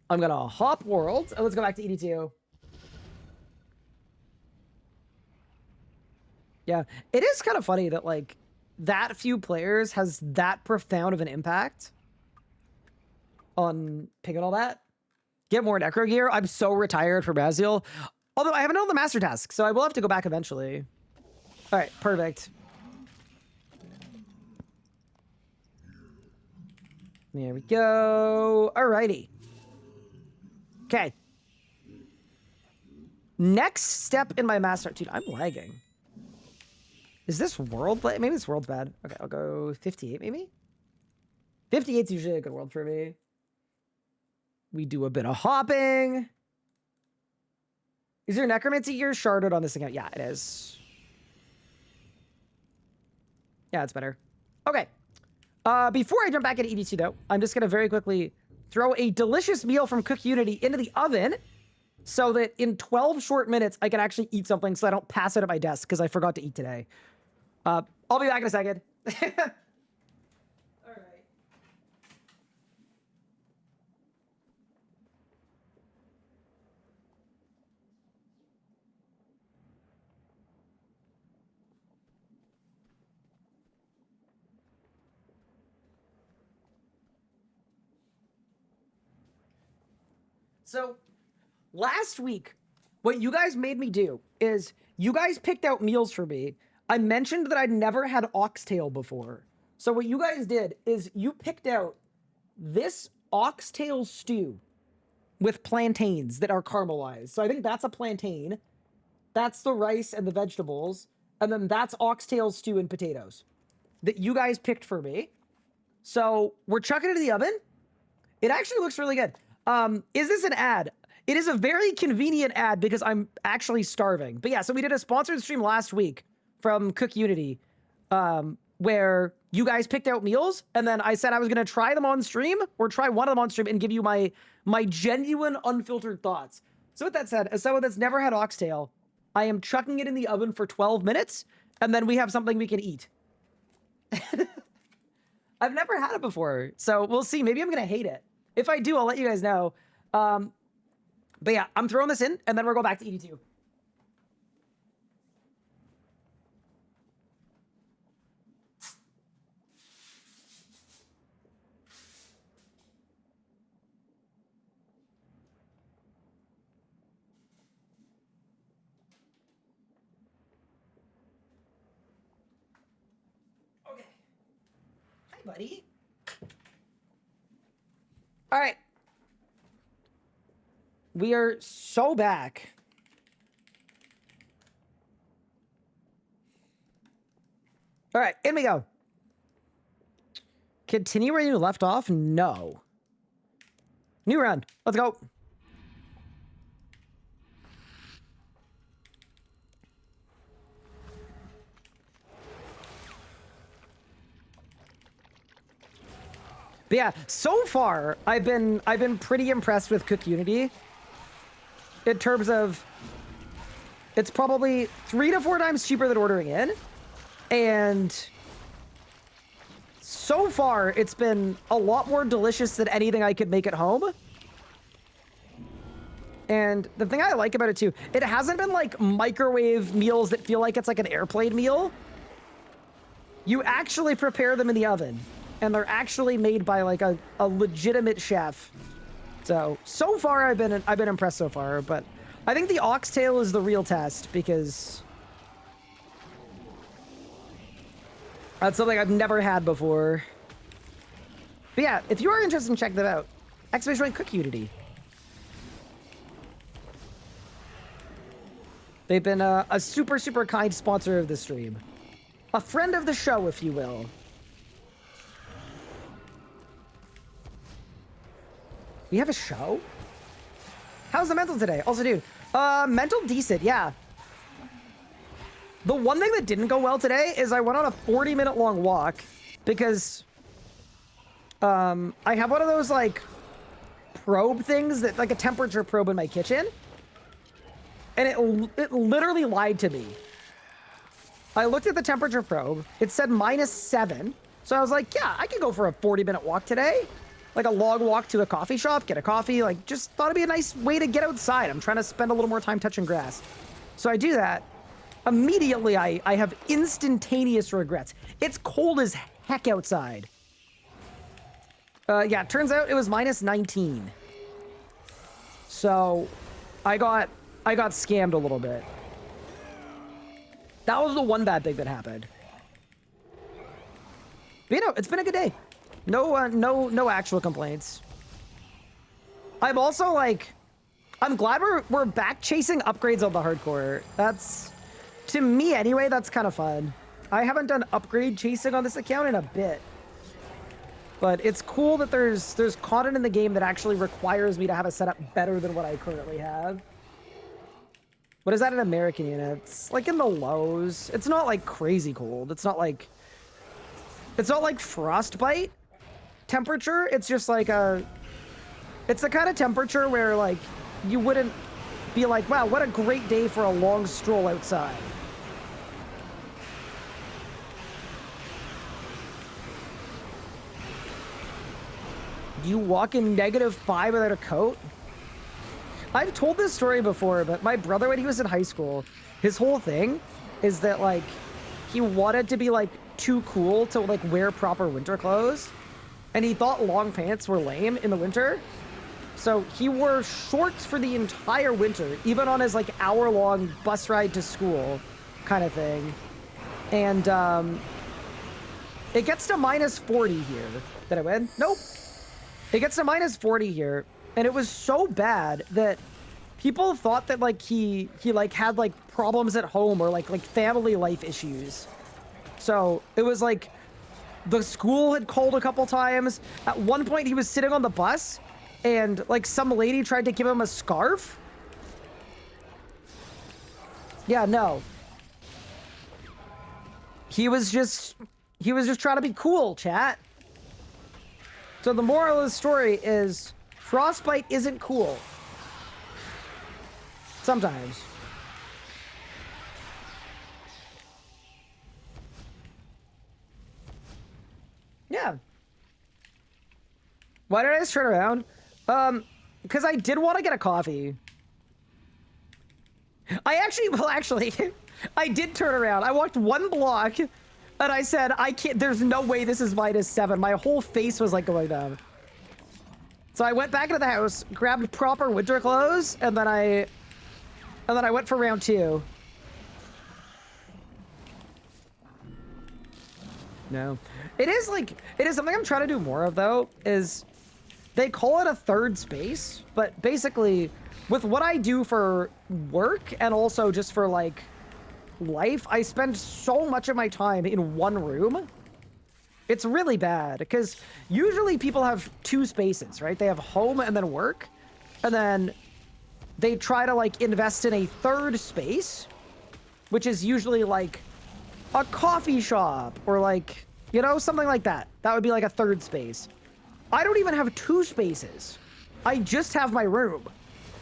I'm gonna hop world. Oh, let's go back to ED2. Yeah, it is kind of funny that like that few players has that profound of an impact on picking all that. Get more necro gear. I'm so retired from Brazil. Although I haven't done the master task, so I will have to go back eventually. All right, perfect. There we go. Alrighty. Okay. Next step in my master... Dude, I'm lagging. Is this world... Maybe this world's bad. Okay, I'll go 58 maybe? 58's usually a good world for me. We do a bit of hopping. Is your necromancy gear sharded on this account? Yeah, it is. Yeah, it's better. Okay. Before I jump back into ED2 though, I'm just gonna very quickly throw a delicious meal from Cook Unity into the oven so that in 12 short minutes, I can actually eat something so I don't pass it at my desk because I forgot to eat today. I'll be back in a second. All right. So, last week, what you guys made me do is you guys picked out meals for me. I mentioned that I'd never had oxtail before. So what you guys did is you picked out this oxtail stew with plantains that are caramelized. So I think that's a plantain. That's the rice and the vegetables. And then that's oxtail stew and potatoes that you guys picked for me. So we're chucking it in the oven. It actually looks really good. Is this an ad? It is a very convenient ad because I'm actually starving. But yeah, so we did a sponsored stream last week from Cook Unity, where you guys picked out meals, and then I said I was gonna try them on stream, or try one of them on stream and give you my genuine, unfiltered thoughts. So with that said, as someone that's never had oxtail, I am chucking it in the oven for 12 minutes, and then we have something we can eat. I've never had it before, so we'll see. Maybe I'm gonna hate it. If I do, I'll let you guys know. But yeah, I'm throwing this in, and then we'll go back to ED2. Okay. Hi, buddy. All right. We are so back. All right, in we go. Continue where you left off? No. New round. Let's go. But yeah, so far I've been pretty impressed with Cook Unity. In terms of, it's probably 3 to 4 times cheaper than ordering in, and so far it's been a lot more delicious than anything I could make at home. And the thing I like about it too, it hasn't been like microwave meals that feel like it's like an airplane meal. You actually prepare them in the oven, and they're actually made by like a legitimate chef. So far I've been impressed so far, but I think the oxtail is the real test because that's something I've never had before. But yeah, if you are interested in checking them out, !Cook Unity. They've been a super, super kind sponsor of the stream. A friend of the show, if you will. We have a show? How's the mental today? Also, dude, mental decent, yeah. The one thing that didn't go well today is I went on a 40-minute long walk because I have one of those like probe things that like a temperature probe in my kitchen, and it literally lied to me. I looked at the temperature probe. It said -7. So I was like, yeah, I could go for a 40-minute walk today. Like a long walk to a coffee shop, get a coffee. Like, just thought it'd be a nice way to get outside. I'm trying to spend a little more time touching grass. So I do that. Immediately, I have instantaneous regrets. It's cold as heck outside. Yeah, it turns out it was -19. So I got scammed a little bit. That was the one bad thing that happened. But, you know, it's been a good day. No actual complaints. I'm also like, I'm glad we're back chasing upgrades on the hardcore. That's, to me anyway, that's kind of fun. I haven't done upgrade chasing on this account in a bit. But it's cool that there's content in the game that actually requires me to have a setup better than what I currently have. What is that in American units? Like in the lows. It's not like crazy cold. It's not like frostbite temperature. It's just like it's the kind of temperature where like you wouldn't be like, wow, what a great day for a long stroll outside. You walk in -5 without a coat? I've told this story before, but my brother, when he was in high school, his whole thing is that like he wanted to be like too cool to like wear proper winter clothes, and he thought long pants were lame in the winter, so he wore shorts for the entire winter, even on his like hour-long bus ride to school kind of thing. And it gets to -40 here. Did I win? Nope. It gets to -40 here, and it was so bad that people thought that like he like had like problems at home or like family life issues. So it was like the school had called a couple times. At one point he was sitting on the bus and like some lady tried to give him a scarf. Yeah, no. He was just trying to be cool, chat. So the moral of the story is frostbite isn't cool. Sometimes. Yeah. Why did I just turn around? Because I did want to get a coffee. Actually, I did turn around. I walked one block, and I said, I can't, there's no way this is -7. My whole face was like going down. So I went back into the house, grabbed proper winter clothes, and then I went for round 2. No. It is something I'm trying to do more of, though, is they call it a third space, but basically with what I do for work and also just for like life, I spend so much of my time in one room. It's really bad because usually people have 2 spaces, right? They have home and then work, and then they try to like invest in a third space, which is usually like a coffee shop or like, you know, something like that. That would be like a third space. I don't even have 2 spaces. I just have my room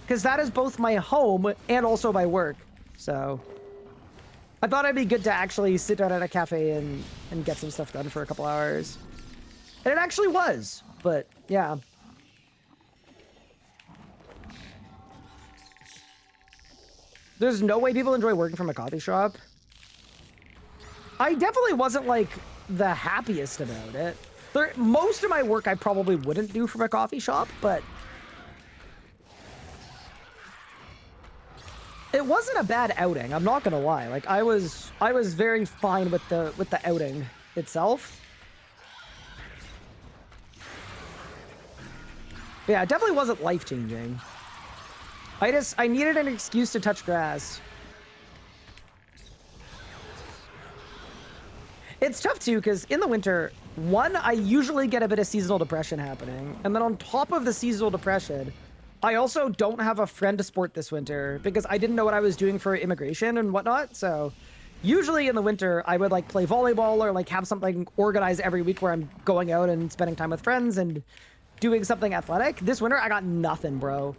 because that is both my home and also my work. So I thought it'd be good to actually sit down at a cafe and get some stuff done for a couple hours. And it actually was, but yeah. There's no way people enjoy working from a coffee shop. I definitely wasn't like the happiest about it. Most of my work I probably wouldn't do from a coffee shop, but it wasn't a bad outing. I'm not gonna lie. Like I was very fine with the outing itself. Yeah, it definitely wasn't life-changing. I needed an excuse to touch grass. It's tough too, because in the winter, one, I usually get a bit of seasonal depression happening. And then on top of the seasonal depression, I also don't have a friend to sport this winter because I didn't know what I was doing for immigration and whatnot. So Usually in the winter, I would like play volleyball or like have something organized every week where I'm going out and spending time with friends and doing something athletic. This winter, I got nothing, bro.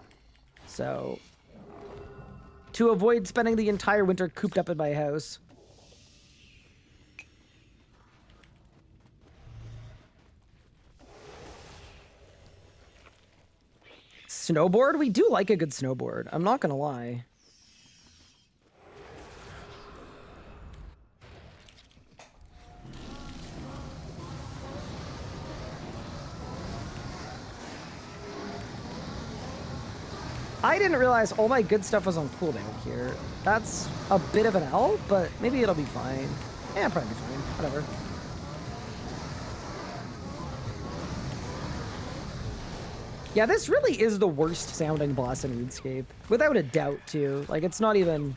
So, to avoid spending the entire winter cooped up in my house. Snowboard? We do like a good snowboard. I'm not gonna lie. I didn't realize all my good stuff was on cooldown here. That's a bit of an L, but maybe it'll be fine. Yeah, probably be fine. Whatever. Yeah, this really is the worst sounding boss in RuneScape. Without a doubt, too. Like, it's not even...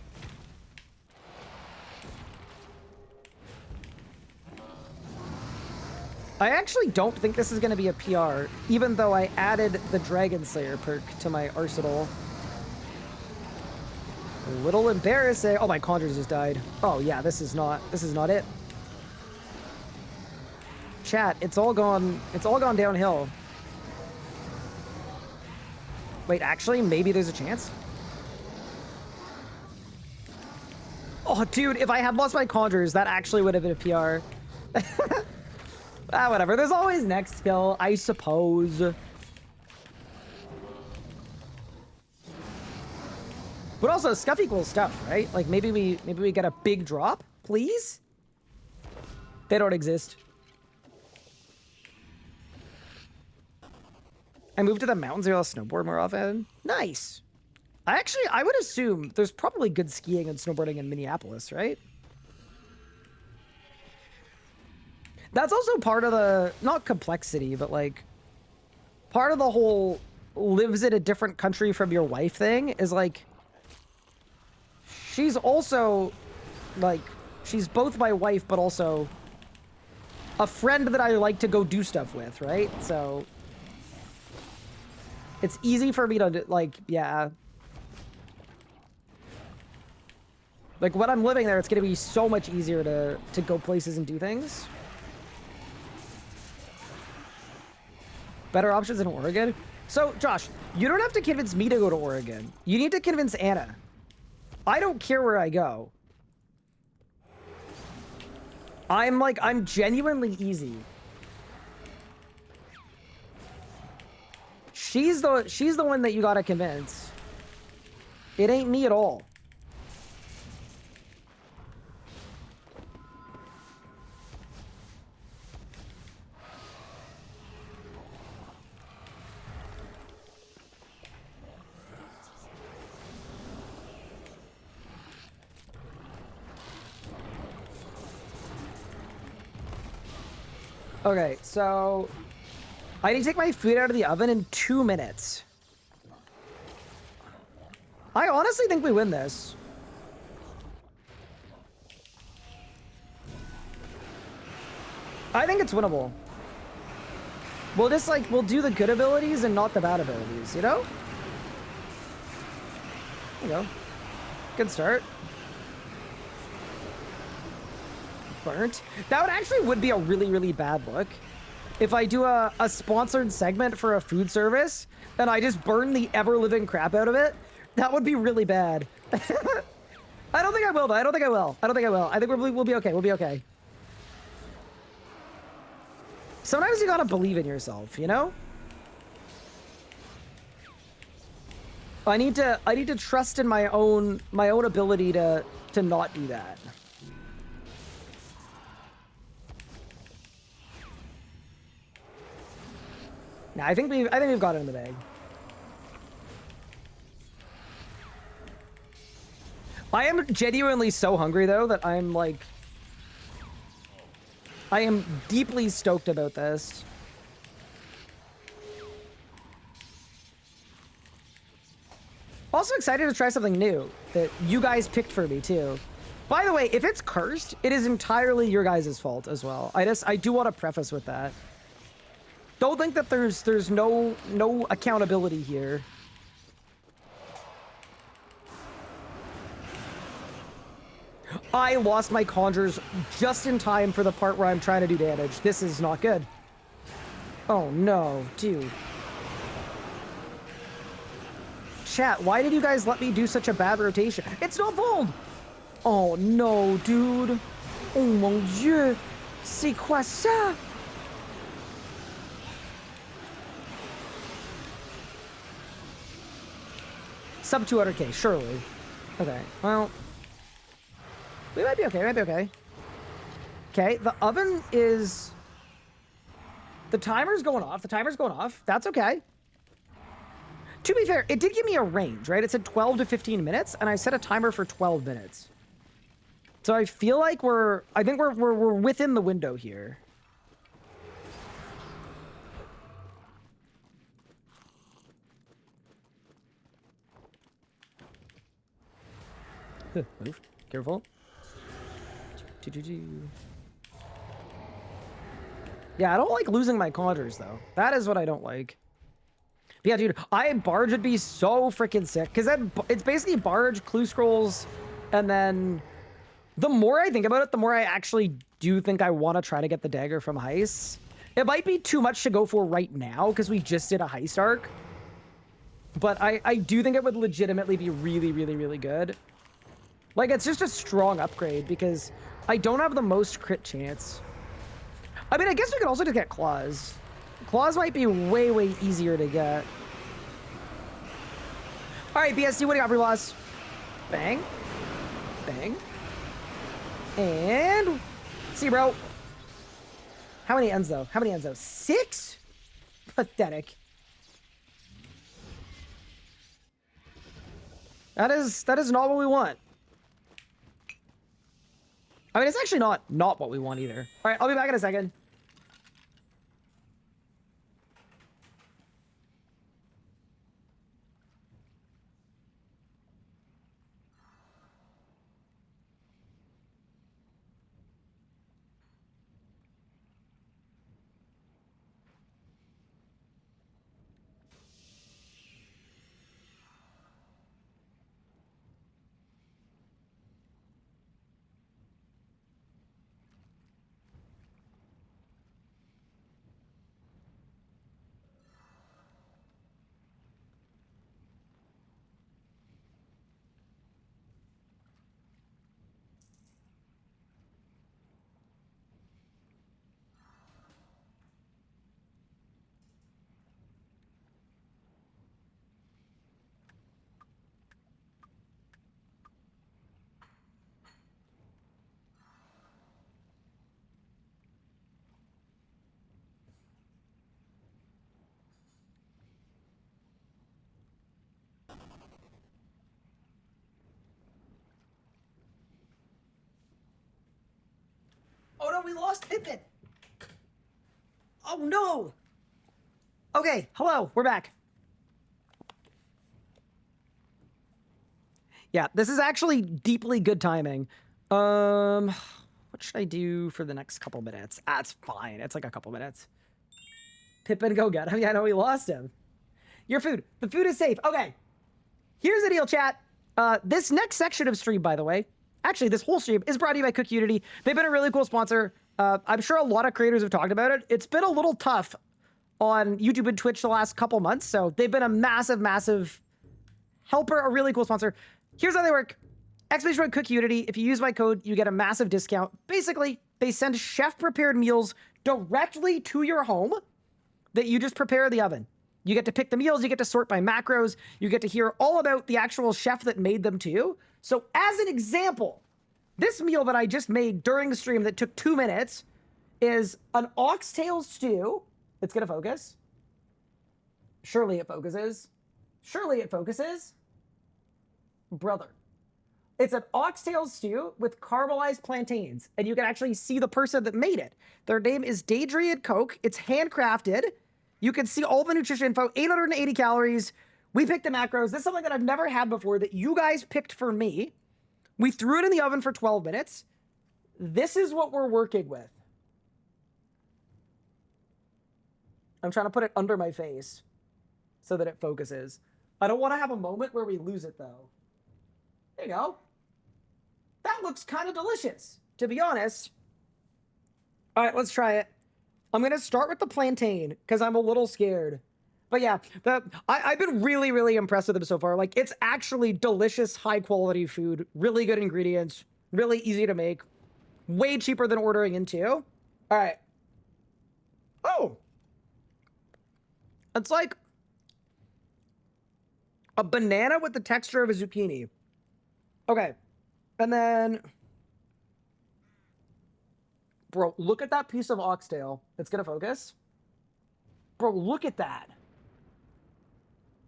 I actually don't think this is going to be a PR, even though I added the Dragon Slayer perk to my arsenal. A little embarrassing. Oh, my Conjures just died. Oh, yeah, this is not it. Chat, it's all gone downhill. Wait, actually, maybe there's a chance? Oh, dude, if I had lost my Conjures, that actually would have been a PR. Ah, whatever. There's always next skill, I suppose. But also, stuff equals stuff, right? Like, maybe we get a big drop, please? They don't exist. I moved to the mountains where I'll snowboard more often. Nice. I would assume there's probably good skiing and snowboarding in Minneapolis, right? That's also part of the, not complexity, but like, part of the whole lives in a different country from your wife thing is like, she's also, like, she's both my wife, but also a friend that I like to go do stuff with, right? So, it's easy for me to, like, yeah. Like, when I'm living there, it's going to be so much easier to go places and do things. Better options in Oregon? So, Josh, you don't have to convince me to go to Oregon. You need to convince Anna. I don't care where I go. I'm genuinely easy. She's the one that you gotta convince. It ain't me at all. Okay, so I need to take my food out of the oven in 2 minutes. I honestly think we win this. I think it's winnable. We'll just we'll do the good abilities and not the bad abilities, you know? There you go. Good start. Burnt. That would be a really, really bad look. If I do a sponsored segment for a food service and I just burn the ever-living crap out of it, that would be really bad. I don't think I will, though. I don't think I will. I think we'll be okay. We'll be okay. Sometimes you gotta believe in yourself, you know? I need to trust in my own ability to not do that. Nah, I think we've got it in the bag. I am genuinely so hungry though that I'm like, I am deeply stoked about this. Also excited to try something new that you guys picked for me too. By the way, if it's cursed, it is entirely your guys' fault as well. I do want to preface with that. Don't think that there's no accountability here. I lost my conjures just in time for the part where I'm trying to do damage. This is not good. Oh no, dude. Chat, why did you guys let me do such a bad rotation? It's not bold! Oh no, dude. Oh mon dieu. C'est quoi ça? Sub 200k, surely. Okay, well. We might be okay, might be okay. Okay, the oven is... The timer's going off, the timer's going off. That's okay. To be fair, it did give me a range, right? It said 12 to 15 minutes, and I set a timer for 12 minutes. So I feel like I think we're within the window here. Move. Careful. Yeah, I don't like losing my conjures, though. That is what I don't like. But yeah, dude, Barge would be so freaking sick. Because it's basically Barge, Clue Scrolls, and then... The more I think about it, the more I actually do think I want to try to get the dagger from Heist. It might be too much to go for right now, because we just did a Heist arc. But I do think it would legitimately be really, really, really good. Like, it's just a strong upgrade, because I don't have the most crit chance. I mean, I guess we could also just get Claws. Claws might be way, way easier to get. Alright, BSD, what do you got for loss? Bang. Bang. And... See, bro. How many ends, though? How many ends, though? 6? Pathetic. That is not what we want. I mean, it's actually not what we want either. All right, I'll be back in a second. Oh no, we lost Pippin! Oh no! Okay, hello, we're back. Yeah, this is actually deeply good timing. What should I do for the next couple minutes? Ah, it's fine. It's like a couple minutes. Pippin, go get him. Yeah, I know we lost him. Your food. The food is safe. Okay. Here's the deal, chat. This next section of stream, by the way, actually, this whole stream is brought to you by Cook Unity. They've been a really cool sponsor. I'm sure a lot of creators have talked about it. It's been a little tough on YouTube and Twitch the last couple months, so they've been a massive, massive helper, a really cool sponsor. Here's how they work. Exclamation Cook Unity. If you use my code, you get a massive discount. Basically, they send chef-prepared meals directly to your home that you just prepare in the oven. You get to pick the meals, you get to sort by macros, you get to hear all about the actual chef that made them too. So as an example, this meal that I just made during the stream that took 2 minutes is an oxtail stew. It's gonna focus. Surely it focuses. Surely it focuses. Brother. It's an oxtail stew with caramelized plantains, and you can actually see the person that made it. Their name is Daedrian Coke. It's handcrafted. You can see all the nutrition info, 880 calories. We picked the macros. This is something that I've never had before that you guys picked for me. We threw it in the oven for 12 minutes. This is what we're working with. I'm trying to put it under my face so that it focuses. I don't want to have a moment where we lose it, though. There you go. That looks kind of delicious, to be honest. All right, let's try it. I'm going to start with the plantain because I'm a little scared. But yeah, I've been really, really impressed with them so far. Like, it's actually delicious, high-quality food. Really good ingredients. Really easy to make. Way cheaper than ordering in, too. All right. Oh. It's like a banana with the texture of a zucchini. Okay. And then... Bro, look at that piece of oxtail. It's gonna focus. Bro, look at that.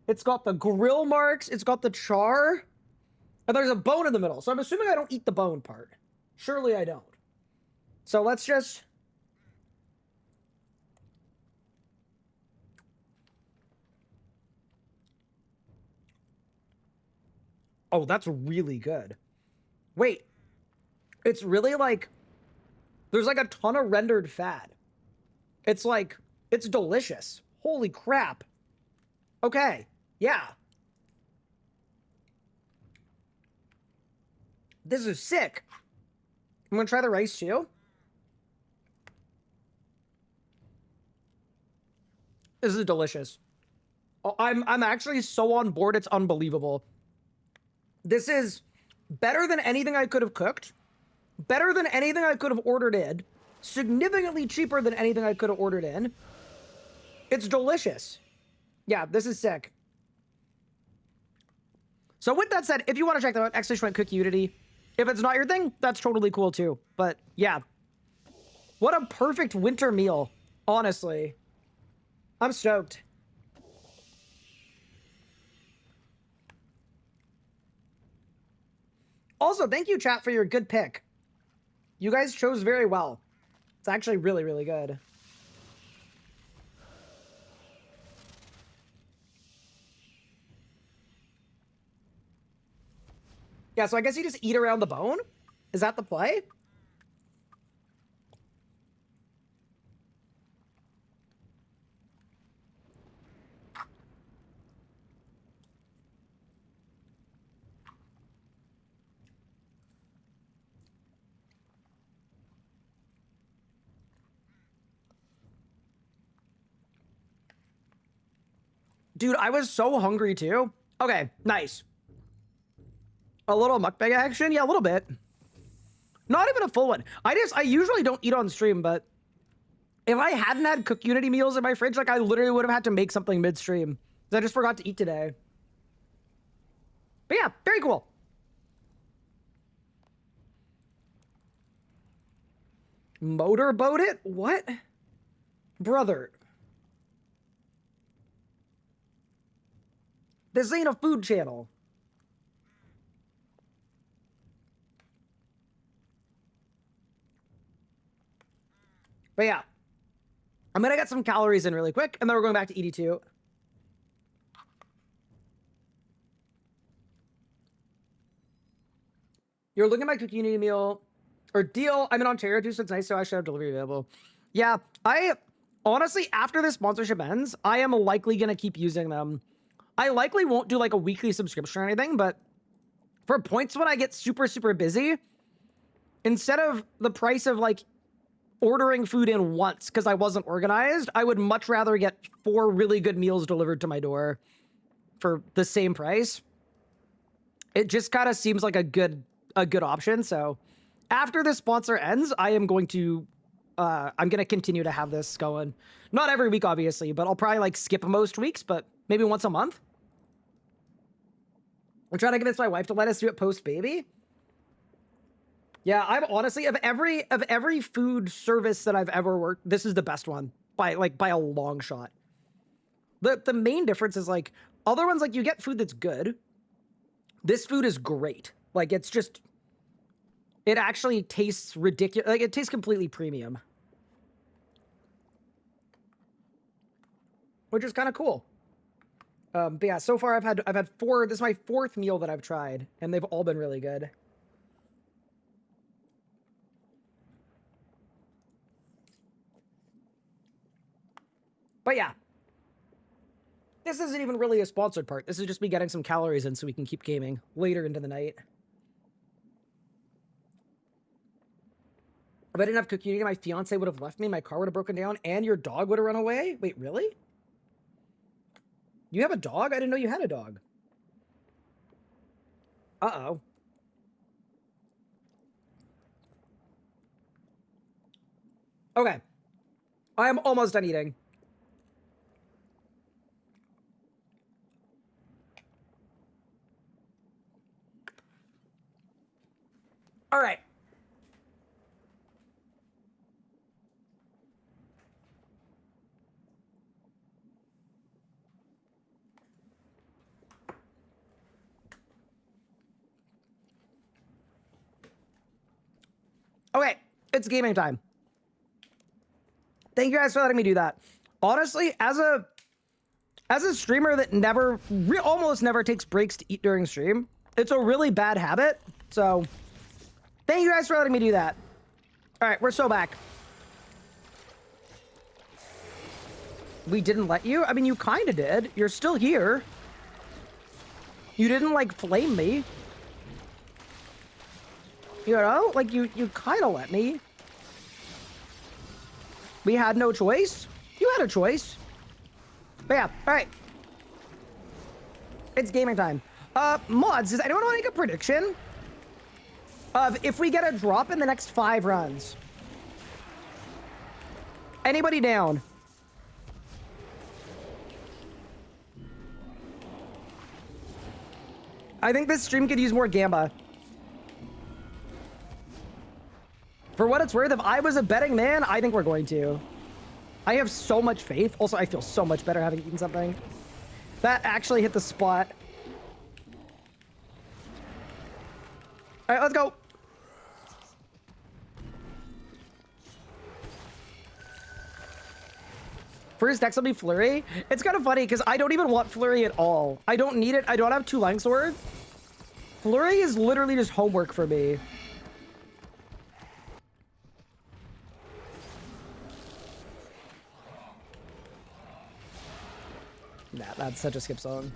It's got the grill marks. It's got the char. And there's a bone in the middle. So I'm assuming I don't eat the bone part. Surely I don't. So let's just... Oh, that's really good. Wait. It's really like... There's like a ton of rendered fat. It's like... It's delicious. Holy crap. Okay. Yeah. This is sick. I'm gonna try the rice too. This is delicious. Oh, I'm actually so on board, it's unbelievable. This is better than anything I could have cooked. Better than anything I could have ordered in. Significantly cheaper than anything I could have ordered in. It's delicious. Yeah, this is sick. So with that said, if you want to check that out, !Cook Unity. If it's not your thing, that's totally cool too. But yeah. What a perfect winter meal, honestly. I'm stoked. Also, thank you, chat, for your good pick. You guys chose very well. It's actually really, really good. Yeah, so I guess you just eat around the bone? Is that the play? Dude, I was so hungry too. Okay, nice. A little mukbang action? Yeah, a little bit. Not even a full one. I usually don't eat on stream, but if I hadn't had Cook Unity meals in my fridge, like I literally would have had to make something midstream. I just forgot to eat today. But yeah, very cool. Motorboat it? What? Brother. This ain't a food channel. But yeah. I'm gonna get some calories in really quick, and then we're going back to ED2. You're looking at my Cook Unity meal or deal. I'm in Ontario too, so it's nice, so I should have delivery available. Yeah, I honestly, after this sponsorship ends, I am likely gonna keep using them. I likely won't do like a weekly subscription or anything, but for points when I get super, super busy, instead of the price of like ordering food in once because I wasn't organized, I would much rather get 4 really good meals delivered to my door for the same price. It just kind of seems like a good option. So after this sponsor ends, I'm going to continue to have this going. Not every week, obviously, but I'll probably like skip most weeks, but maybe once a month. I'm trying to convince my wife to let us do it post-baby. Yeah, I'm honestly, of every food service that I've ever worked, this is the best one by a long shot. The main difference is like other ones, like you get food that's good. This food is great. Like it's just, it actually tastes ridiculous. Like it tastes completely premium, which is kind of cool. But yeah, so far I've had 4. This is my 4th meal that I've tried, and they've all been really good. But yeah, this isn't even really a sponsored part. This is just me getting some calories in so we can keep gaming later into the night. If I didn't have cookie eating, my fiance would have left me, my car would have broken down, and your dog would have run away? Wait, really? You have a dog? I didn't know you had a dog. Uh-oh. Okay. I am almost done eating. All right. Okay, it's gaming time. Thank you guys for letting me do that. Honestly, as a streamer that almost never takes breaks to eat during stream, it's a really bad habit. So, thank you guys for letting me do that. All right, we're so back. We didn't let you? I mean, you kind of did. You're still here. You didn't, like, flame me. You know? Like, you kind of let me. We had no choice. You had a choice. But yeah, all right. It's gaming time. Mods, does anyone want to make a prediction of if we get a drop in the next 5 runs? Anybody down? I think this stream could use more Gamba. For what it's worth, if I was a betting man, I think we're going to. I have so much faith. Also, I feel so much better having eaten something. That actually hit the spot. All right, let's go. First next will be Flurry. It's kind of funny because I don't even want Flurry at all. I don't need it. I don't have 2 Lang Swords. Flurry is literally just homework for me. Nah, that's such a skip song.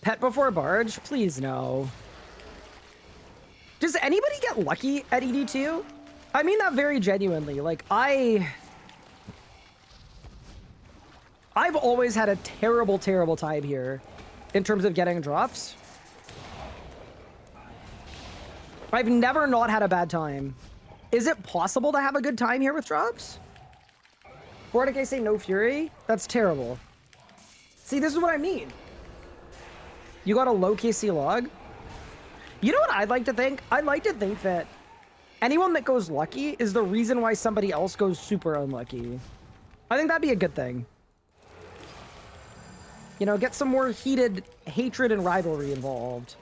Pet before barge? Please no. Does anybody get lucky at ED2? I mean that very genuinely. Like, I've always had a terrible, terrible time here in terms of getting drops. I've never not had a bad time. Is it possible to have a good time here with drops? 40k say no fury? That's terrible. See, this is what I mean. You got a low KC log? You know what I'd like to think? I'd like to think that anyone that goes lucky is the reason why somebody else goes super unlucky. I think that'd be a good thing. You know, get some more heated hatred and rivalry involved.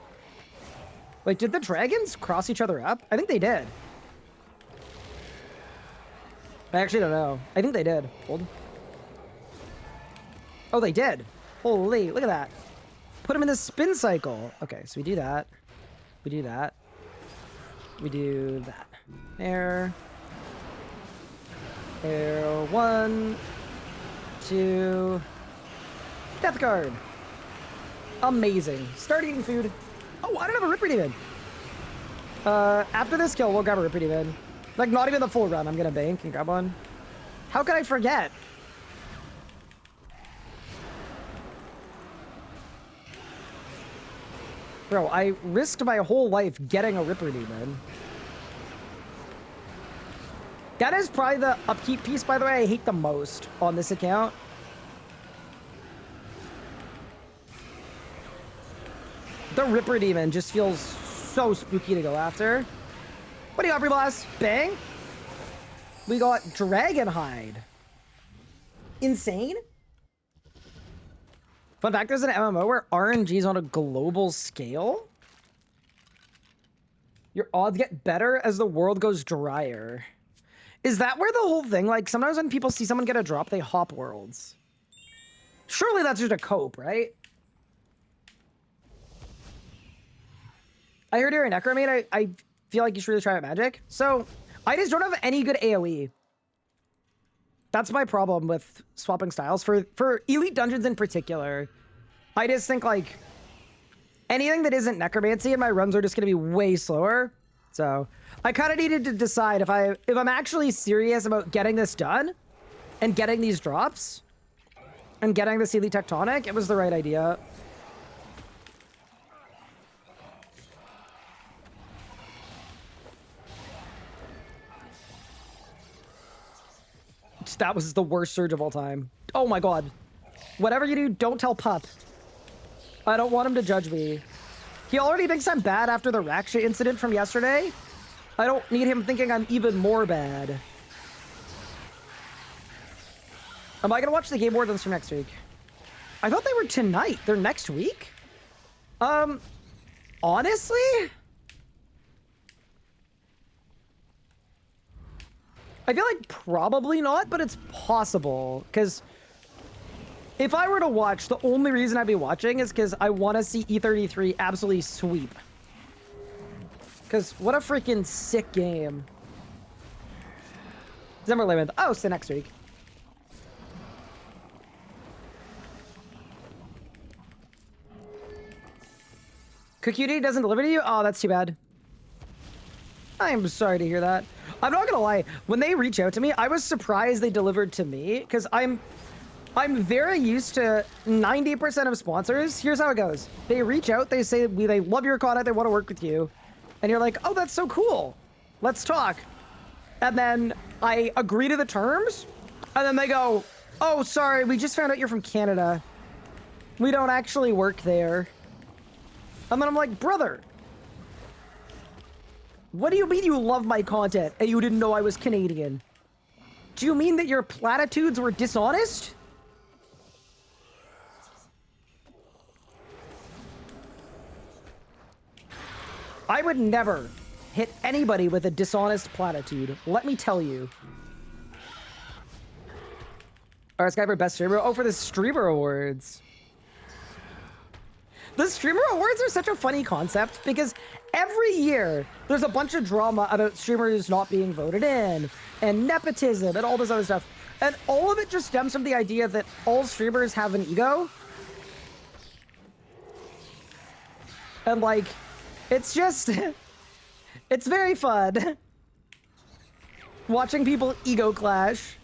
Like, did the dragons cross each other up? I think they did. I actually don't know. I think they did. Hold. Oh, they did. Holy, look at that. Put them in the spin cycle. Okay, so we do that. We do that. We do that. There. There. 1, 2. Death guard. Amazing. Start eating food. Oh, I don't have a Ripper Demon. After this kill, we'll grab a Ripper Demon. Like, not even the full run. I'm gonna bank and grab one. How could I forget? Bro, I risked my whole life getting a Ripper Demon. That is probably the upkeep piece, by the way, I hate the most on this account. The Ripper Demon just feels so spooky to go after. What do you got, free boss? Bang. We got Dragon Hide. Insane. Fun fact, there's an MMO where RNG is on a global scale. Your odds get better as the world goes drier. Is that where the whole thing, like, sometimes when people see someone get a drop, they hop worlds. Surely that's just a cope, right? I heard you're a Necromate. I feel like you should really try out magic. So, I just don't have any good AoE. That's my problem with swapping styles. For Elite Dungeons in particular, I just think, like, anything that isn't Necromancy and my runs are just going to be way slower. So I kind of needed to decide if I'm actually serious about getting this done and getting these drops and getting the Sealy Tectonic, it was the right idea. That was the worst surge of all time. Oh my god. Whatever you do, don't tell Pup. I don't want him to judge me. He already thinks I'm bad after the Raksha incident from yesterday. I don't need him thinking I'm even more bad. Am I gonna watch the Game Wardens from next week? I thought they were tonight. They're next week? Honestly? I feel like probably not, but it's possible. Because if I were to watch, the only reason I'd be watching is because I want to see E33 absolutely sweep. Because what a freaking sick game. December 11th. Oh, so next week. QQD doesn't deliver to you? Oh, that's too bad. I am sorry to hear that. I'm not gonna lie. When they reach out to me, I was surprised they delivered to me because I'm very used to 90% of sponsors. Here's how it goes. They reach out, they say they love your content, they want to work with you. And you're like, oh, that's so cool. Let's talk. And then I agree to the terms. And then they go, oh, sorry, we just found out you're from Canada. We don't actually work there. And then I'm like, brother, what do you mean you love my content and you didn't know I was Canadian? Do you mean that your platitudes were dishonest? I would never hit anybody with a dishonest platitude. Let me tell you. All right, Sky for best streamer. Oh, for the streamer awards. The streamer awards are such a funny concept because every year there's a bunch of drama about streamers not being voted in and nepotism and all this other stuff. And all of it just stems from the idea that all streamers have an ego. And like, it's just, it's very fun watching people ego clash.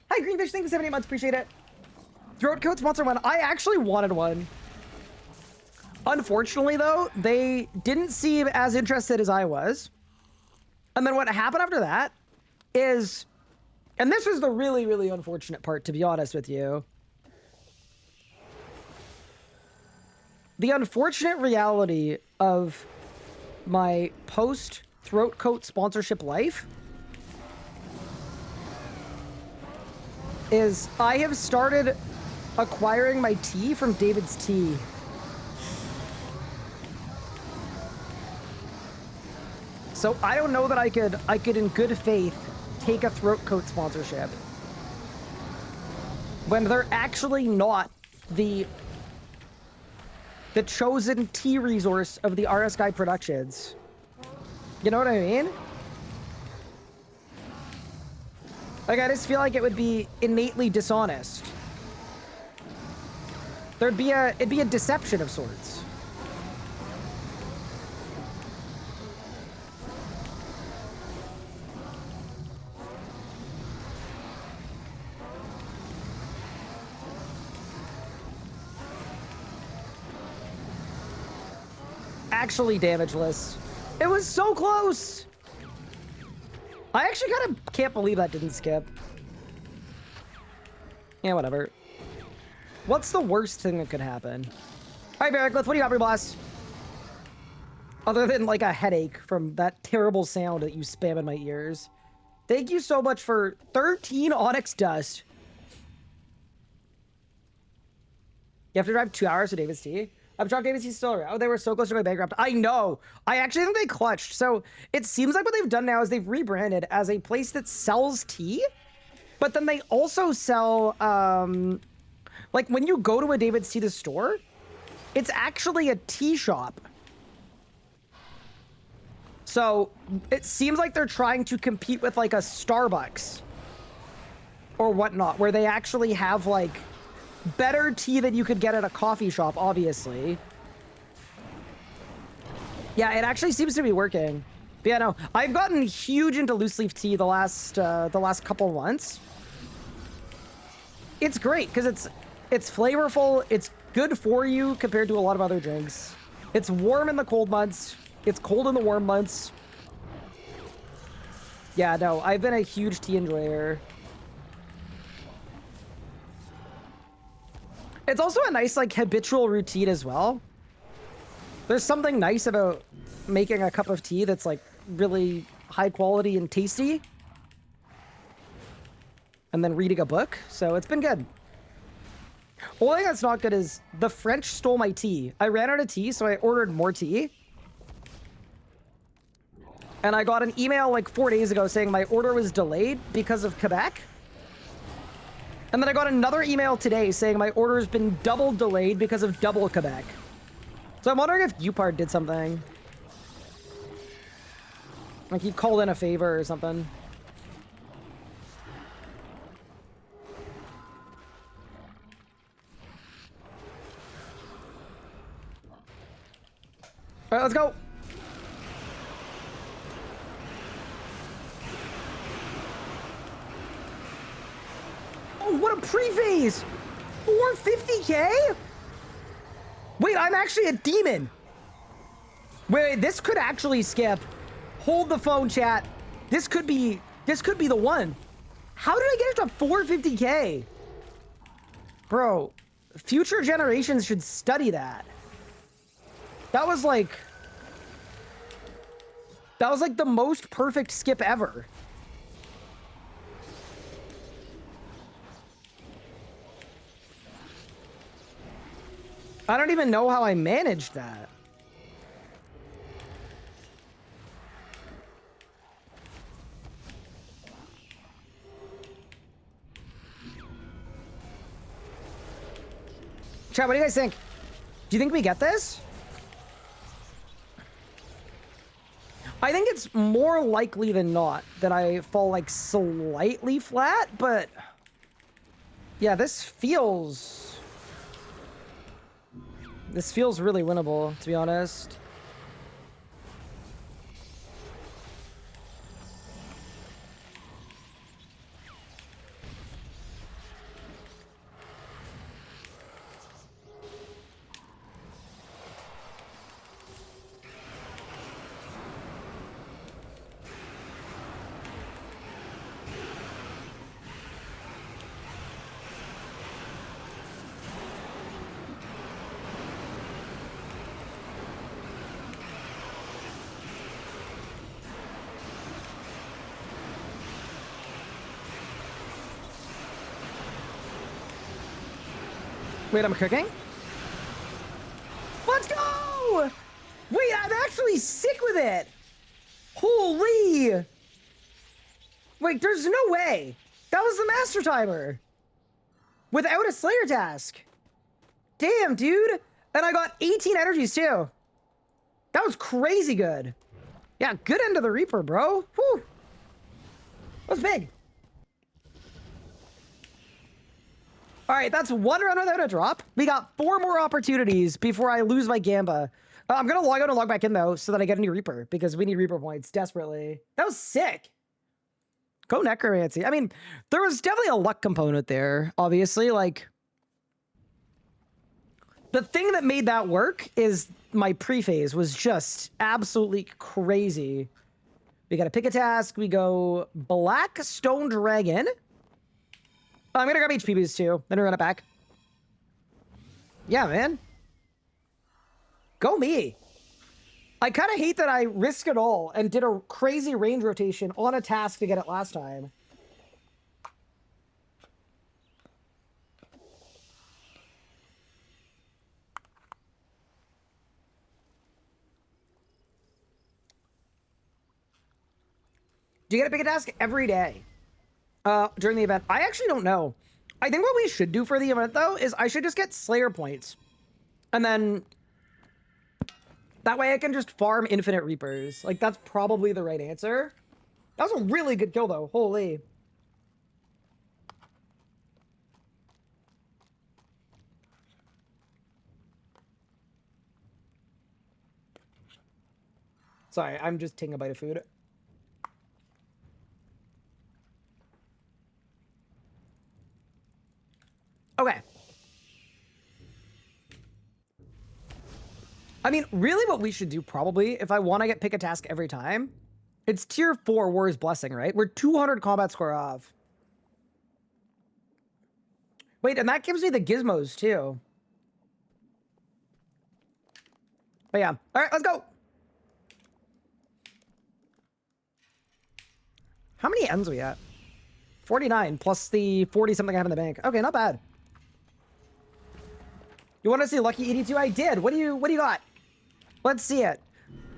Hi, Greenfish, thank you for 78 months, appreciate it. Throat coat sponsor one. I actually wanted one. Unfortunately, though, they didn't seem as interested as I was. And then what happened after that is, and this was the really, really unfortunate part, to be honest with you. The unfortunate reality of my post-throat coat sponsorship life is I have started acquiring my tea from David's Tea. So I don't know that I could in good faith take a throat coat sponsorship when they're actually not the chosen tea resource of the RS Guy Productions. You know what I mean? Like, I just feel like it would be innately dishonest. It'd be a deception of sorts. Actually damageless. It was so close! I actually kind of can't believe that didn't skip. Yeah, whatever. What's the worst thing that could happen? Alright, Barrackleth, what do you got for your boss? Other than, like, a headache from that terrible sound that you spam in my ears. Thank you so much for 13 Onyx Dust. You have to drive 2 hours to David's Tea? I'm shocked David's Tea's still around. Oh, they were so close to going bankrupt. I know. I actually think they clutched. So it seems like what they've done now is they've rebranded as a place that sells tea, but then they also sell, like when you go to a David's Tea, the store, it's actually a tea shop. So it seems like they're trying to compete with like a Starbucks. or whatnot, where they actually have like better tea than you could get at a coffee shop, obviously. Yeah, it actually seems to be working. But yeah, no, I've gotten huge into loose leaf tea the last couple months. It's great because it's flavorful. It's good for you compared to a lot of other drinks. It's warm in the cold months. It's cold in the warm months. Yeah, no, I've been a huge tea enjoyer. It's also a nice, like, habitual routine as well. There's something nice about making a cup of tea that's, like, really high quality and tasty. And then reading a book, so it's been good. Only thing that's not good is the French stole my tea. I ran out of tea, so I ordered more tea. And I got an email like 4 days ago saying my order was delayed because of Quebec. And then I got another email today saying my order has been double delayed because of double Quebec. So I'm wondering if UPARD did something. Like he called in a favor or something. All right, let's go. Oh, what a pre-phase! 450k? Wait, I'm actually a demon. Wait, this could actually skip. Hold the phone, chat. This could be the one. How did I get it to 450k? Bro, future generations should study that. That was like the most perfect skip ever. I don't even know how I managed that. Chat, what do you guys think? Do you think we get this? I think it's more likely than not that I fall like slightly flat, but yeah, this feels really winnable, to be honest. Wait, I'm cooking? Let's go! Wait, I'm actually sick with it! Holy! Wait, there's no way! That was the master timer! Without a Slayer task! Damn, dude! And I got 18 energies, too! That was crazy good! Yeah, good end of the Reaper, bro! Whew! That was big! All right, that's one run without a drop. We got 4 more opportunities before I lose my Gamba. I'm going to log out and log back in, though, so that I get a new Reaper, because we need Reaper points desperately. That was sick. Go Necromancy. I mean, there was definitely a luck component there, obviously. Like, the thing that made that work is my pre-phase was just absolutely crazy. We got to pick a task. We go Black Stone Dragon. I'm gonna grab HP boost too, then we run it back. Yeah, man. Go me. I kind of hate that I risked it all and did a crazy range rotation on a task to get it last time. Do you get to pick a task every day? During the event? I actually don't know. I think what we should do for the event, though, is I should just get Slayer points. And then that way I can just farm infinite Reapers. Like, that's probably the right answer. That was a really good kill, though. Holy. Sorry, I'm just taking a bite of food. Okay. I mean, really what we should do probably, if I want to pick a task every time, it's tier 4 Warrior's Blessing, right? We're 200 combat score off. Wait, and that gives me the gizmos too. But yeah. All right, let's go. How many ends we at? 49 plus the 40 something I have in the bank. Okay, not bad. You want to see Lucky 82? I did. What do you got? Let's see it.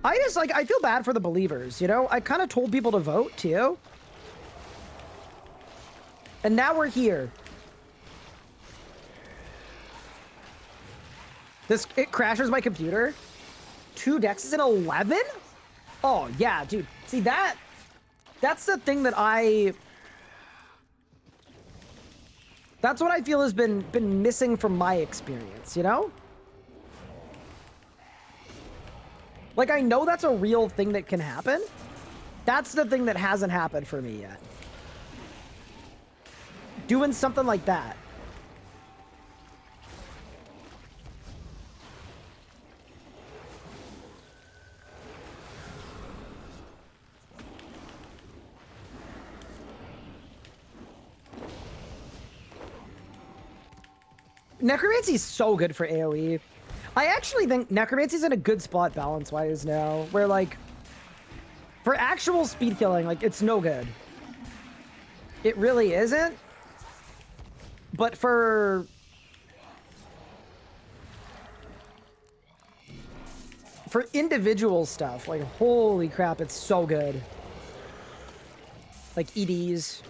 I feel bad for the believers, you know? I kind of told people to vote too. And now we're here. It crashes my computer. 2 dexes and 11? Oh, yeah, dude. See, that's the thing that that's what I feel has been missing from my experience, you know? Like, I know that's a real thing that can happen. That's the thing that hasn't happened for me yet. Doing something like that. Necromancy's so good for AoE. I actually think Necromancy's in a good spot balance-wise now, where, like, for actual speed killing, like, it's no good. It really isn't. But for individual stuff, like, holy crap, it's so good. Like, EDs.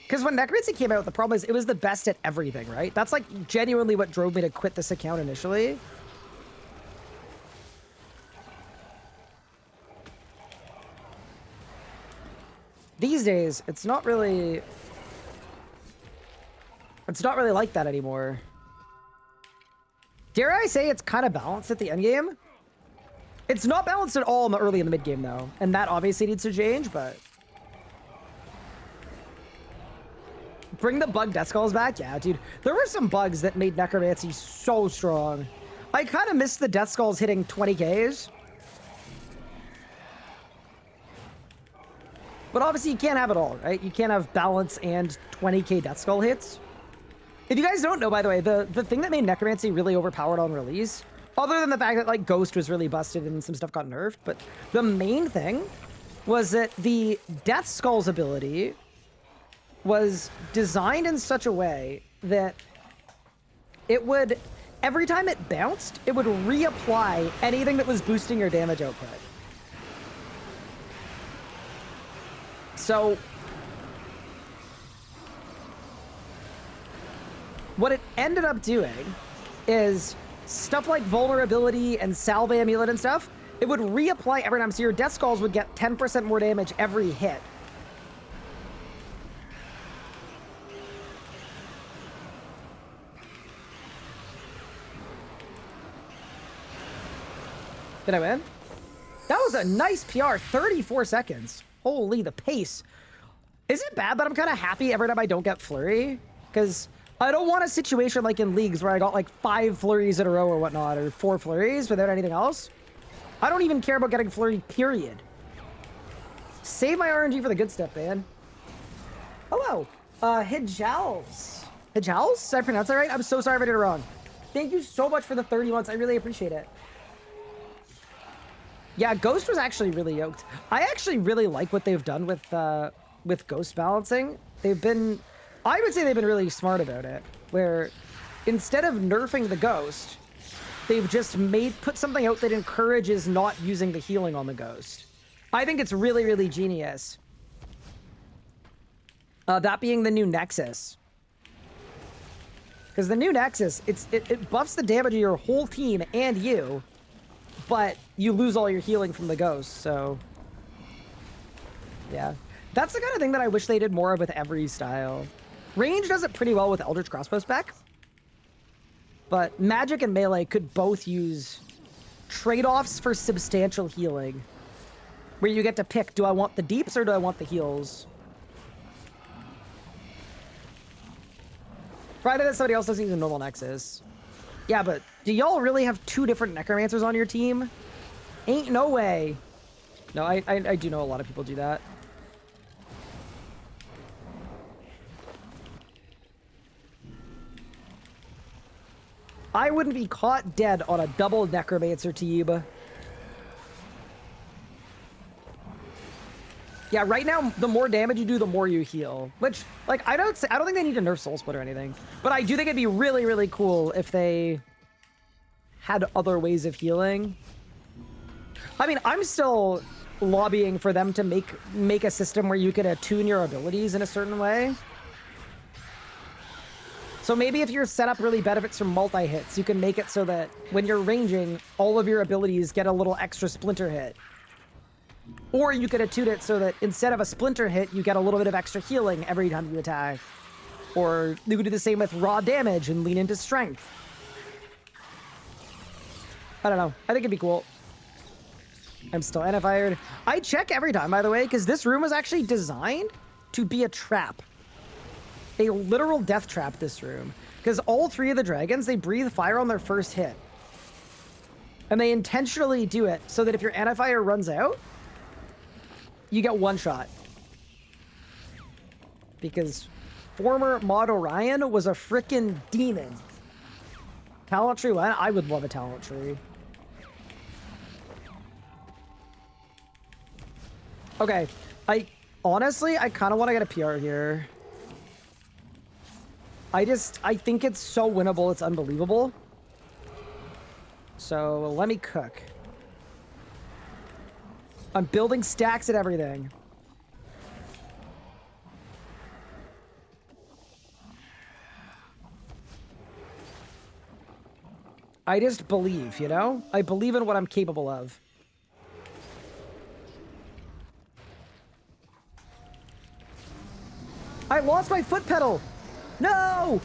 Because when Necromancy came out, the problem is it was the best at everything, right? That's like genuinely what drove me to quit this account initially. These days, it's not really like that anymore. Dare I say it's kind of balanced at the end game? It's not balanced at all in the early and the mid game though, and that obviously needs to change, but bring the bug death skulls back? Yeah, dude. There were some bugs that made Necromancy so strong. I kind of missed the death skulls hitting 20Ks. But obviously you can't have it all, right? You can't have balance and 20K death skull hits. If you guys don't know, by the way, the thing that made Necromancy really overpowered on release, other than the fact that, like, Ghost was really busted and some stuff got nerfed, but the main thing was that the death skulls ability was designed in such a way that it would, every time it bounced, it would reapply anything that was boosting your damage output. So what it ended up doing is stuff like vulnerability and salve amulet and stuff, it would reapply every time. So your death skulls would get 10% more damage every hit. Did I win? That was a nice PR, 34 seconds. Holy, the pace. Is it bad that I'm kind of happy every time I don't get flurry? Because I don't want a situation like in leagues where I got like 5 flurries in a row or whatnot, or 4 flurries without anything else. I don't even care about getting flurry, period. Save my RNG for the good stuff, man. Hello. Hijals. Hijals? Did I pronounce that right? I'm so sorry if I did it wrong. Thank you so much for the 30 months. I really appreciate it. Yeah, Ghost was actually really yoked. I actually really like what they've done with Ghost balancing. I would say they've been really smart about it, where instead of nerfing the Ghost, they've just put something out that encourages not using the healing on the Ghost. I think it's really, really genius. That being the new Nexus. Because the new Nexus, it buffs the damage of your whole team and you, but you lose all your healing from the Ghost, so yeah. That's the kind of thing that I wish they did more of with every style. Range does it pretty well with Eldritch Crossbow spec, but Magic and Melee could both use trade-offs for substantial healing. Where you get to pick, do I want the deeps or do I want the heals? Friday that somebody else doesn't use a normal Nexus. Yeah, but do y'all really have 2 different Necromancers on your team? Ain't no way. No, I do know a lot of people do that. I wouldn't be caught dead on a double Necromancer team. Yeah, right now, the more damage you do, the more you heal. Which, like, I don't think they need to nerf Soul Split or anything. But I do think it'd be really, really cool if they had other ways of healing. I mean, I'm still lobbying for them to make a system where you could attune your abilities in a certain way. So maybe if your setup really benefits from multi-hits, you can make it so that when you're ranging, all of your abilities get a little extra splinter hit. Or you could attune it so that instead of a splinter hit, you get a little bit of extra healing every time you attack. Or you could do the same with raw damage and lean into strength. I don't know. I think it'd be cool. I'm still NFI'd. I check every time, by the way, because this room was actually designed to be a trap. A literal death trap, this room. Because all 3 of the dragons, they breathe fire on their first hit. And they intentionally do it so that if your anti-fire runs out, you get 1 shot. Because former Mod Orion was a frickin' demon. Talent tree? Well, I would love a talent tree. Okay. Honestly, I kind of want to get a PR here. I think it's so winnable, it's unbelievable. So, let me cook. I'm building stacks and everything. I just believe, you know? I believe in what I'm capable of. I lost my foot pedal! No!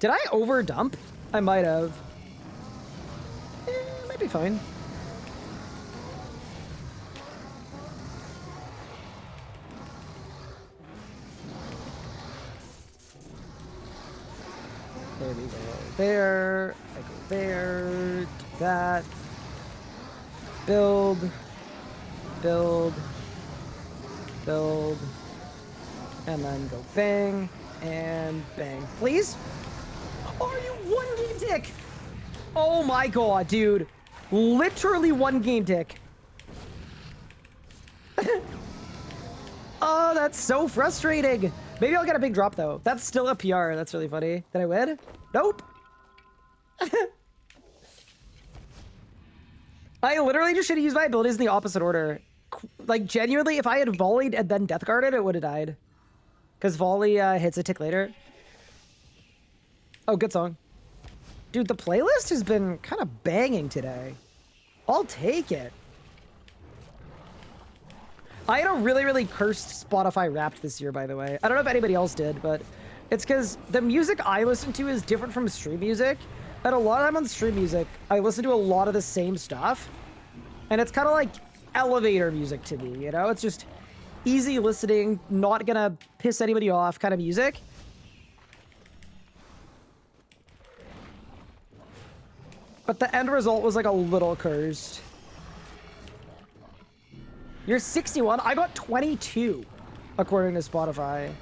Did I overdump? I might have. Might be fine. There we go. There. I go there. Do that. Build. Build. Build. And then go bang. And bang. Please? Are you 1 game tick? Oh my god, dude. Literally 1 game tick. Oh, that's so frustrating. Maybe I'll get a big drop, though. That's still a PR. That's really funny. Did I win? Nope. I literally just should have used my abilities in the opposite order. Like, genuinely, if I had volleyed and then death guarded, it would have died. Because volley hits a tick later. Oh, good song. Dude, the playlist has been kind of banging today. I'll take it. I had a really, really cursed Spotify Wrapped this year, by the way. I don't know if anybody else did, but it's because the music I listen to is different from stream music. And a lot of time on stream music, I listen to a lot of the same stuff. And it's kind of like elevator music to me, you know? It's just easy listening, not gonna piss anybody off kind of music. But the end result was like a little cursed. You're 61? I got 22, according to Spotify.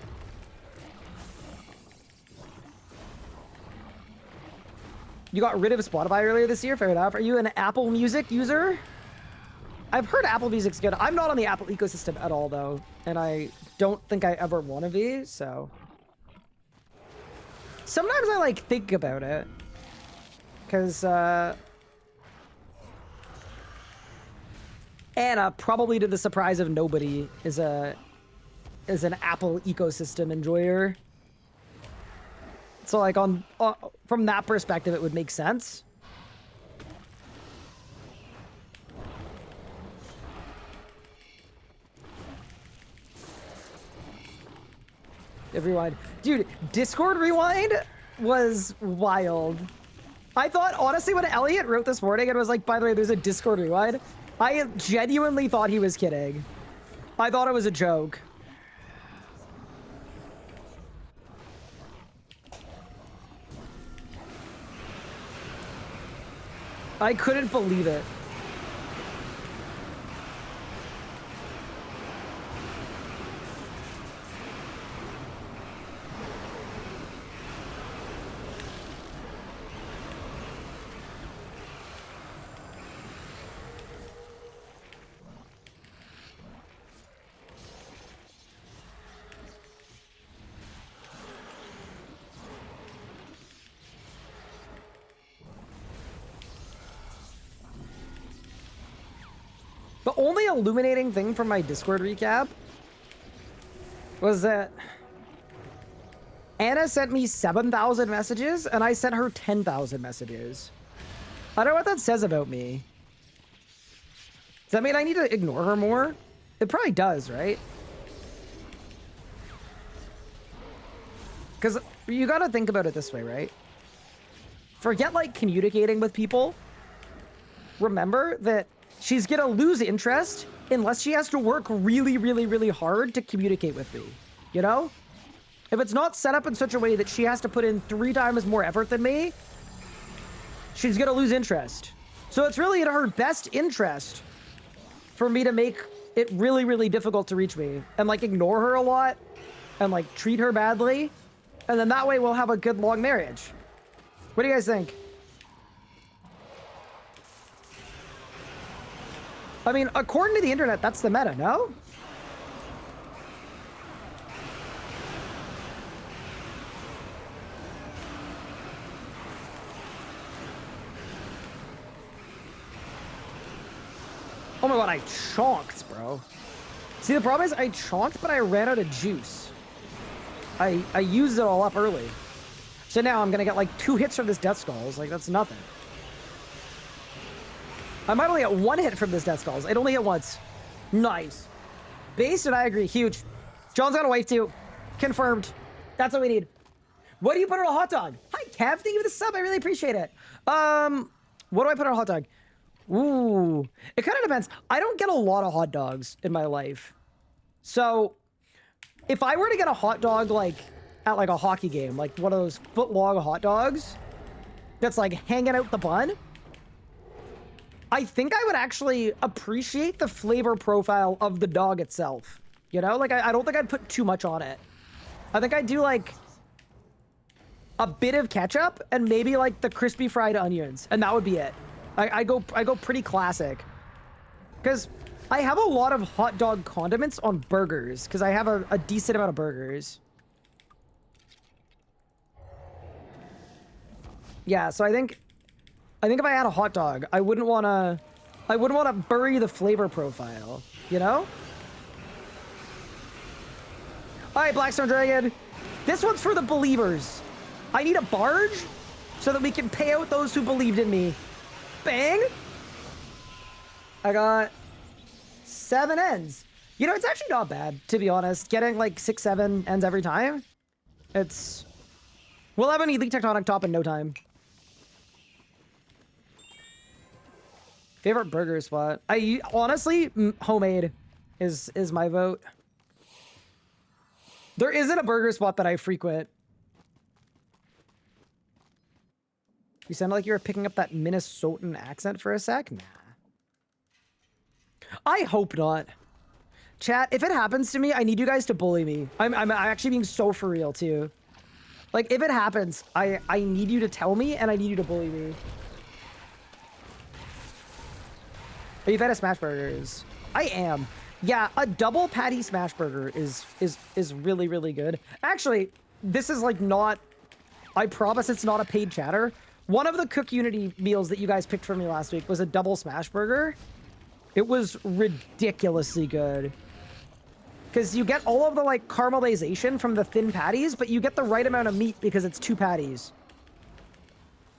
You got rid of Spotify earlier this year? Fair enough. Are you an Apple Music user? I've heard Apple Music's good. I'm not on the Apple ecosystem at all, though. And I don't think I ever want to be, so... Sometimes I, like, think about it. Because, Anna, probably to the surprise of nobody, is an Apple ecosystem enjoyer. So like from that perspective, it would make sense. Rewind. Dude, Discord Rewind was wild. I thought, honestly, when Elliot wrote this morning and was like, by the way, there's a Discord Rewind, I genuinely thought he was kidding. I thought it was a joke. I couldn't believe it. The only illuminating thing from my Discord recap was that Anna sent me 7,000 messages and I sent her 10,000 messages. I don't know what that says about me. Does that mean I need to ignore her more? It probably does, right? Because you gotta think about it this way, right? Forget like communicating with people. Remember that she's gonna lose interest unless she has to work really, really, really hard to communicate with me. You know? If it's not set up in such a way that she has to put in 3 times more effort than me, she's gonna lose interest. So it's really in her best interest for me to make it really, really difficult to reach me and like ignore her a lot and like treat her badly. And then that way we'll have a good long marriage. What do you guys think? I mean, according to the internet, that's the meta, no? Oh my god, I chonked, bro. See, the problem is I chonked, but I ran out of juice. I used it all up early. So now I'm gonna get like 2 hits from this Death Skulls. Like, that's nothing. I might only get 1 hit from this Death Skulls. It only hit once. Nice. Based, and I agree. Huge. John's got a wife too. Confirmed. That's what we need. What do you put on a hot dog? Hi, Kev. Thank you for the sub. I really appreciate it. What do I put on a hot dog? Ooh. It kind of depends. I don't get a lot of hot dogs in my life. So, if I were to get a hot dog, like, at like a hockey game, like one of those foot-long hot dogs that's like hanging out the bun, I think I would actually appreciate the flavor profile of the dog itself. You know, like I don't think I'd put too much on it. I think I'd do like a bit of ketchup and maybe like the crispy fried onions, and that would be it. I go pretty classic, because I have a lot of hot dog condiments on burgers because I have a decent amount of burgers. Yeah, so I think if I had a hot dog, I wouldn't want to bury the flavor profile, you know? All right, Blackstone Dragon. This one's for the believers. I need a barge so that we can pay out those who believed in me. Bang! I got 7 ends. You know, it's actually not bad, to be honest. Getting like 6, 7 ends every time. We'll have an Elite Tectonic top in no time. Favorite burger spot? Honestly, homemade is my vote. There isn't a burger spot that I frequent. You sounded like you were picking up that Minnesotan accent for a sec? Nah. I hope not. Chat, if it happens to me, I need you guys to bully me. I'm actually being so for real, too. Like, if it happens, I need you to tell me, and I need you to bully me. Are you fan of smash burgers? I am. Yeah, a double patty smash burger is really, really good. Actually, this is like not... I promise it's not a paid chatter. One of the Cook Unity meals that you guys picked for me last week was a double smash burger. It was ridiculously good. because you get all of the like caramelization from the thin patties, but you get the right amount of meat because it's 2 patties.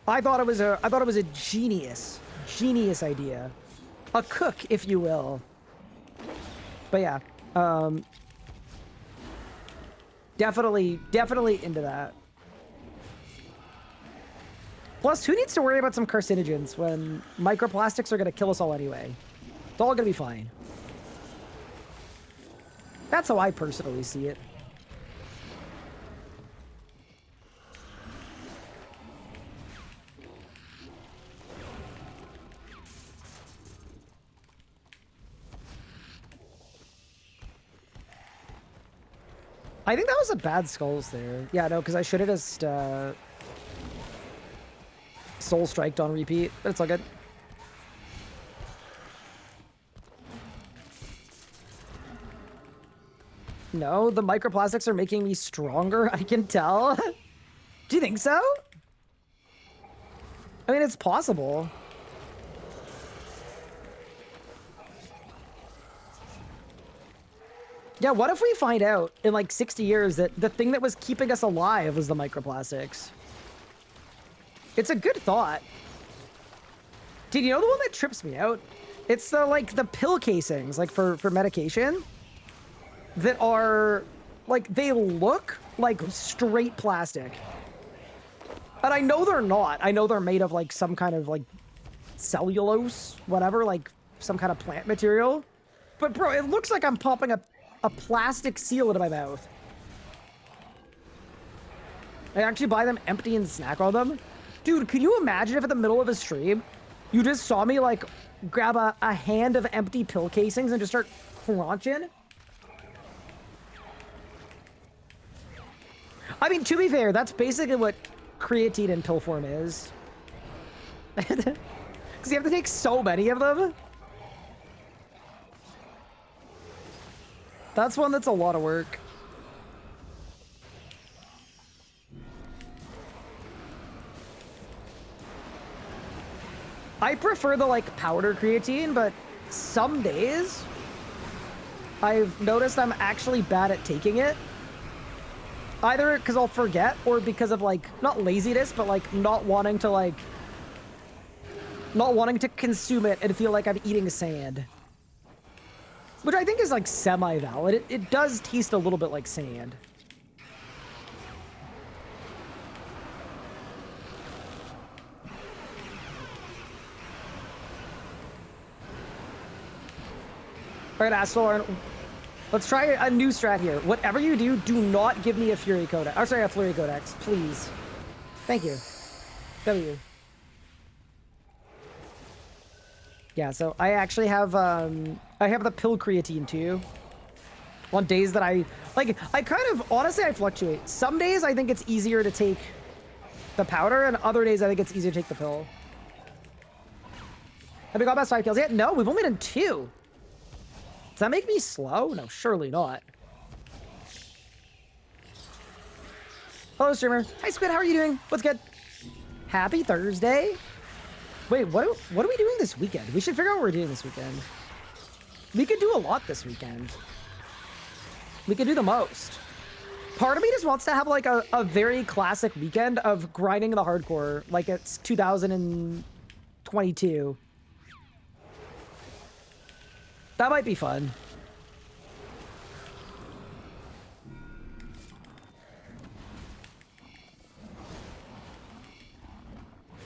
I thought it was a genius idea, a cook, if you will. But yeah, definitely into that. Plus, who needs to worry about some carcinogens when microplastics are gonna kill us all anyway? It's all gonna be fine. That's how I personally see it. I think that was a bad skulls there. Yeah, no, because I should have just soul striked on repeat, but it's all good. No, the microplastics are making me stronger, I can tell. Do you think so? I mean, it's possible. Yeah, what if we find out in like 60 years that the thing that was keeping us alive was the microplastics? It's a good thought. Dude, you know the one that trips me out? It's the like the pill casings, like for medication, that are like, they look like straight plastic. And I know they're not. I know they're made of like some kind of like cellulose, whatever, like some kind of plant material. But bro, it looks like I'm popping a plastic seal into my mouth. I actually buy them empty and snack on them. Dude, can you imagine if in the middle of a stream, you just saw me like grab a hand of empty pill casings and just start crunching? I mean, to be fair, that's basically what creatine in pill form is. Because you have to take so many of them. That's one that's a lot of work. I prefer the like powder creatine, but some days I've noticed I'm actually bad at taking it. Either because I'll forget or because of like, not laziness, but like not wanting to consume it and feel like I'm eating sand. Which I think is like semi-valid. It does taste a little bit like sand. All right, Astor, let's try a new strat here. Whatever you do, do not give me a Fury Codex. Oh, sorry, a Flurry Codex, please. Thank you. W. Yeah, so I actually have, I have the pill creatine too. On days that I kind of, honestly, I fluctuate. Some days I think it's easier to take the powder, and other days I think it's easier to take the pill. Have we got past 5 kills yet? No, we've only done 2. Does that make me slow? No, surely not. Hello, streamer. Hi, Squid. How are you doing? What's good? Happy Thursday. Wait, what are we doing this weekend? We should figure out what we're doing this weekend. We could do a lot this weekend. We could do the most. Part of me just wants to have like a very classic weekend of grinding the hardcore, like it's 2022. That might be fun.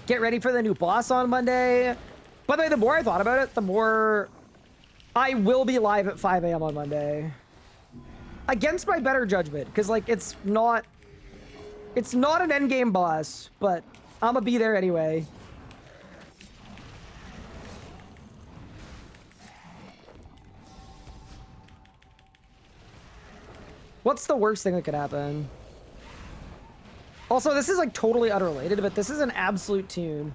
Get ready for the new boss on Monday. By the way, the more I thought about it, the more I will be live at 5 a.m. on Monday. Against my better judgment, because like it's not an endgame boss, but I'm gonna be there anyway. What's the worst thing that could happen? Also, this is like totally unrelated, but this is an absolute tune.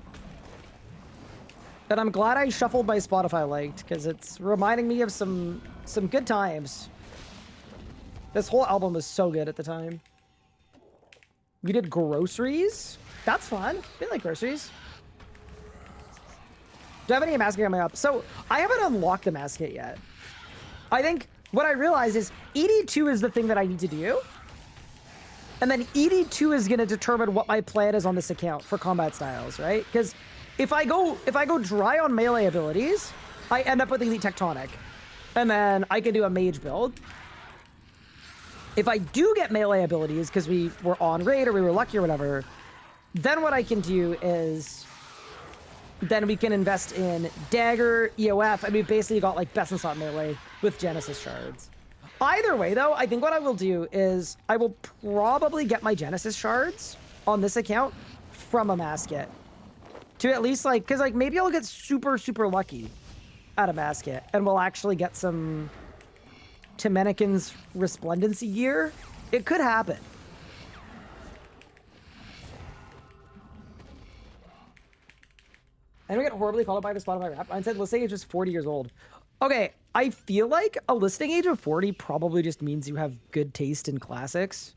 And I'm glad I shuffled my Spotify liked, because it's reminding me of some good times. This whole album was so good at the time. We did groceries? That's fun. We like groceries. Do I have any Amascut coming up? So, I haven't unlocked the Amascut yet. I think what I realized is ED2 is the thing that I need to do. And then ED2 is going to determine what my plan is on this account for combat styles, right? Because if I go dry on melee abilities, I end up with Elite Tectonic. And then I can do a mage build. If I do get melee abilities, because we were on raid or we were lucky or whatever, then what I can do is then we can invest in dagger, EOF, and we basically got like best in slot melee with Genesis shards. Either way, though, I think what I will do is I will probably get my Genesis shards on this account from Amascut. To at least, like, because, like, maybe I'll get super, super lucky at Amascut, and we'll actually get some Dominican's Resplendency gear. It could happen. I don't get horribly followed by the Spotify rap. I said listening age is 40 years old. Okay, I feel like a listening age of 40 probably just means you have good taste in classics.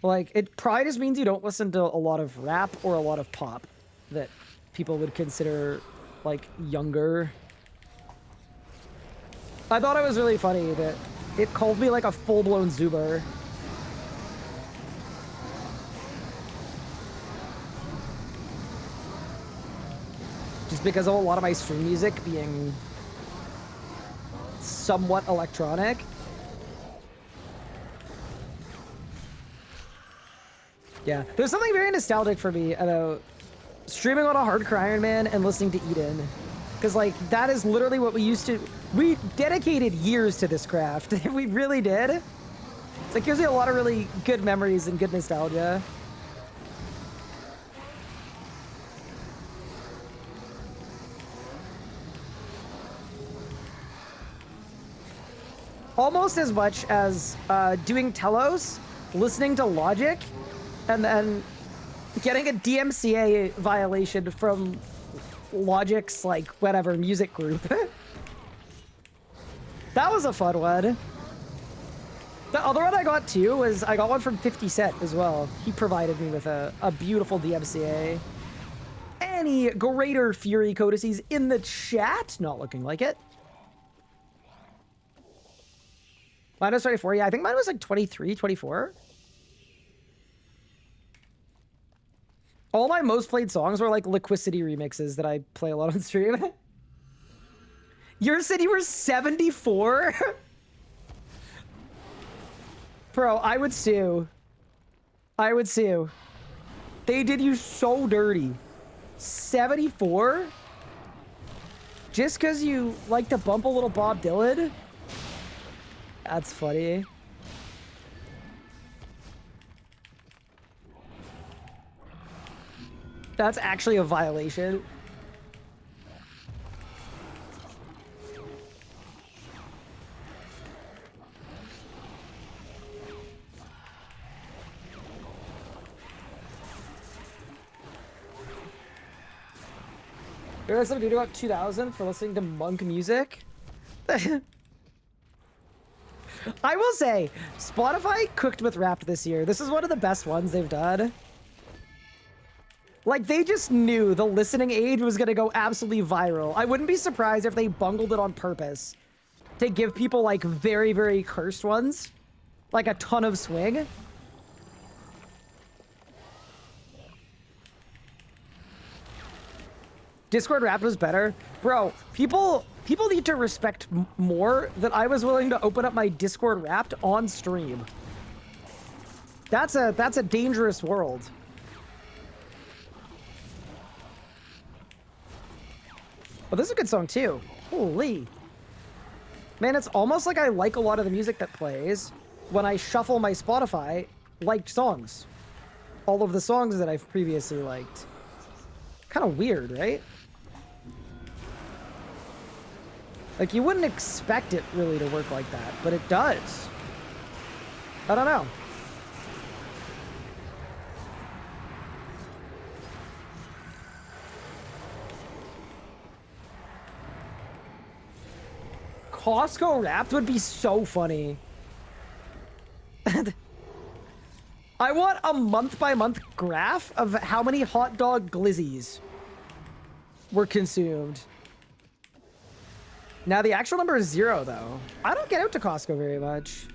Like, it probably just means you don't listen to a lot of rap or a lot of pop that people would consider, like, younger. I thought it was really funny that it called me, like, a full-blown Zuber. Just because of a lot of my stream music being somewhat electronic. Yeah, there's something very nostalgic for me about streaming on a hardcore Ironman and listening to Eden. Because, like, that is literally what we used to... We dedicated years to this craft. We really did. It's like, gives me a lot of really good memories and good nostalgia. Almost as much as doing Telos, listening to Logic, and then getting a DMCA violation from Logic's, like, whatever, music group. That was a fun one. The other one I got, too, was I got one from 50 Cent as well. He provided me with a beautiful DMCA. Any greater Fury codices in the chat? Not looking like it. Mine was 24. Yeah, I think mine was like 23, 24. All my most played songs were like Liquicity remixes that I play a lot on stream. Yours said you were 74? Bro, I would sue. I would sue. They did you so dirty. 74? Just because you like to bump a little Bob Dylan? That's funny. That's actually a violation. There was some dude about 2000 for listening to monk music. I will say, Spotify cooked with rap this year. This is one of the best ones they've done. Like, they just knew the listening age was gonna go absolutely viral. I wouldn't be surprised if they bungled it on purpose to give people, like, very, very cursed ones. Like, a ton of swing. Discord rap was better. Bro, people need to respect more that I was willing to open up my Discord Wrapped on stream. That's a dangerous world. Oh, this is a good song too. Holy. Man, it's almost like I like a lot of the music that plays when I shuffle my Spotify liked songs. All of the songs that I've previously liked. Kind of weird, right? Like, you wouldn't expect it really to work like that, but it does. I don't know. Costco Wrapped would be so funny. I want a month-by-month graph of how many hot dog glizzies were consumed. Now the actual number is 0 though. I don't get out to Costco very much.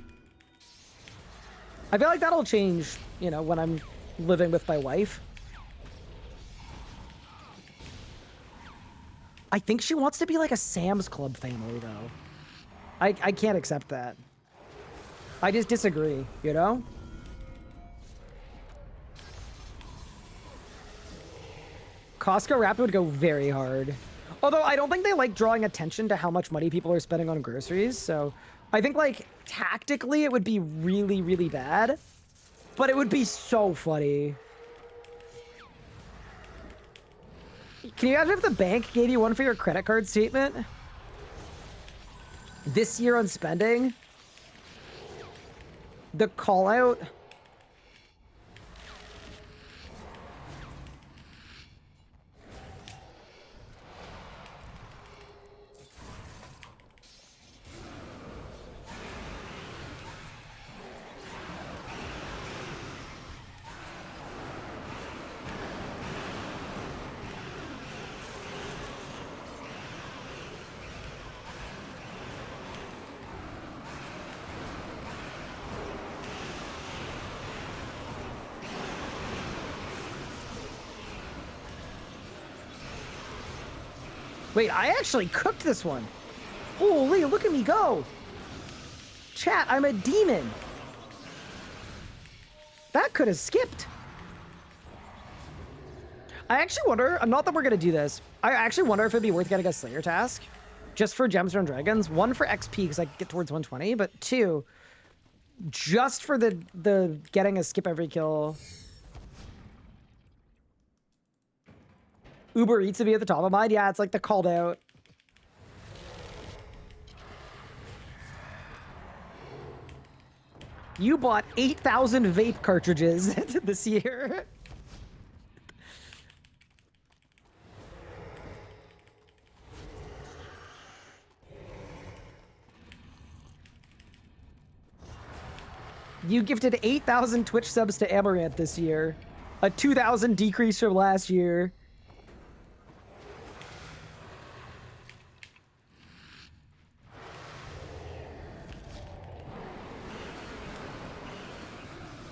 I feel like that'll change, you know, when I'm living with my wife. I think she wants to be like a Sam's Club family though. I can't accept that. I just disagree, you know? Costco Rapid would go very hard. Although I don't think they like drawing attention to how much money people are spending on groceries, so I think like tactically it would be really, really bad, but it would be so funny. Can you imagine if the bank gave you one for your credit card statement? This year on spending? The call out? Wait, I actually cooked this one. Holy, look at me go. Chat, I'm a demon. That could have skipped. I actually wonder, not that we're going to do this, I actually wonder if it'd be worth getting a Slayer task. Just for Gemstone Dragons. 1 for XP, because I can get towards 120, but 2, just for the getting a skip every kill. Uber Eats to be at the top of mind. Yeah, it's like the called out. You bought 8,000 vape cartridges this year. You gifted 8,000 Twitch subs to Amaranth this year. A 2,000 decrease from last year.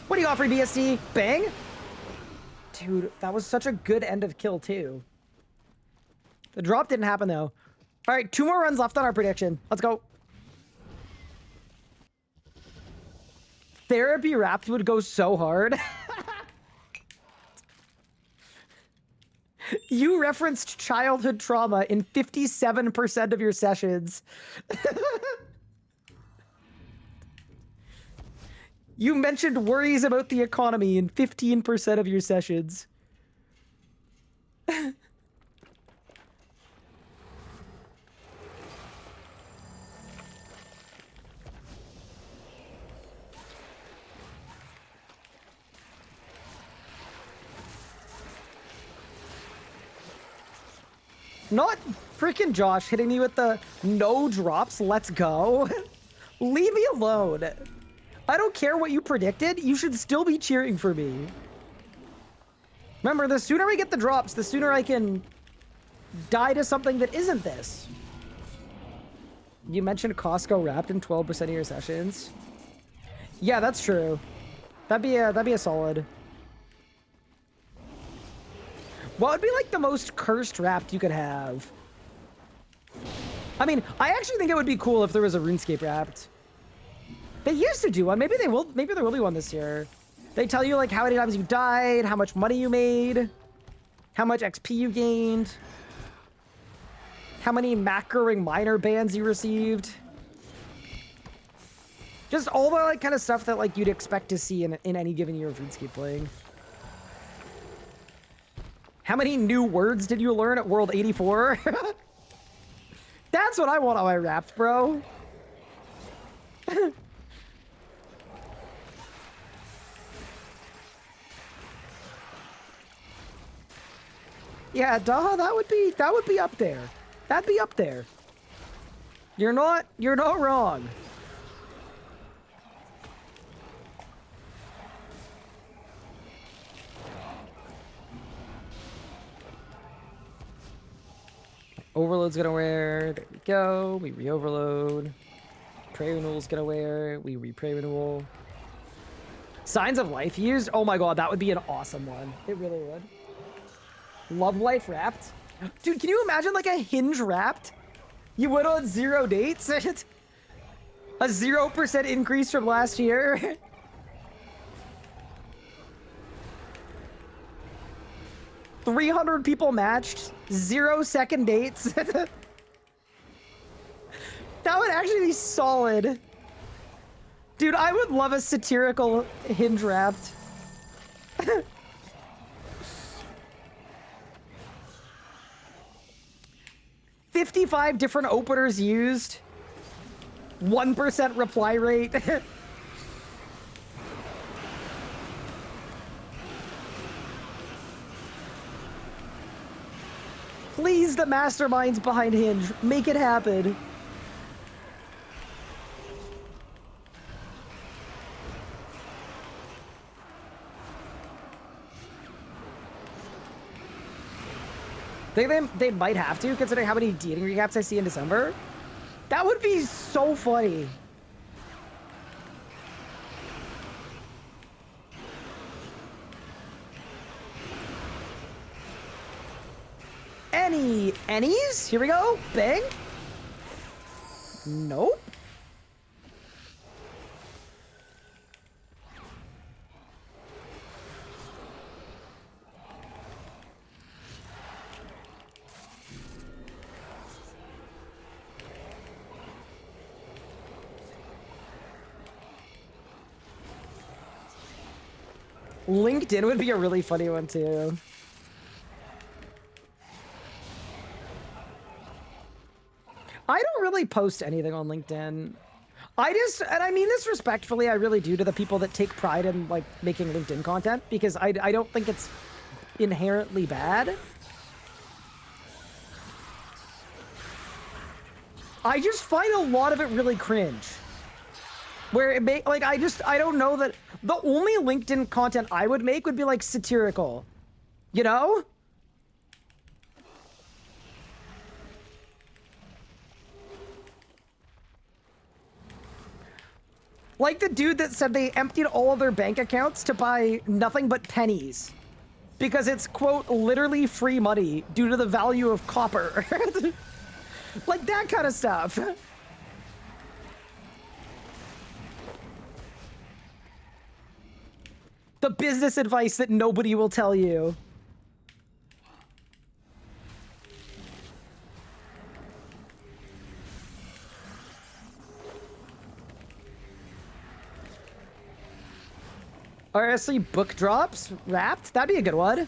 What do you offer, BSC? Bang? Dude, that was such a good end of kill, too. The drop didn't happen, though. All right, 2 more runs left on our prediction. Let's go. Therapy Wrapped would go so hard. You referenced childhood trauma in 57% of your sessions. You mentioned worries about the economy in 15% of your sessions. Not freaking Josh hitting me with the no drops, let's go. Leave me alone. I don't care what you predicted, you should still be cheering for me. Remember, the sooner we get the drops, the sooner I can die to something that isn't this. You mentioned Costco Wrapped in 12% of your sessions. Yeah, that's true. That'd be a solid. What would be like the most cursed Wrapped you could have? I mean, I actually think it would be cool if there was a RuneScape Wrapped. They used to do one. Maybe they will. Maybe there will be one this year. They tell you like how many times you died, how much money you made, how much XP you gained, how many macroing minor bans you received. Just all the like kind of stuff that like you'd expect to see in any given year of RuneScape playing. How many new words did you learn at World 84? That's what I want on my Wrapped, bro. Yeah, duh, that would be up there. That'd be up there. You're not wrong. Overload's gonna wear. There we go. We re-overload. Prey renewal's gonna wear. We re-prey renewal. Signs of life used. Oh my god, that would be an awesome one. It really would. Love life wrapped. Dude, can you imagine like a hinge wrapped? You would on 0 dates? A 0% increase from last year. $300 people matched, 0 second dates. That would actually be solid. Dude, I would love a satirical hinge wrapped. 55 different openers used. 1% reply rate. Please, the masterminds behind Hinge, make it happen. Think they might have to, considering how many dating recaps I see in December. That would be so funny. Any's? Here we go. Bang. Nope. LinkedIn would be a really funny one too. I don't really post anything on LinkedIn. And I mean this respectfully, I really do, to the people that take pride in like making LinkedIn content, because I don't think it's inherently bad. I just find a lot of it really cringe. Where it I don't know that the only LinkedIn content I would make would be like satirical, you know? Like the dude that said they emptied all of their bank accounts to buy nothing but pennies because it's, quote, literally free money due to the value of copper. Like that kind of stuff. The business advice that nobody will tell you. RSC book drops wrapped? That'd be a good one.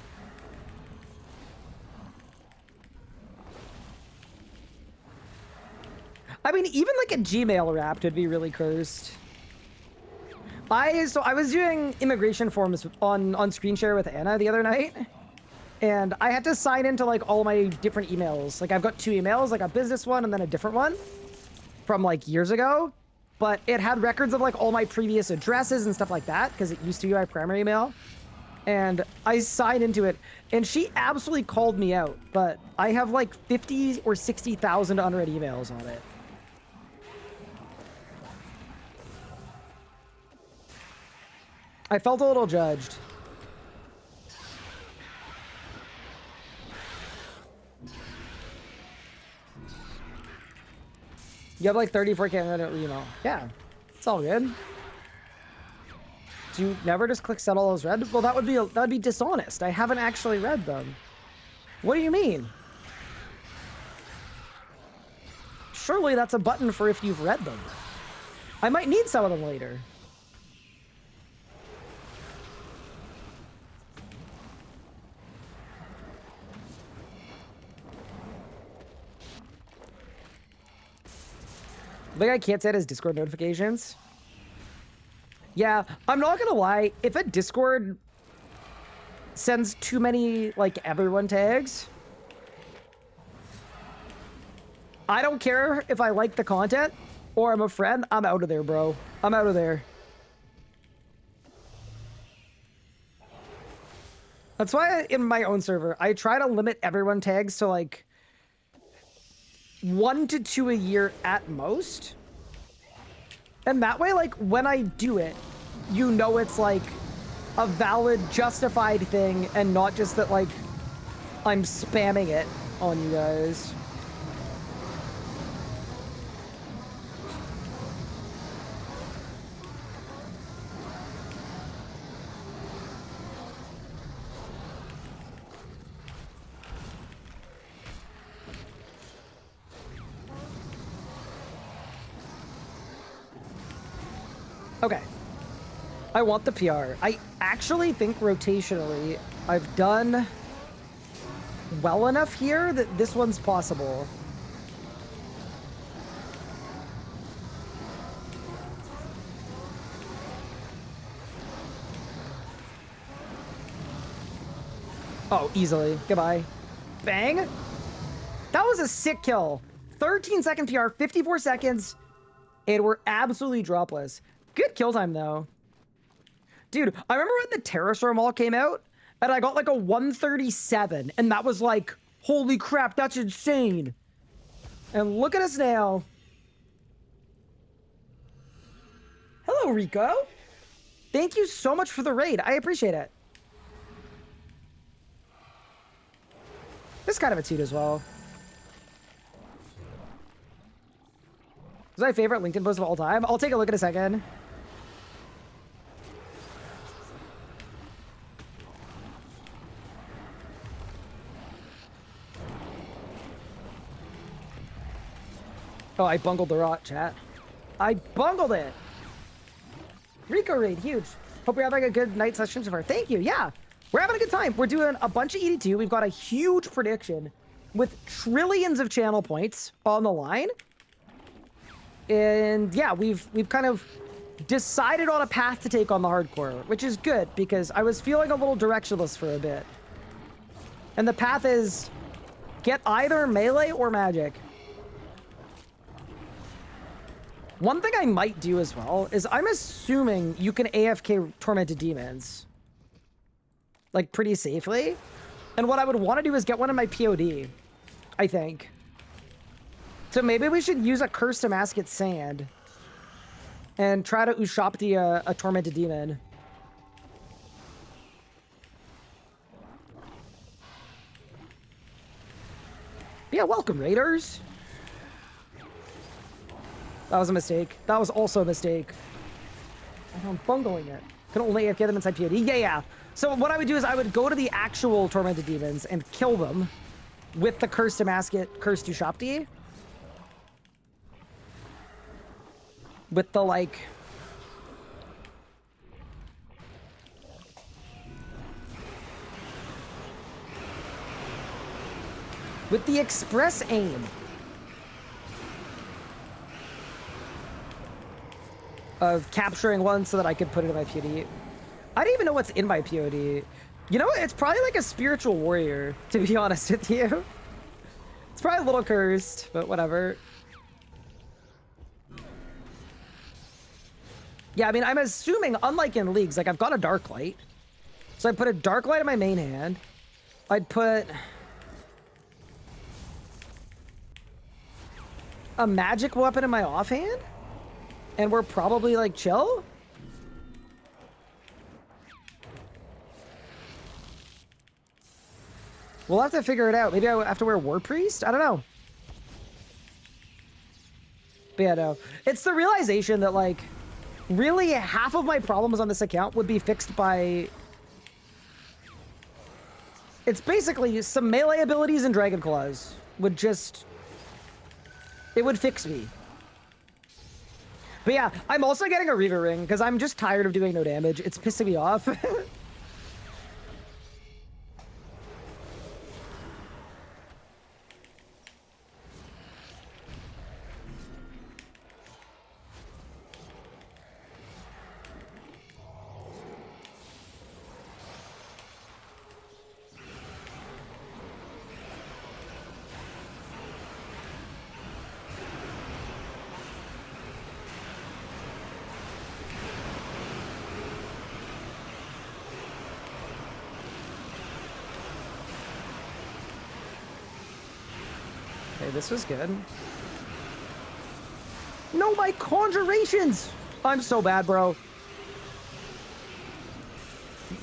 I mean, even like a Gmail wrapped would be really cursed. So I was doing immigration forms on screen share with Anna the other night, and I had to sign into like all my different emails. Like I've got 2 emails, like a business one and then a different one from like years ago. But it had records of like all my previous addresses and stuff like that, because it used to be my primary email. And I signed into it, and she absolutely called me out. But I have like 50 or 60,000 unread emails on it. I felt a little judged. You have like 34K email. Yeah, it's all good. Do you never just click settle as read? Well, that'd be dishonest. I haven't actually read them. What do you mean? Surely that's a button for if you've read them. I might need some of them later. The thing I can't set is Discord notifications. Yeah, I'm not gonna lie. If a Discord sends too many, like, everyone tags, I don't care if I like the content or I'm a friend. I'm out of there, bro. I'm out of there. That's why in my own server, I try to limit everyone tags to, like, 1 to 2 a year at most. And that way, like, when I do it, you know it's, like, a valid, justified thing and not just that, like, I'm spamming it on you guys. Okay. I want the PR. I actually think rotationally I've done well enough here that this one's possible. Oh, easily. Goodbye. Bang. That was a sick kill. 13-second PR, 54 seconds, and we're absolutely dropless. Good kill time, though. Dude, I remember when the Terrastorm all came out, and I got like a 137, and that was like, holy crap, that's insane. And look at us now. Hello, Rico. Thank you so much for the raid. I appreciate it. This is kind of a toot as well. This is my favorite LinkedIn post of all time. I'll take a look in a second. Oh, I bungled the rot, chat. I bungled it. Rico raid, huge. Hope you're having a good night / stream so far. Thank you, yeah. We're having a good time. We're doing a bunch of ED2. We've got a huge prediction with trillions of channel points on the line. And yeah, we've kind of decided on a path to take on the hardcore, which is good because I was feeling a little directionless for a bit. And the path is get either melee or magic. One thing I might do as well is I'm assuming you can AFK Tormented Demons. Like, pretty safely. And what I would want to do is get one in my POD, I think. So maybe we should use a Cursed Amascut Sand and try to Ushapti a Tormented Demon. Yeah, welcome, Raiders. That was a mistake. That was also a mistake. I'm bungling it. Can only AFK them inside POD. Yeah. So what I would do is I would go to the actual Tormented Demons and kill them with the Cursed Amascut, Cursed Ushapti. With the, like... with the express aim of capturing one so that I could put it in my POD. I don't even know what's in my POD. You know what? It's probably like a spiritual warrior, to be honest with you. It's probably a little cursed, but whatever. Yeah, I mean, I'm assuming, unlike in leagues, like I've got a dark light. So I put a dark light in my main hand. I'd put a magic weapon in my offhand. And we're probably like chill. We'll have to figure it out. Maybe I have to wear War Priest? I don't know. But yeah, no. It's the realization that, like, really half of my problems on this account would be fixed by... it's basically some melee abilities and Dragon Claws would just... it would fix me. But yeah, I'm also getting a Reaver Ring because I'm just tired of doing no damage. It's pissing me off. Okay, this was good. No, my conjurations! I'm so bad, bro.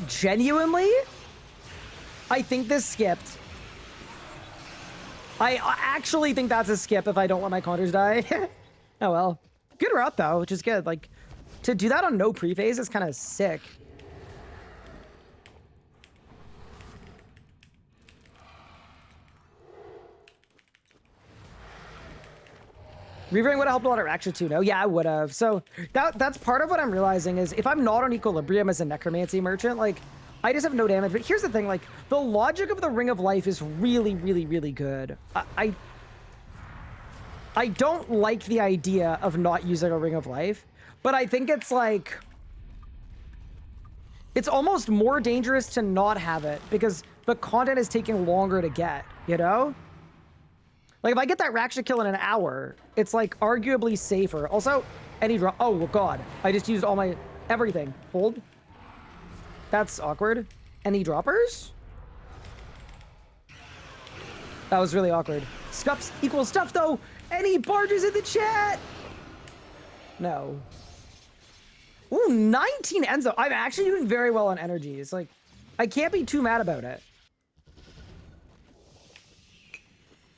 Genuinely? I think this skipped. I actually think that's a skip if I don't let my conjures die. Oh well. Good route though, which is good. Like, to do that on no pre-phase is kind of sick. Reavering would have helped a lot at Raksha too, no? Yeah, I would have. So that's part of what I'm realizing is if I'm not on equilibrium as a necromancy merchant, like, I just have no damage. But here's the thing, like, the logic of the Ring of Life is really, really, really good. I don't like the idea of not using a Ring of Life, but I think it's like, it's almost more dangerous to not have it because the content is taking longer to get, you know? Like, if I get that Raksha kill in an hour, it's, like, arguably safer. Also, any drop... Oh, well, God. I just used all my... everything. Hold. That's awkward. Any droppers? That was really awkward. Scuffs equals stuff, though! Any barges in the chat? No. Ooh, 19 Enzo. I'm actually doing very well on energies. Like, I can't be too mad about it.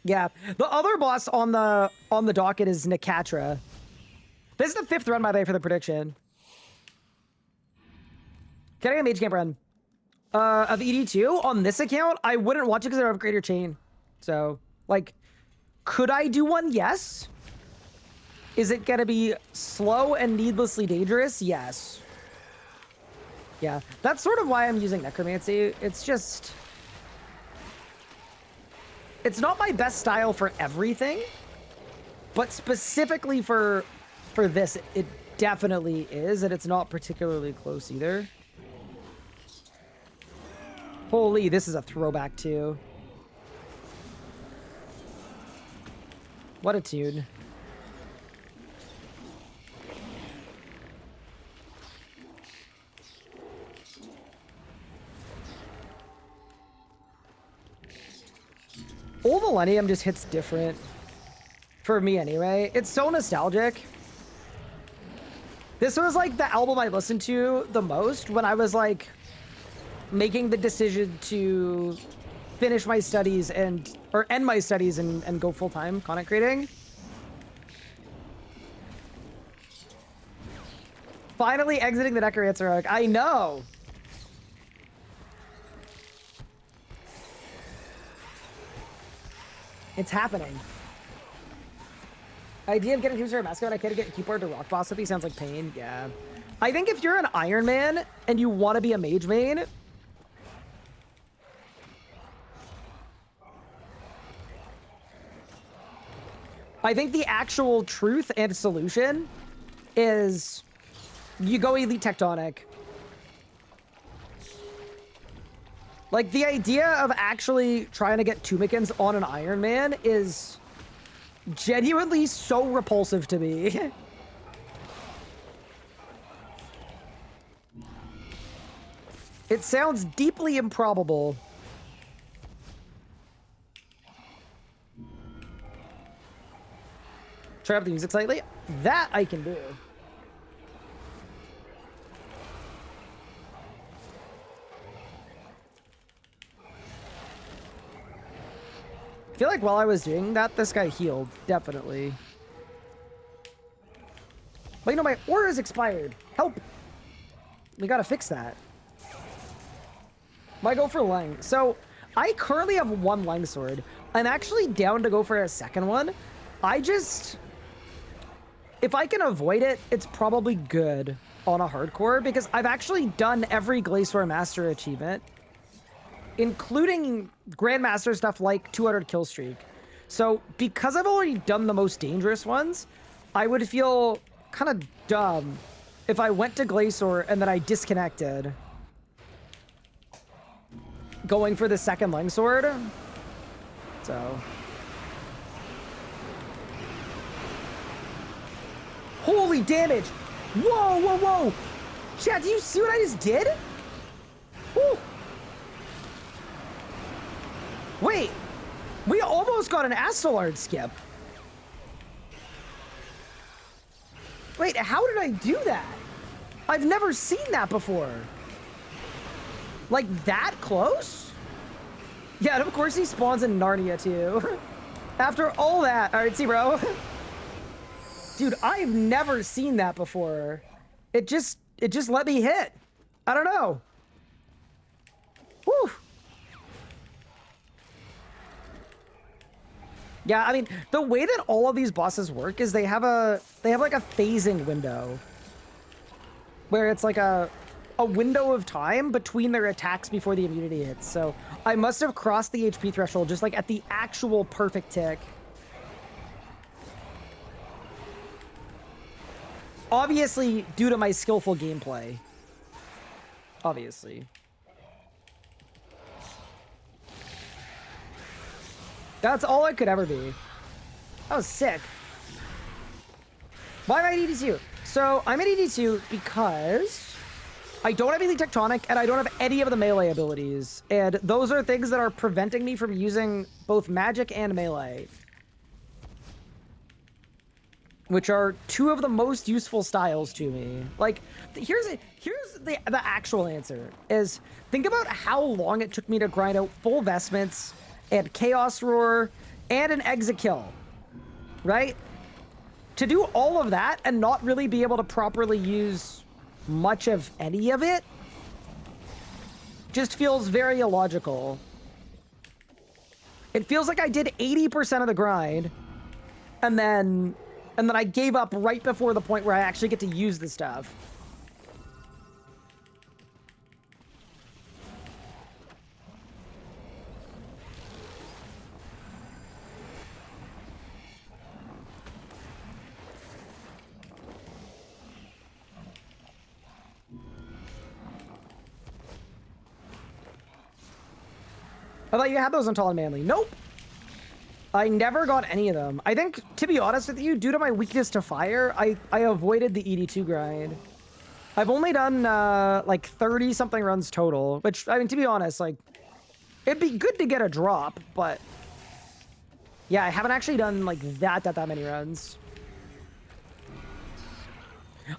Yeah, the other boss on the docket is Nikatra. This is the 5th run, by the way, for the prediction. Can I get a Mage Camp run? Of ED2? On this account, I wouldn't watch it because I don't have Greater Chain. So, like, could I do one? Yes. Is it gonna be slow and needlessly dangerous? Yes. Yeah, that's sort of why I'm using Necromancy. It's just... It's not my best style for everything, but specifically for this, it definitely is, and it's not particularly close either. Holy, this is a throwback too. What a tune. Old Millennium just hits different. For me anyway. It's so nostalgic. This was like the album I listened to the most when I was like making the decision to finish my studies or end my studies and go full-time content creating. Finally exiting the Necromancer arc. I know. It's happening. Idea of getting Teamster Amascut, I can't get keyboard to rock boss with he sounds like pain. Yeah. I think if you're an Ironman and you want to be a mage main, I think the actual truth and solution is you go Elite Tectonic. Like, the idea of actually trying to get Tumikins on an Ironman is genuinely so repulsive to me. It sounds deeply improbable. Try up the music slightly. That I can do. I feel like while I was doing that, this guy healed. Definitely. But you know, my aura is expired. Help! We gotta fix that. Might go for Lang. So, I currently have one Lang sword. I'm actually down to go for a second one. I just... If I can avoid it, it's probably good on a hardcore, because I've actually done every Glacier Master achievement, including Grandmaster stuff like 200 kill streak. So because I've already done the most dangerous ones, I would feel kind of dumb if I went to Glacier and then I disconnected going for the second Lang sword. So holy damage! Whoa, whoa, whoa! Chat, do you see what I just did? Woo! Wait, we almost got an Astalard skip. Wait, how did I do that? I've never seen that before. Like that close? Yeah, and of course he spawns in Narnia too. After all that, all right, see, bro. Dude, I've never seen that before. It just let me hit. I don't know. Whew. Yeah, I mean, the way that all of these bosses work is they have like a phasing window where it's like a window of time between their attacks before the immunity hits. So I must have crossed the HP threshold just like at the actual perfect tick. Obviously, due to my skillful gameplay. Obviously. That's all I could ever be. That was sick. Why am I at ED2? So I'm at ED2 because I don't have Elite Tectonic and I don't have any of the melee abilities. And those are things that are preventing me from using both magic and melee. Which are two of the most useful styles to me. Like, here's the actual answer, is think about how long it took me to grind out full vestments and Chaos Roar and an exit kill, right? To do all of that and not really be able to properly use much of any of it just feels very illogical. It feels like I did 80% of the grind and then I gave up right before the point where I actually get to use the stuff. I thought you had those on Tall and Manly. Nope. I never got any of them. I think, to be honest with you, due to my weakness to fire, I avoided the ED2 grind. I've only done, like, 30-something runs total, which, I mean, to be honest, like, it'd be good to get a drop, but... Yeah, I haven't actually done, like, that many runs.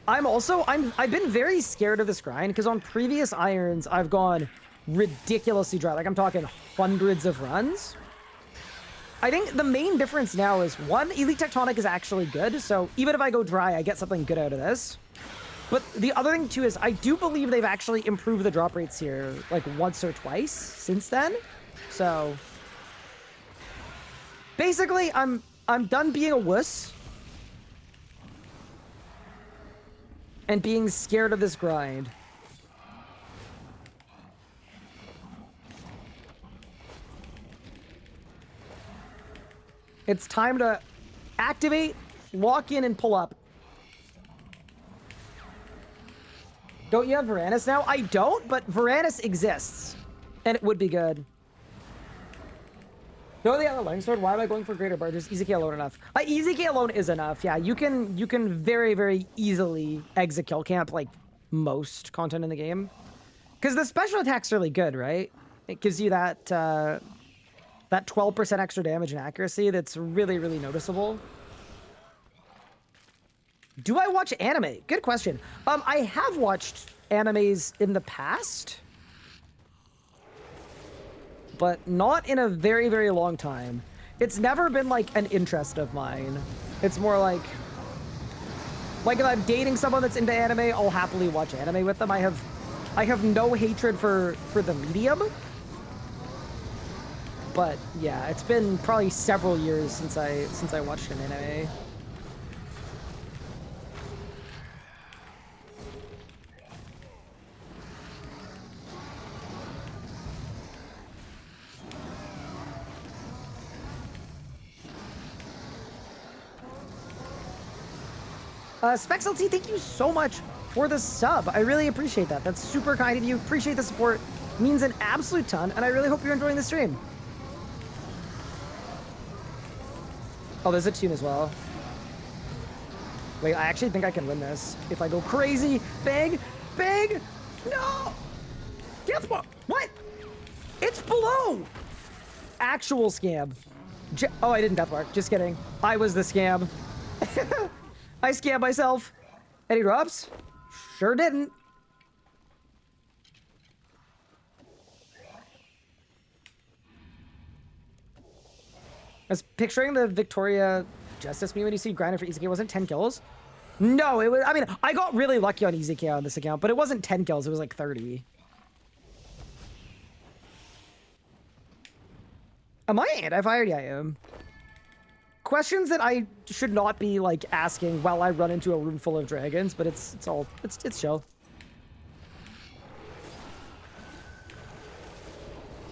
I've been very scared of this grind, because on previous irons, I've gone ridiculously dry. Like, I'm talking hundreds of runs. I think the main difference now is, one, Elite Tectonic is actually good, so even if I go dry, I get something good out of this. But the other thing, too, is I do believe they've actually improved the drop rates here, like, once or twice since then. So, basically, I'm done being a wuss and being scared of this grind. It's time to activate, lock in, and pull up. Don't you have Varanus now? I don't, but Varanus exists. And it would be good. No, the other Lang Sword, why am I going for Greater Barges? EZK alone enough. EZK alone is enough, yeah. You can very, very easily exit kill camp, like, most content in the game. Because the special attack's really good, right? It gives you that, that 12% extra damage and accuracy that's really, really noticeable. Do I watch anime? Good question. I have watched animes in the past, but not in a very, very long time. It's never been like an interest of mine. It's more like if I'm dating someone that's into anime, I'll happily watch anime with them. I have no hatred for the medium. But yeah, it's been probably several years since I watched an anime. SpexLT, thank you so much for the sub. I really appreciate that. That's super kind of you. Appreciate the support. Means an absolute ton, and I really hope you're enjoying the stream. Oh, there's a tune as well. Wait, I actually think I can win this. If I go crazy. Big! Big! No! Guess what? What? It's below! Actual scam. Oh, I didn't deathmark. Just kidding. I was the scam. I scammed myself. Any drops? Sure didn't. I was picturing the Victoria Justice meme when you see grinding for EZK. Wasn't 10 kills? No, it was. I mean, I got really lucky on EZK on this account, but it wasn't 10 kills. It was like 30. Am I anti-fired? Yeah, I am. Questions that I should not be like asking while I run into a room full of dragons, but it's chill.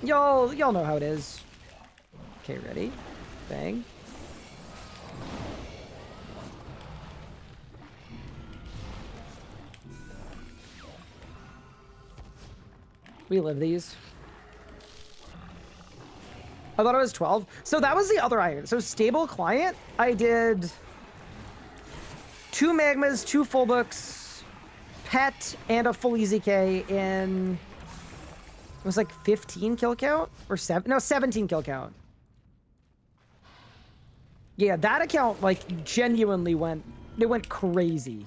Y'all know how it is. Okay, ready? Bang. We live these. I thought it was 12. So that was the other iron. So stable client, I did 2 magmas, 2 full books, pet, and a full EZK in, it was like 15 kill count or 17 kill count. Yeah, that account like genuinely went crazy.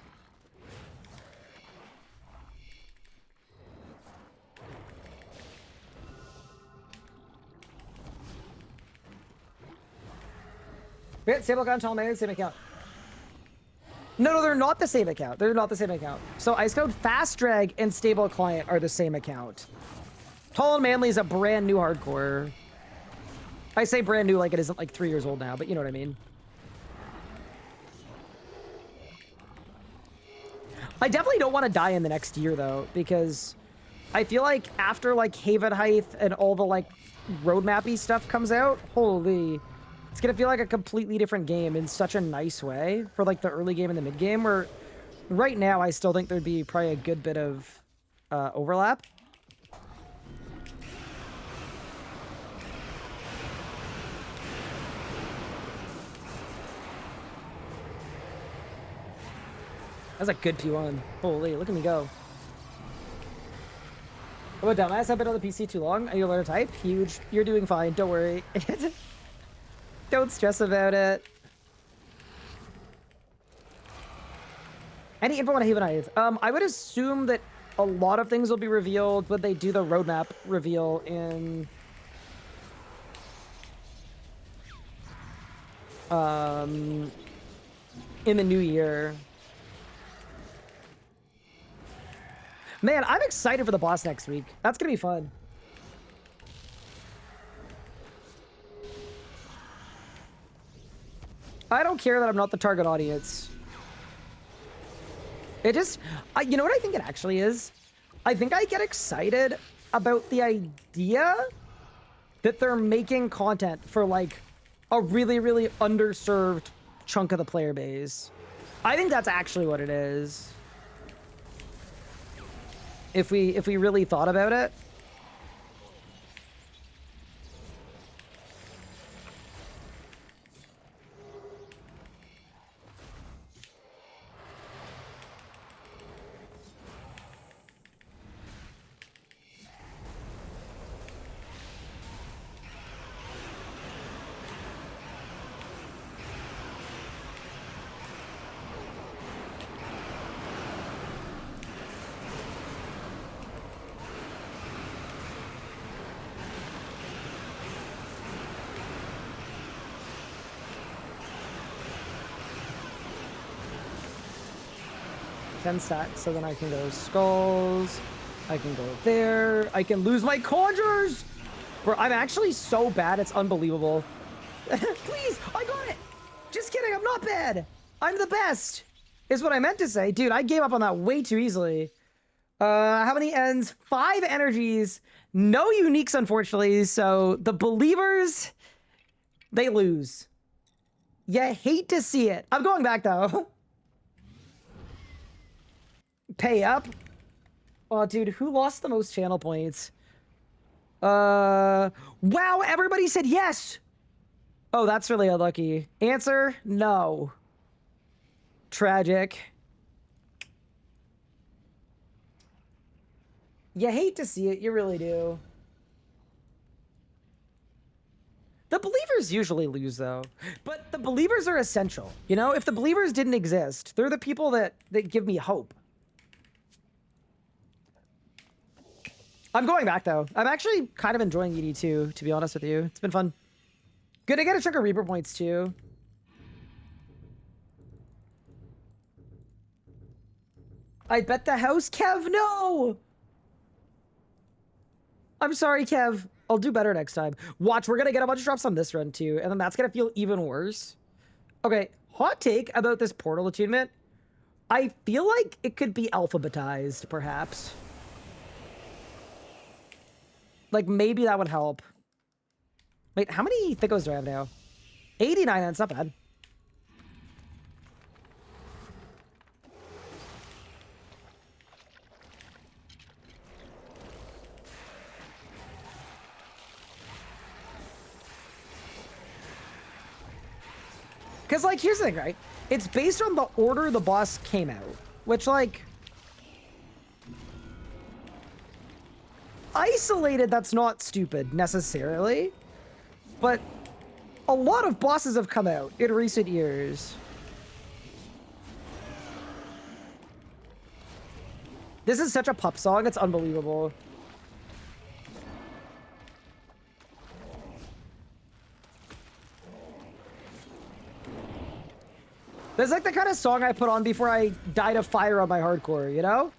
Stable account, tall man, same account. No, they're not the same account. They're not the same account. So Ice Code, Fast Drag, and Stable Client are the same account. Tall and Manly is a brand new hardcore. I say brand new like it isn't like 3 years old now, but you know what I mean. I definitely don't want to die in the next year though, because I feel like after like Haven Height and all the like roadmap-y stuff comes out, holy, it's gonna feel like a completely different game in such a nice way for like the early game and the mid game, where right now I still think there'd be probably a good bit of overlap. That's a good P1. Holy, look at me go. What about dumbass? I've been on the PC too long. Are you learn to type? Huge. You're doing fine. Don't worry. Don't stress about it. Any info on Haven Heights? I would assume that a lot of things will be revealed when they do the roadmap reveal in the new year. Man, I'm excited for the boss next week. That's gonna be fun. I don't care that I'm not the target audience. It just, you know what I think it actually is? I think I get excited about the idea that they're making content for like a really, really underserved chunk of the player base. I think that's actually what it is. If we really thought about it. Stacks, so then I can go skulls. I can go there. I can lose my conjures. Bro, I'm actually so bad, it's unbelievable. Please, I got it. Just kidding, I'm not bad. I'm the best, is what I meant to say. Dude, I gave up on that way too easily. How many ends? 5 energies. No uniques, unfortunately. So the believers, they lose. You hate to see it. I'm going back though. Pay up. Oh, dude, who lost the most channel points? Wow, everybody said yes. Oh, that's really unlucky. Answer, no. Tragic. You hate to see it, you really do. The believers believers usually lose though. But the believers are essential. You know, if the believers didn't exist, they're the people that give me hope. I'm going back though. I'm actually kind of enjoying ED2, to be honest with you. It's been fun. Good to get a chunk of Reaper points too. I bet the house, Kev, no! I'm sorry, Kev. I'll do better next time. Watch, we're gonna get a bunch of drops on this run too, and then that's gonna feel even worse. Okay, hot take about this portal attunement. I feel like it could be alphabetized, perhaps. Like, maybe that would help. Wait, how many thickos do I have now? 89, that's not bad. Because, like, here's the thing, right? It's based on the order the boss came out. Which, like... isolated, that's not stupid, necessarily. But a lot of bosses have come out in recent years. This is such a pup song, it's unbelievable. This is like the kind of song I put on before I died of fire on my hardcore, you know?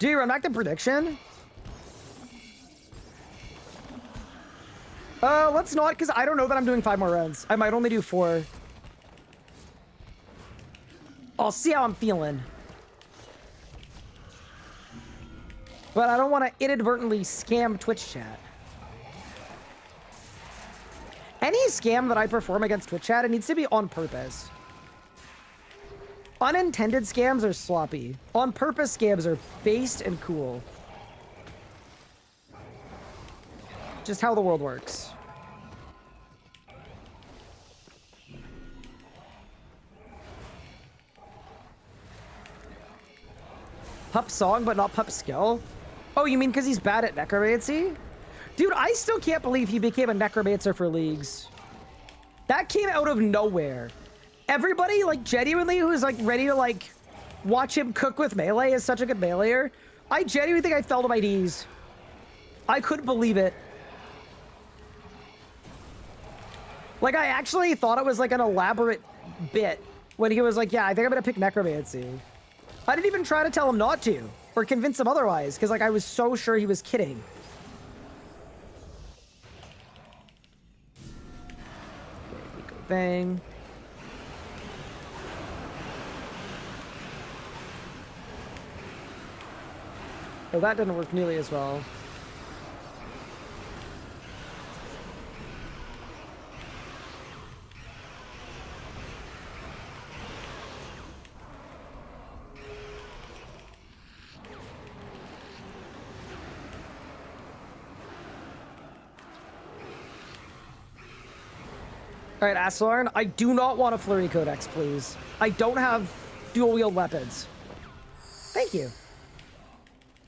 Do you run back to prediction? Let's not, because I don't know that I'm doing 5 more runs. I might only do 4. I'll see how I'm feeling. But I don't want to inadvertently scam Twitch chat. Any scam that I perform against Twitch chat, it needs to be on purpose. Unintended scams are sloppy. On purpose scams are based and cool. Just how the world works. Pup song, but not pup skill? Oh, you mean because he's bad at necromancy? Dude, I still can't believe he became a necromancer for leagues. That came out of nowhere. Everybody, like, genuinely who's, like, ready to, like, watch him cook with melee is such a good meleeer. I genuinely think I fell to my knees. I couldn't believe it. Like, I actually thought it was, like, an elaborate bit when he was like, yeah, I think I'm gonna pick necromancy. I didn't even try to tell him not to, or convince him otherwise, because, like, I was so sure he was kidding. Bang. Oh, that didn't work nearly as well. All right, Aslarn, I do not want a Flurry Codex, please. I don't have dual-wield weapons. Thank you.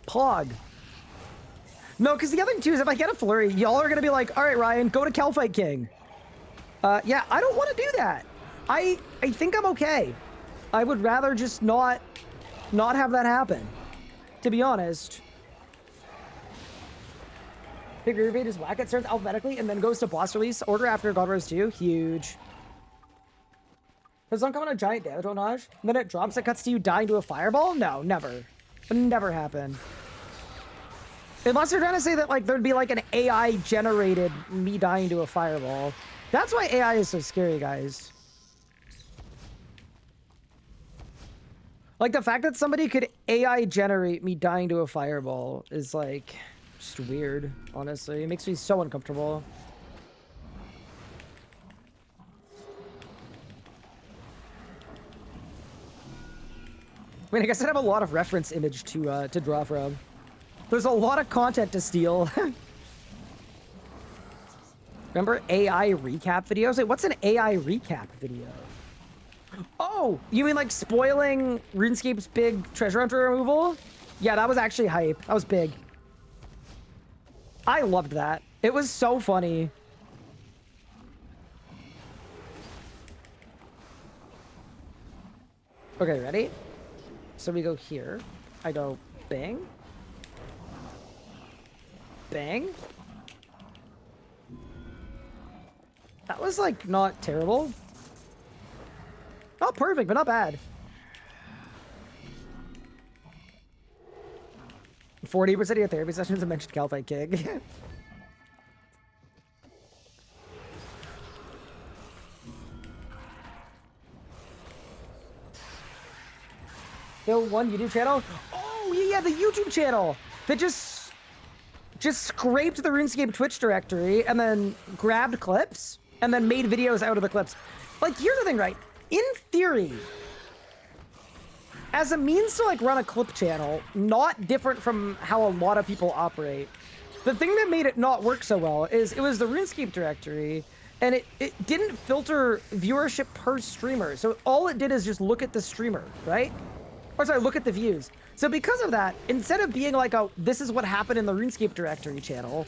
Pog. No, because the other thing, too, is if I get a Flurry, y'all are going to be like, all right, Ryan, go to Calfight King. Yeah, I don't want to do that. I think I'm okay. I would rather just not have that happen, to be honest. Figure Evade is whack. It starts alphabetically and then goes to boss release order after God Rose 2. Huge. Does one come on a giant damage dronage? Then it drops, it cuts to you dying to a fireball? No, never. Would never happen. Unless you're trying to say that, like, there'd be, like, an AI-generated me dying to a fireball. That's why AI is so scary, guys. Like, the fact that somebody could AI-generate me dying to a fireball is, like... just weird, honestly. It makes me so uncomfortable. I mean, I guess I'd have a lot of reference image to draw from. There's a lot of content to steal. Remember AI recap videos? Wait, what's an AI recap video? Oh, you mean like spoiling RuneScape's big treasure hunter removal? Yeah, that was actually hype. That was big. I loved that. It was so funny. Okay, ready? So we go here. I go bang. Bang. That was like not terrible. Not perfect, but not bad. 40% of your therapy sessions have mentioned Calfight King. The one YouTube channel? Oh, yeah, the YouTube channel that just scraped the RuneScape Twitch directory and then grabbed clips and then made videos out of the clips. Like, here's the thing, right? In theory, as a means to like run a clip channel, not different from how a lot of people operate, the thing that made it not work so well is it was the RuneScape directory, and it didn't filter viewership per streamer. So all it did is just look at the streamer, right? Or sorry, look at the views. So because of that, instead of being like, oh, this is what happened in the RuneScape directory channel,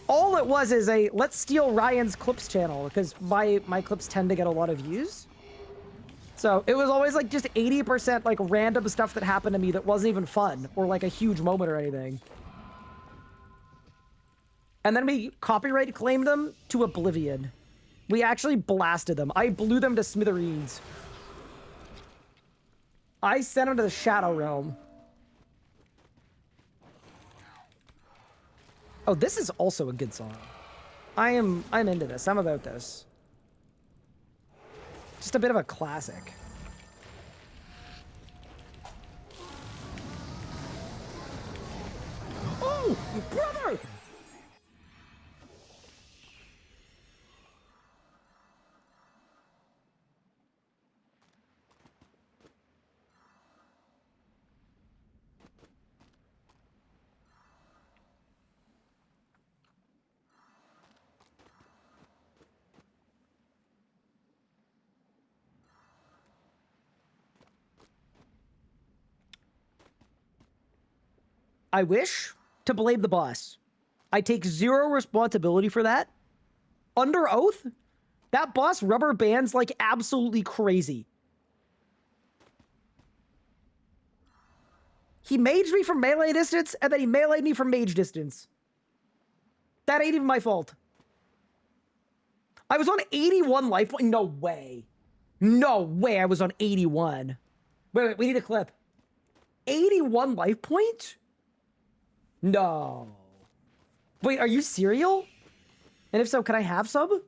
all it was is a, let's steal Ryan's clips channel, because my clips tend to get a lot of views. So it was always like just 80% like random stuff that happened to me that wasn't even fun or like a huge moment or anything. And then we copyright claimed them to oblivion. We actually blasted them. I blew them to smithereens. I sent them to the Shadow Realm. Oh, this is also a good song. I'm into this. I'm about this. Just a bit of a classic. Oh, brother! I wish to blame the boss. I take zero responsibility for that. Under oath, that boss rubber bands like absolutely crazy. He maged me from melee distance, and then he meleeed me from mage distance. That ain't even my fault. I was on 81 life point. No way. No way I was on 81. Wait, we need a clip. 81 life point? No. Wait, are you serial? And if so, can I have some?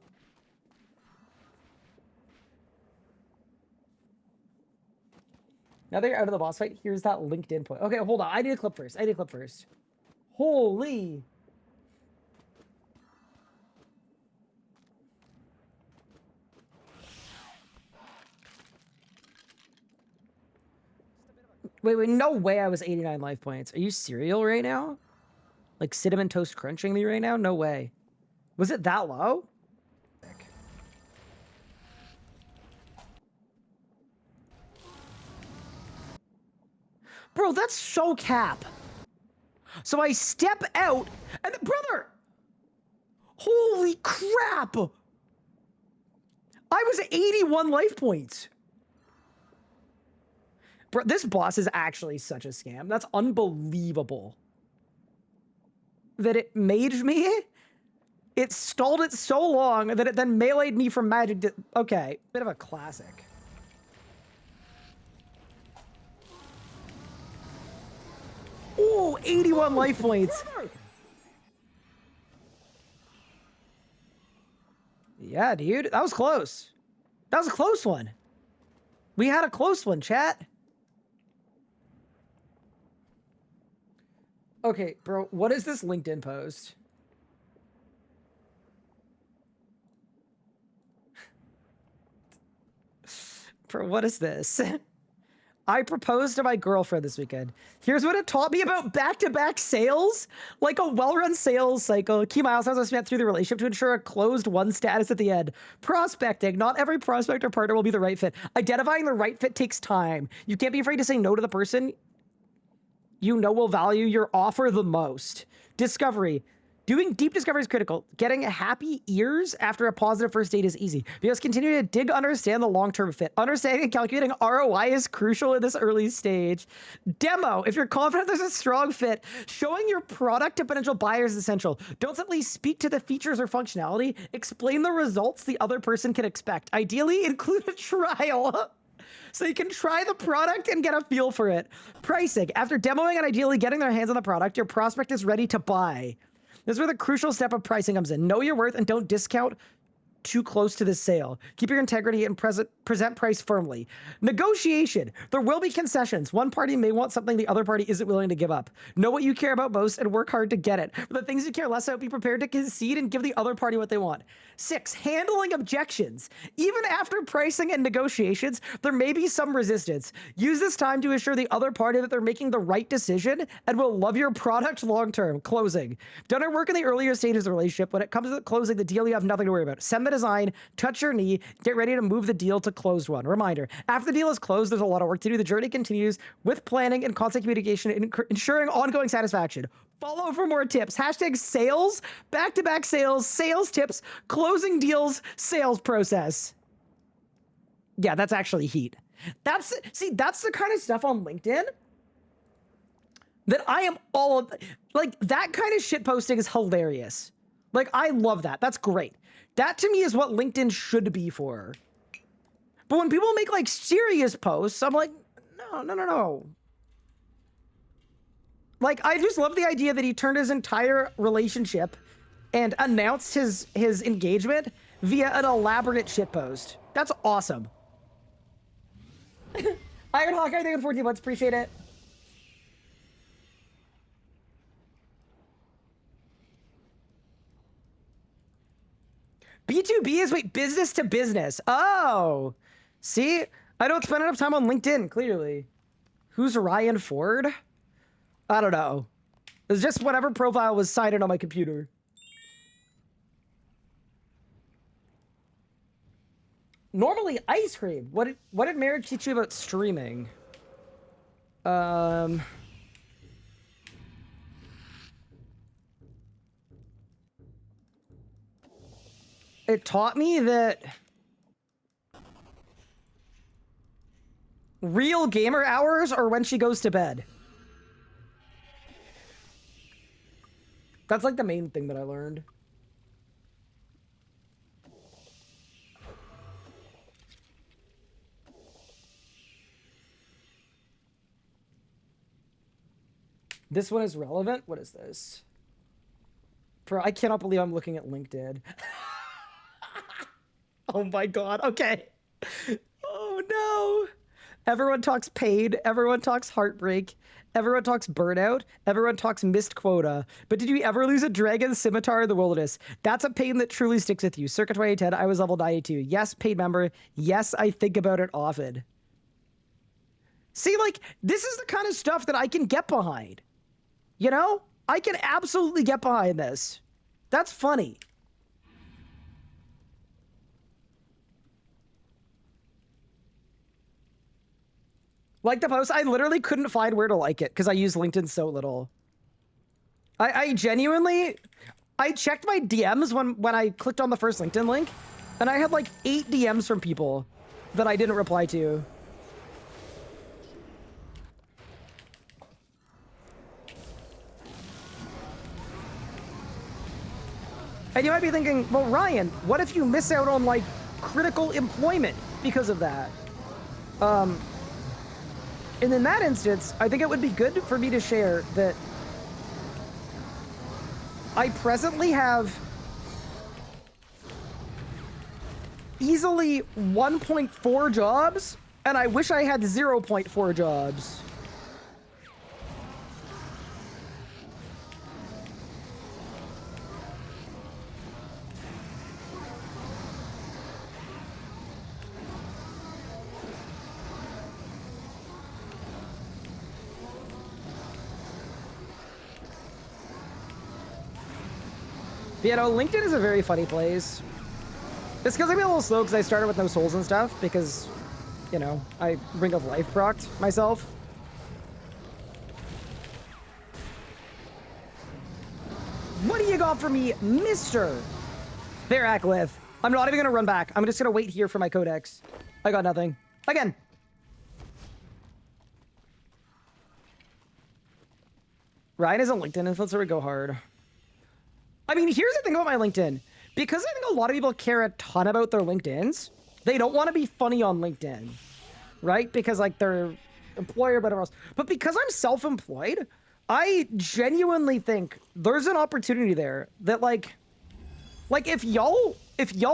Now that you're out of the boss fight, here's that LinkedIn point. Okay, hold on. I need a clip first. Holy. Wait, no way I was 89 life points. Are you serial right now? Like cinnamon toast crunching me right now? No way. Was it that low? Bro, that's so cap. So I step out and brother, holy crap. I was 81 life points. Bro, this boss is actually such a scam. That's unbelievable. That it maged me, it stalled it so long that it then meleeed me from magic. Okay, bit of a classic. Ooh, 81 life points. Yeah, dude, that was close. That was a close one. We had a close one, chat. Okay, bro, what is this LinkedIn post? Bro, what is this? I proposed to my girlfriend this weekend. Here's what it taught me about back-to-back sales. Like a well-run sales cycle. Key milestones I spent through the relationship to ensure a closed-won status at the end. Prospecting. Not every prospect or partner will be the right fit. Identifying the right fit takes time. You can't be afraid to say no to the person you know will value your offer the most. Discovery. Doing deep discovery is critical. Getting happy ears after a positive first date is easy. Because continue to dig, understand the long-term fit. Understanding and calculating ROI is crucial in this early stage. Demo. If you're confident there's a strong fit, showing your product to potential buyers is essential. Don't simply speak to the features or functionality. Explain the results the other person can expect. Ideally, include a trial. So you can try the product and get a feel for it. Pricing. After demoing and ideally getting their hands on the product, your prospect is ready to buy. This is where the crucial step of pricing comes in. Know your worth and don't discount too close to the sale. Keep your integrity and present price firmly. Negotiation. There will be concessions. One party may want something the other party isn't willing to give up. Know what you care about most and work hard to get it. For the things you care less about, be prepared to concede and give the other party what they want. 6, handling objections. Even after pricing and negotiations, there may be some resistance. Use this time to assure the other party that they're making the right decision and will love your product long-term. Closing. Done our work in the earlier stages of the relationship. When it comes to closing the deal, you have nothing to worry about. Send the design, touch your knee, get ready to move the deal to closed one. Reminder, after the deal is closed, there's a lot of work to do. The journey continues with planning and constant communication and ensuring ongoing satisfaction. Follow for more tips. Hashtag sales, back-to-back sales, sales tips, closing deals, sales process. Yeah, that's actually heat. That's the kind of stuff on LinkedIn that I am all of. Like, that kind of shit posting is hilarious. Like, I love that. That's great. That to me is what LinkedIn should be for. But when people make like serious posts, I'm like, no. Like, I just love the idea that he turned his entire relationship and announced his engagement via an elaborate shitpost. That's awesome. Iron Hawk, I think with 14 months, appreciate it. B2B is, wait, business to business. Oh, see, I don't spend enough time on LinkedIn, clearly. Who's Ryan Ford? I don't know. It was just whatever profile was signed in on my computer. Normally ice cream. What did marriage teach you about streaming? It taught me that real gamer hours are when she goes to bed. That's like the main thing that I learned. This one is relevant? What is this? Bro, I cannot believe I'm looking at LinkedIn. Oh my god, okay. Oh no. Everyone talks pain, everyone talks heartbreak, everyone talks burnout, everyone talks missed quota. But did you ever lose a dragon scimitar in the wilderness? That's a pain that truly sticks with you. Circa 2010, I was level 92. Yes, paid member. Yes, I think about it often. See, like, this is the kind of stuff that I can get behind. You know? I can absolutely get behind this. That's funny. Like the post, I literally couldn't find where to like it because I use LinkedIn so little. I genuinely, I checked my DMs when I clicked on the first LinkedIn link, and I had like 8 DMs from people that I didn't reply to. And you might be thinking, well, Ryan, what if you miss out on like critical employment because of that? And in that instance, I think it would be good for me to share that I presently have easily 1.4 jobs, and I wish I had 0.4 jobs. You know, LinkedIn is a very funny place. It's because I'm a little slow because I started with no souls and stuff because, you know, I Ring of Life procced myself. job for me, Mr. Varaclith. I'm not even gonna run back. I'm just gonna wait here for my codex. I got nothing. Again. Ryan is a LinkedIn influencer, would go hard. I mean, here's the thing about my LinkedIn. Because I think a lot of people care a ton about their LinkedIns, they don't want to be funny on LinkedIn, right? Because like their employer, whatever else. But because I'm self-employed, I genuinely think there's an opportunity there that like if y'all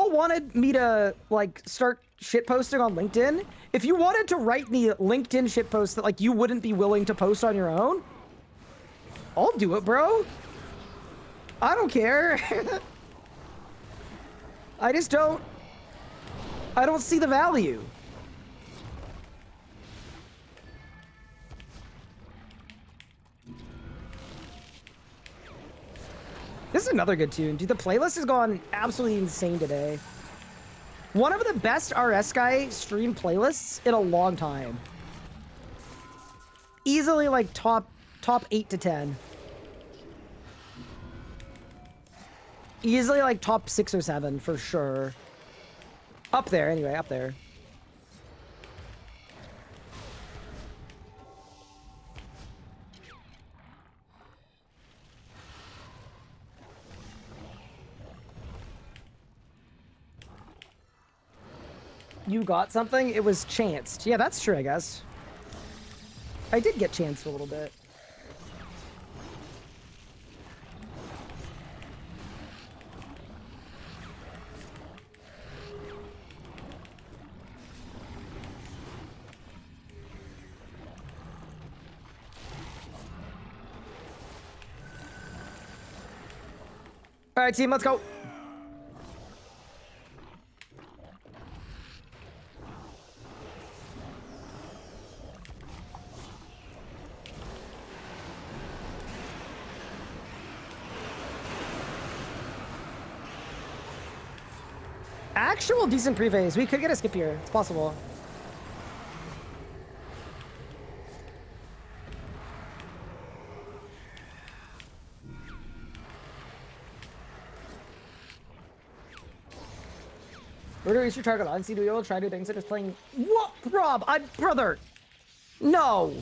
wanted me to like start shitposting on LinkedIn, if you wanted to write me LinkedIn shitposts that like you wouldn't be willing to post on your own, I'll do it, bro. I don't care. I just don't see the value. This is another good tune. Dude, the playlist has gone absolutely insane today. One of the best RS guy stream playlists in a long time. Easily like top 8 to 10. Easily like top 6 or 7 for sure. Up there anyway, up there. You got something? It was chanced. Yeah, that's true, I guess. I did get chanced a little bit. All right, team, let's go. Actual decent pre-phase. We could get a skip here. It's possible. Where do we reach your target on? See, do we all try to do things such as playing... What? Rob, brother! No!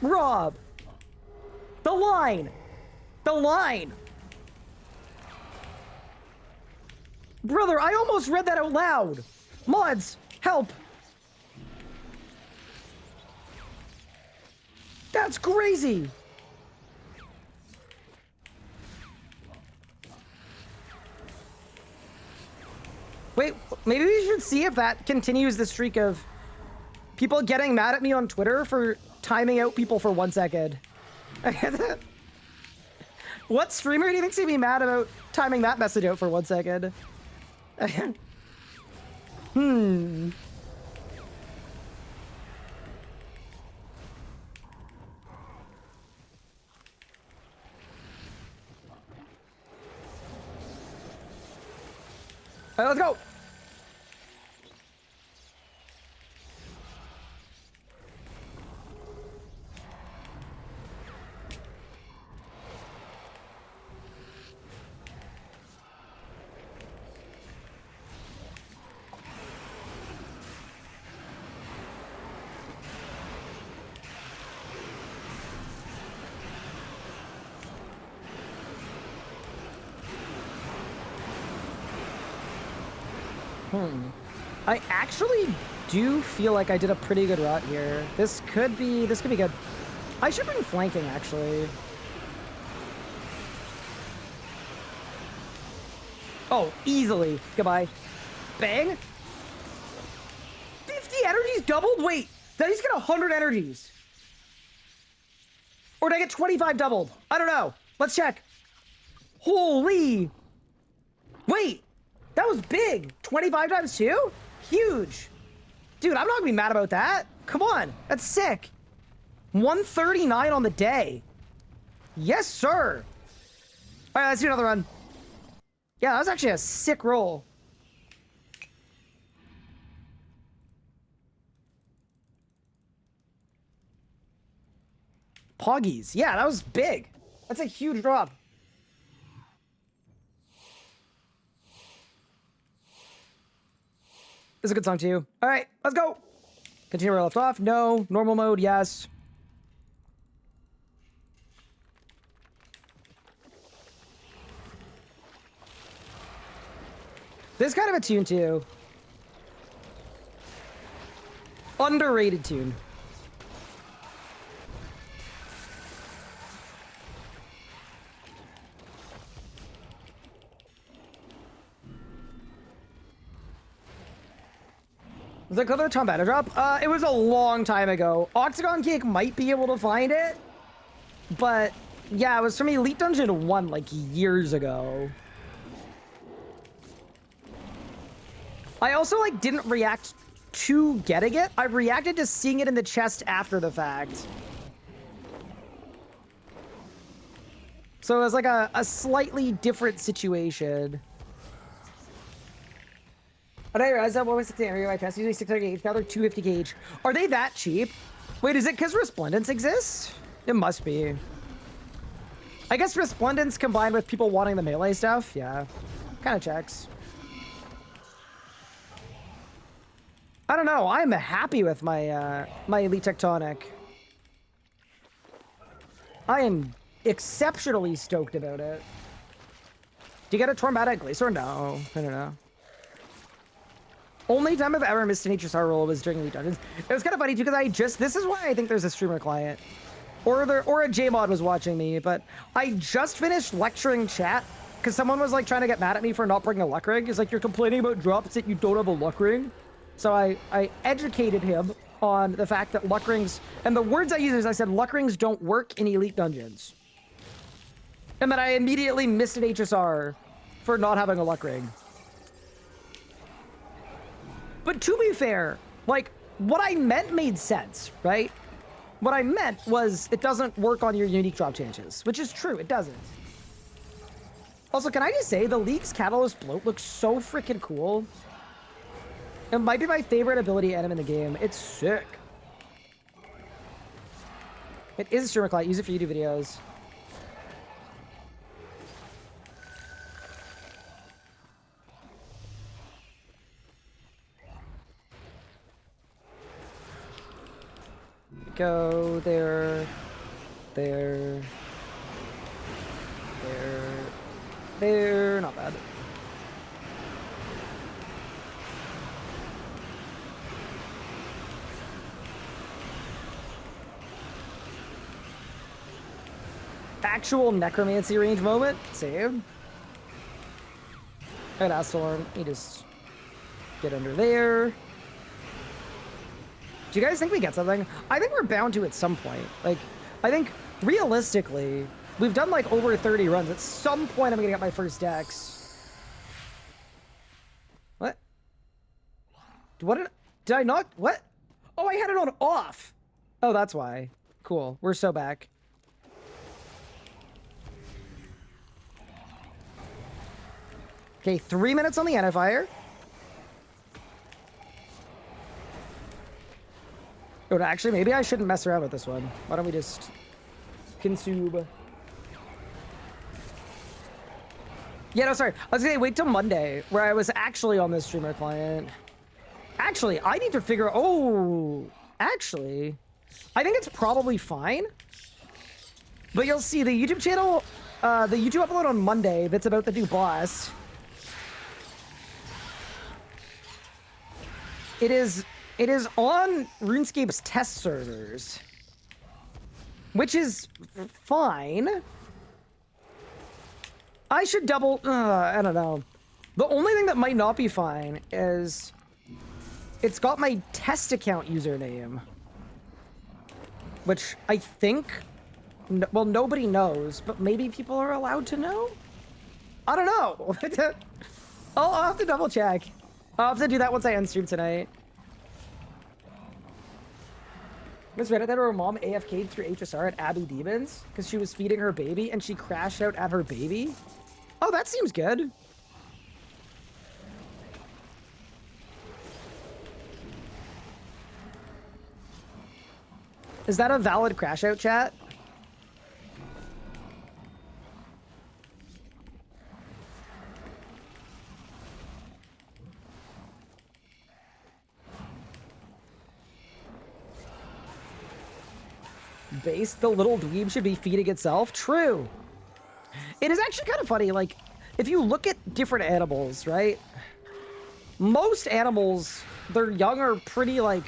Rob! The line! The line! Brother, I almost read that out loud! Mods, help! That's crazy! Wait, maybe we should see if that continues the streak of people getting mad at me on Twitter for timing out people for 1 second. What streamer do you think's gonna be mad about timing that message out for 1 second? Hmm. All right, let's go. I actually do feel like I did a pretty good route here. This could be good. I should bring flanking, actually. Oh, easily. Goodbye. Bang. 50 energies doubled? Wait, did I just get 100 energies? Or did I get 25 doubled? I don't know. Let's check. Holy. Wait, that was big. 25 times 2? Huge. Dude, I'm not gonna be mad about that. Come on, that's sick. 139 on the day. Yes, sir. All right, let's do another run. Yeah, that was actually a sick roll. Poggies. Yeah, that was big. That's a huge drop. It's a good song too. All right, let's go. Continue where I left off. No. Normal mode, yes. This kind of a tune too. Underrated tune. Was that another Tom Banner drop? It was a long time ago. Octagon Cake might be able to find it, but yeah, it was from Elite Dungeon 1 like years ago. I also like didn't react to getting it. I reacted to seeing it in the chest after the fact. So it was like a slightly different situation. I didn't realize that 160 area my chest usually 600 gauge, now they're 250 gauge. Are they that cheap? Wait, is it because Resplendence exists? It must be. I guess Resplendence combined with people wanting the melee stuff, yeah. Kind of checks. I don't know, I'm happy with my my Elite Tectonic. I am exceptionally stoked about it. Do you get a Tormata Glacier? No, I don't know. Only time I've ever missed an HSR roll was during Elite Dungeons. It was kind of funny too, because this is why I think there's a streamer client. Or a JMod was watching me, but I just finished lecturing chat, because someone was like trying to get mad at me for not bringing a luck ring. It's like, you're complaining about drops that you don't have a luck ring. So I educated him on the fact that luck rings, and the words I used is I said, luck rings don't work in Elite Dungeons. And then I immediately missed an HSR for not having a luck ring. But to be fair, like, what I meant made sense, right? What I meant was it doesn't work on your unique drop changes, which is true, it doesn't. Also, can I just say, the League's Catalyst Bloat looks so freaking cool. It might be my favorite ability item in the game. It's sick. It is a streamer client, use it for YouTube videos. Go there, there, there, not bad. Actual necromancy range moment, save. And Astorm, you just get under there. Do you guys think we get something? I think we're bound to at some point. Like, I think, realistically, we've done like over 30 runs. At some point, I'm gonna get my first dex. What? Did I not? What? Oh, I had it on off. Oh, that's why. Cool. We're so back. Okay, 3 minutes on the Antifier. Oh, actually, maybe I shouldn't mess around with this one. Why don't we just consume? Yeah, no, sorry. I was gonna wait till Monday, where I was actually on this streamer client. Actually, I need to figure. Oh, actually, I think it's probably fine. But you'll see the YouTube channel, the YouTube upload on Monday that's about the new boss. It is on RuneScape's test servers, which is fine. I should double, I don't know. The only thing that might not be fine is it's got my test account username, which I think, well, nobody knows, but maybe people are allowed to know? I don't know. I'll have to double check. I'll have to do that once I end stream tonight. Miss Reddit that her mom AFK'd through HSR at Abby Demons because she was feeding her baby and she crashed out at her baby. Oh, that seems good. Is that a valid crash out, chat? Base, the little dweeb should be feeding itself. True. It is actually kind of funny, like, if you look at different animals, right? Most animals, their young are pretty, like,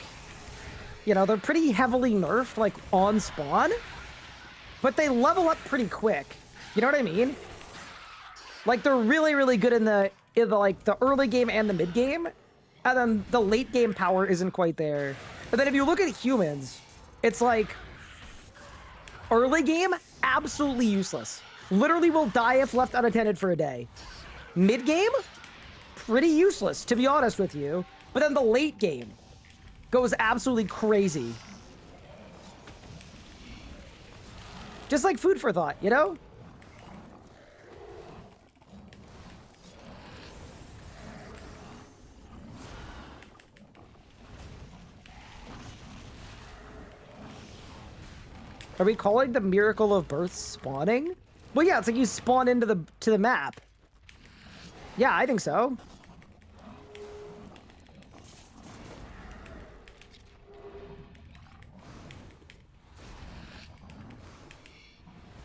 you know, they're pretty heavily nerfed, like, on spawn. But they level up pretty quick. You know what I mean? Like, they're really, really good in the like, the early game and the mid game. And then the late game power isn't quite there. But then if you look at humans, it's like, early game, absolutely useless. Literally will die if left unattended for a day. Mid game, pretty useless, to be honest with you. But then the late game goes absolutely crazy. Just like food for thought, you know? Are we calling the miracle of birth spawning? Well, yeah, it's like you spawn into the map. Yeah, I think so.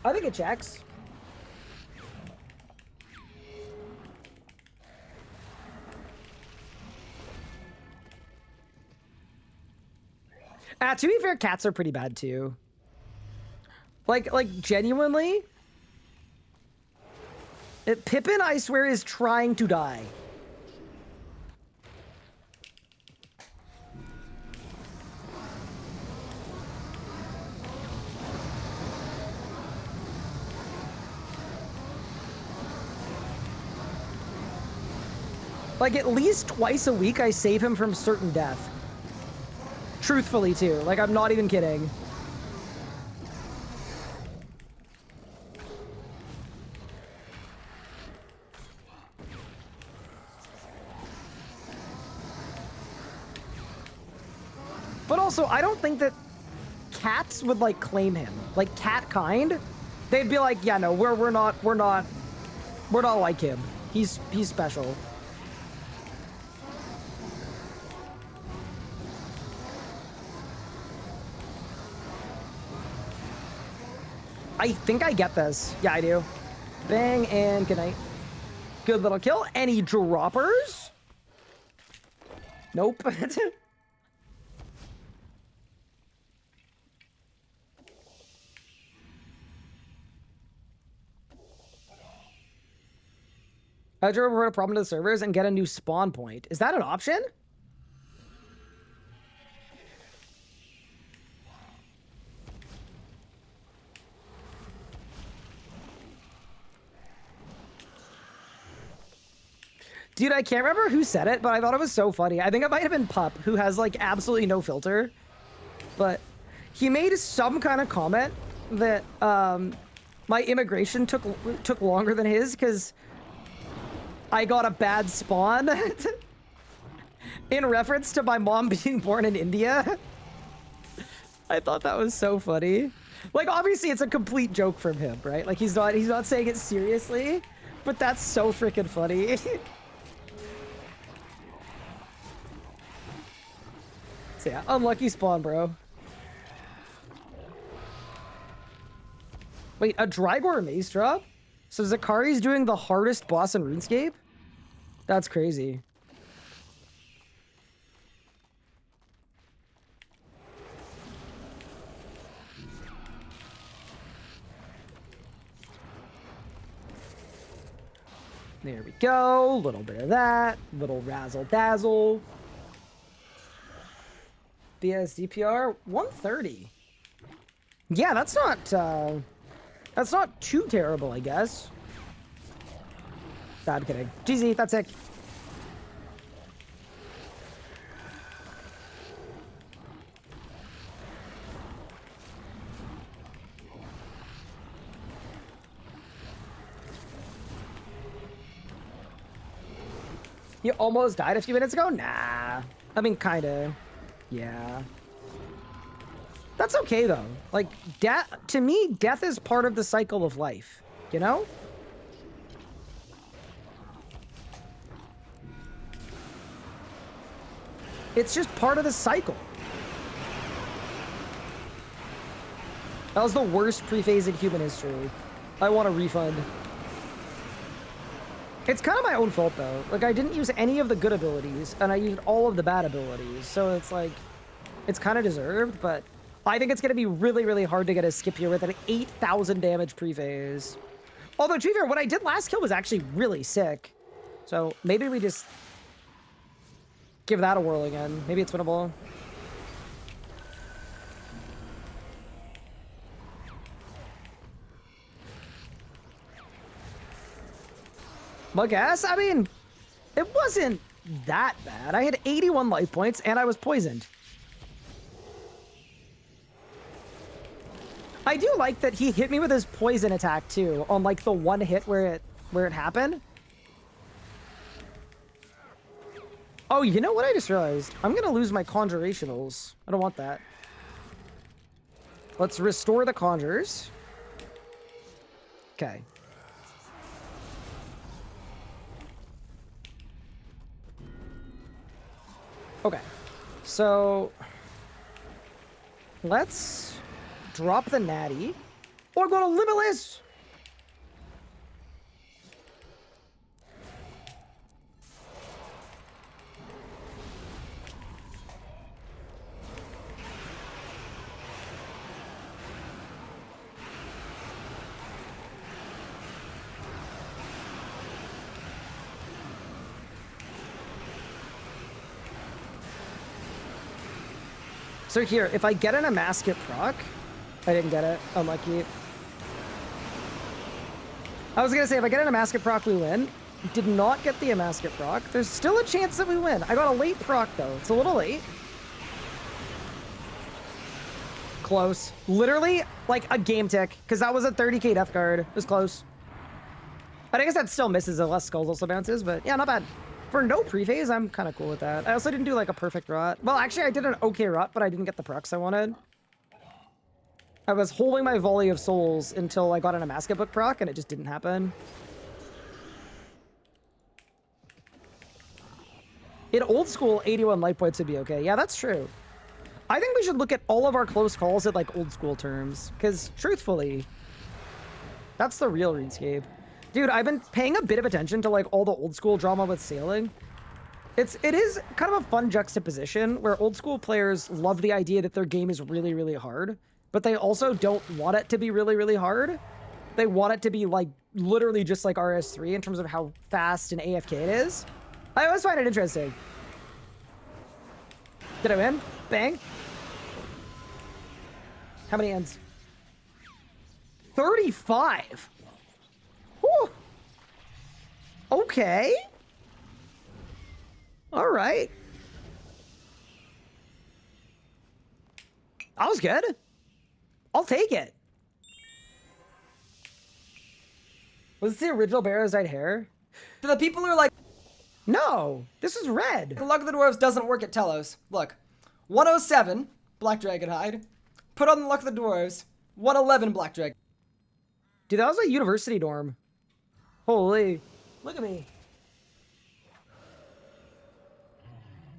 I think it checks. To be fair, cats are pretty bad too. Like genuinely, Pippin, I swear, is trying to die. Like, at least twice a week, I save him from certain death. Truthfully, too. Like, I'm not even kidding. But also, I don't think that cats would, like, claim him. Like, cat kind, they'd be like, yeah, no, we're not like him. He's special. I think I get this. Yeah, I do. Bang, and good night. Good little kill. Any droppers? Nope. I to report a problem to the servers and get a new spawn point. Is that an option? Dude, I can't remember who said it, but I thought it was so funny. I think it might have been Pup, who has, like, absolutely no filter. But he made some kind of comment that my immigration took longer than his because I got a bad spawn in reference to my mom being born in India. I thought that was so funny. Like, obviously, it's a complete joke from him, right? Like, he's not saying it seriously, but that's so freaking funny. So yeah, unlucky spawn, bro. Wait, a Drygor mace drop? So Zakari's doing the hardest boss in RuneScape? That's crazy. There we go. A little bit of that. Little razzle dazzle. BS DPR 130. Yeah, that's not too terrible, I guess. Nah, I'm kidding. GZ, that's it. You almost died a few minutes ago? Nah. I mean, kinda. Yeah. That's okay, though. Like, death, to me, death is part of the cycle of life. You know? It's just part of the cycle. That was the worst pre-phase in human history. I want a refund. It's kind of my own fault, though. Like, I didn't use any of the good abilities, and I used all of the bad abilities. So it's like, it's kind of deserved, but I think it's going to be really, really hard to get a skip here with an 8,000 damage pre-phase. Although, to be fair, what I did last kill was actually really sick. So maybe we just give that a whirl again. Maybe it's winnable. I guess, I mean, it wasn't that bad. I had 81 life points and I was poisoned. I do like that he hit me with his poison attack too, on like the one hit where it happened. Oh, you know what I just realized? I'm gonna lose my conjurationals. I don't want that. Let's restore the conjures. Okay. Okay, so let's drop the natty or go to limitless. So here, if I get an Amascut proc, I didn't get it, unlucky. I was gonna say, if I get an Amascut proc, we win. Did not get the Amascut proc. There's still a chance that we win. I got a late proc though, it's a little late. Close. Literally, like a game tick, because that was a 30k death card. It was close. But I guess that still misses unless Skulls also bounces, but yeah, not bad. For no pre-phase, I'm kind of cool with that. I also didn't do like a perfect rot. Well, actually, I did an okay rot, but I didn't get the procs I wanted. I was holding my volley of souls until I got an Amascut book proc, and it just didn't happen. In old school, 81 life points would be okay. Yeah, that's true. I think we should look at all of our close calls at like old school terms, because truthfully, that's the real RuneScape. Dude, I've been paying a bit of attention to like all the old school drama with sailing. It is kind of a fun juxtaposition where old school players love the idea that their game is really, really hard, but they also don't want it to be really, really hard. They want it to be like literally just like RS3 in terms of how fast and AFK it is. I always find it interesting. Did I win? Bang. How many ends? 35. Whew. Okay. All right. That was good. I'll take it. Was this the original Barrow's dyed hair? To the people who are like, No, this is red. the Luck of the Dwarves doesn't work at Telos. Look, 107, Black Dragon Hide. Put on the Luck of the Dwarves, 111, Black Dragon. Dude, that was a university dorm. Holy. Look at me.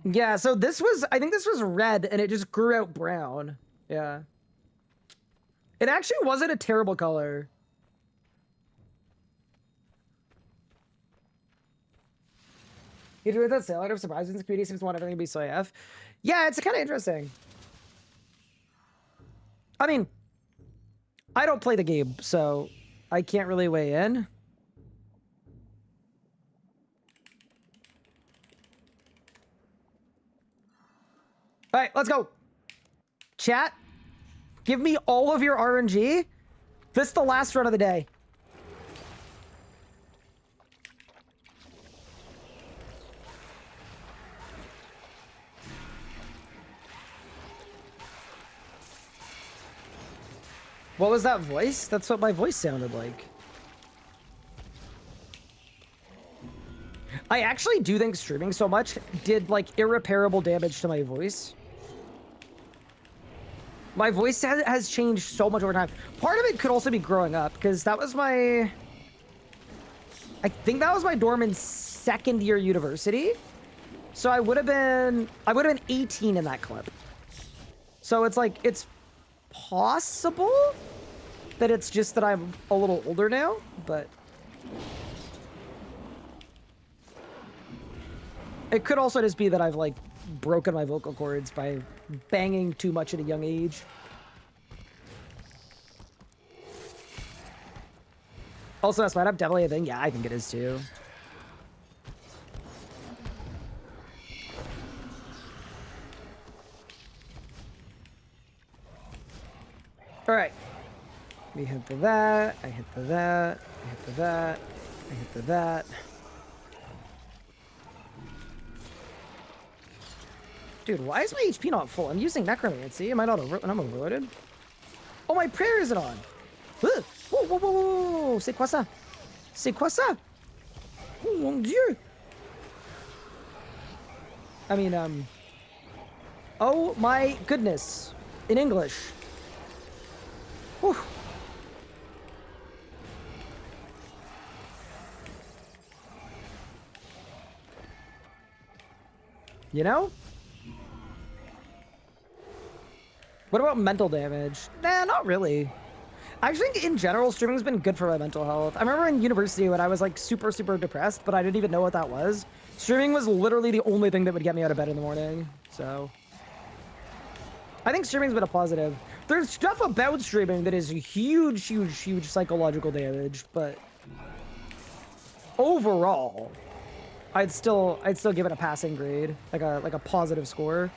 Yeah, so this was, I think this was red and it just grew out brown. Yeah. It actually wasn't a terrible color. You do that sale out of surprises. The community seems to want everything to be so AF. Yeah, it's kind of interesting. I mean, I don't play the game, so I can't really weigh in. All right, let's go. Chat, give me all of your RNG. This is the last run of the day. What was that voice? That's what my voice sounded like. I actually do think streaming so much did like irreparable damage to my voice. My voice has changed so much over time. Part of it could also be growing up, because that was my... I think that was my dorm in second year university. So I would have been 18 in that clip. So it's like, it's possible that it's just that I'm a little older now, but it could also just be that I've like broken my vocal cords by banging too much at a young age. Also, that's up definitely a thing. Yeah, I think it is too. All right. We hit for that. I hit for that. I hit for that. I hit for that. Dude, why is my HP not full? I'm using necromancy. Am I not over? I'm overloaded. Oh, my prayer isn't on. Whoa, whoa, whoa, whoa, whoa. C'est quoi ça? C'est quoi ça? Oh mon Dieu. I mean, oh my goodness. In English. Whew. You know? What about mental damage? Nah, not really. I think in general, streaming's been good for my mental health. I remember in university when I was like super, super depressed, but I didn't even know what that was. Streaming was literally the only thing that would get me out of bed in the morning. So I think streaming's been a positive. There's stuff about streaming that is huge, huge, huge psychological damage, but overall, I'd still give it a passing grade, like a positive score.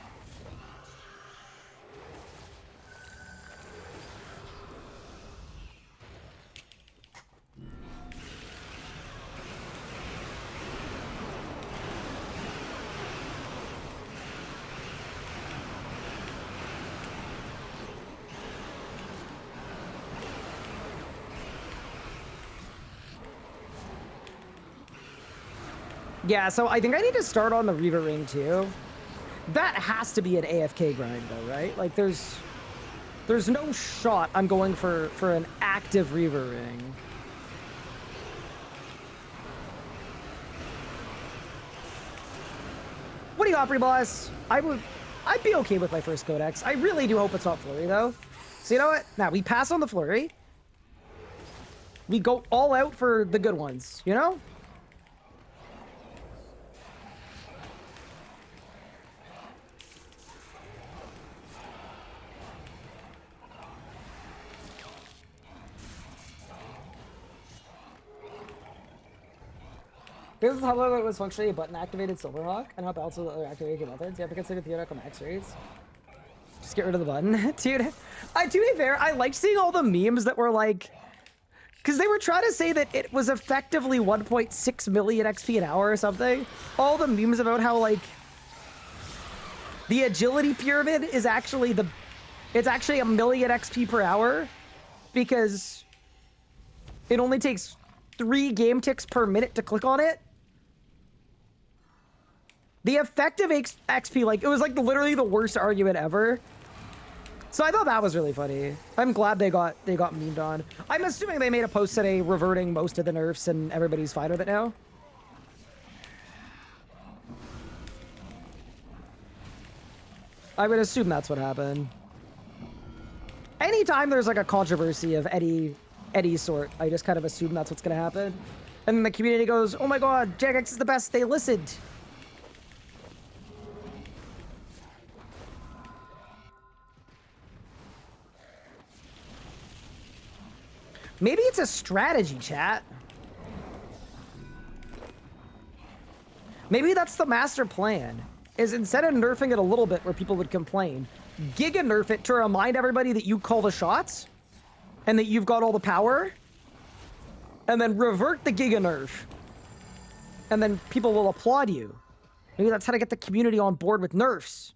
Yeah, so I think I need to start on the Reaver Ring too. That has to be an AFK grind though, right? Like there's no shot I'm going for an active Reaver Ring. What do you got, Free Boss? I'd be okay with my first Codex. I really do hope it's not Flurry though. So you know what? Now we pass on the Flurry. We go all out for the good ones, you know? This is how it was functionally a button-activated Silverhawk, and how else with other activated methods. You have to consider theoretical max rates. Just get rid of the button. Dude, to be fair, I like seeing all the memes that were like... Because they were trying to say that it was effectively 1.6 million XP an hour or something. All the memes about how, like... The agility pyramid is actually It's actually 1 million XP per hour. Because... It only takes 3 game ticks per minute to click on it. The effective XP, like, it was like literally the worst argument ever. So I thought that was really funny. I'm glad they got memed on. I'm assuming they made a post today reverting most of the nerfs and everybody's fine with it now. I would assume that's what happened. Anytime there's like a controversy of any sort, I just kind of assume that's what's gonna happen. And then the community goes, oh my god, Jagex is the best, they listened. Maybe it's a strategy, chat. Maybe that's the master plan, is instead of nerfing it a little bit where people would complain, giga nerf it to remind everybody that you call the shots and that you've got all the power, and then revert the giga nerf, and then people will applaud you. Maybe that's how to get the community on board with nerfs.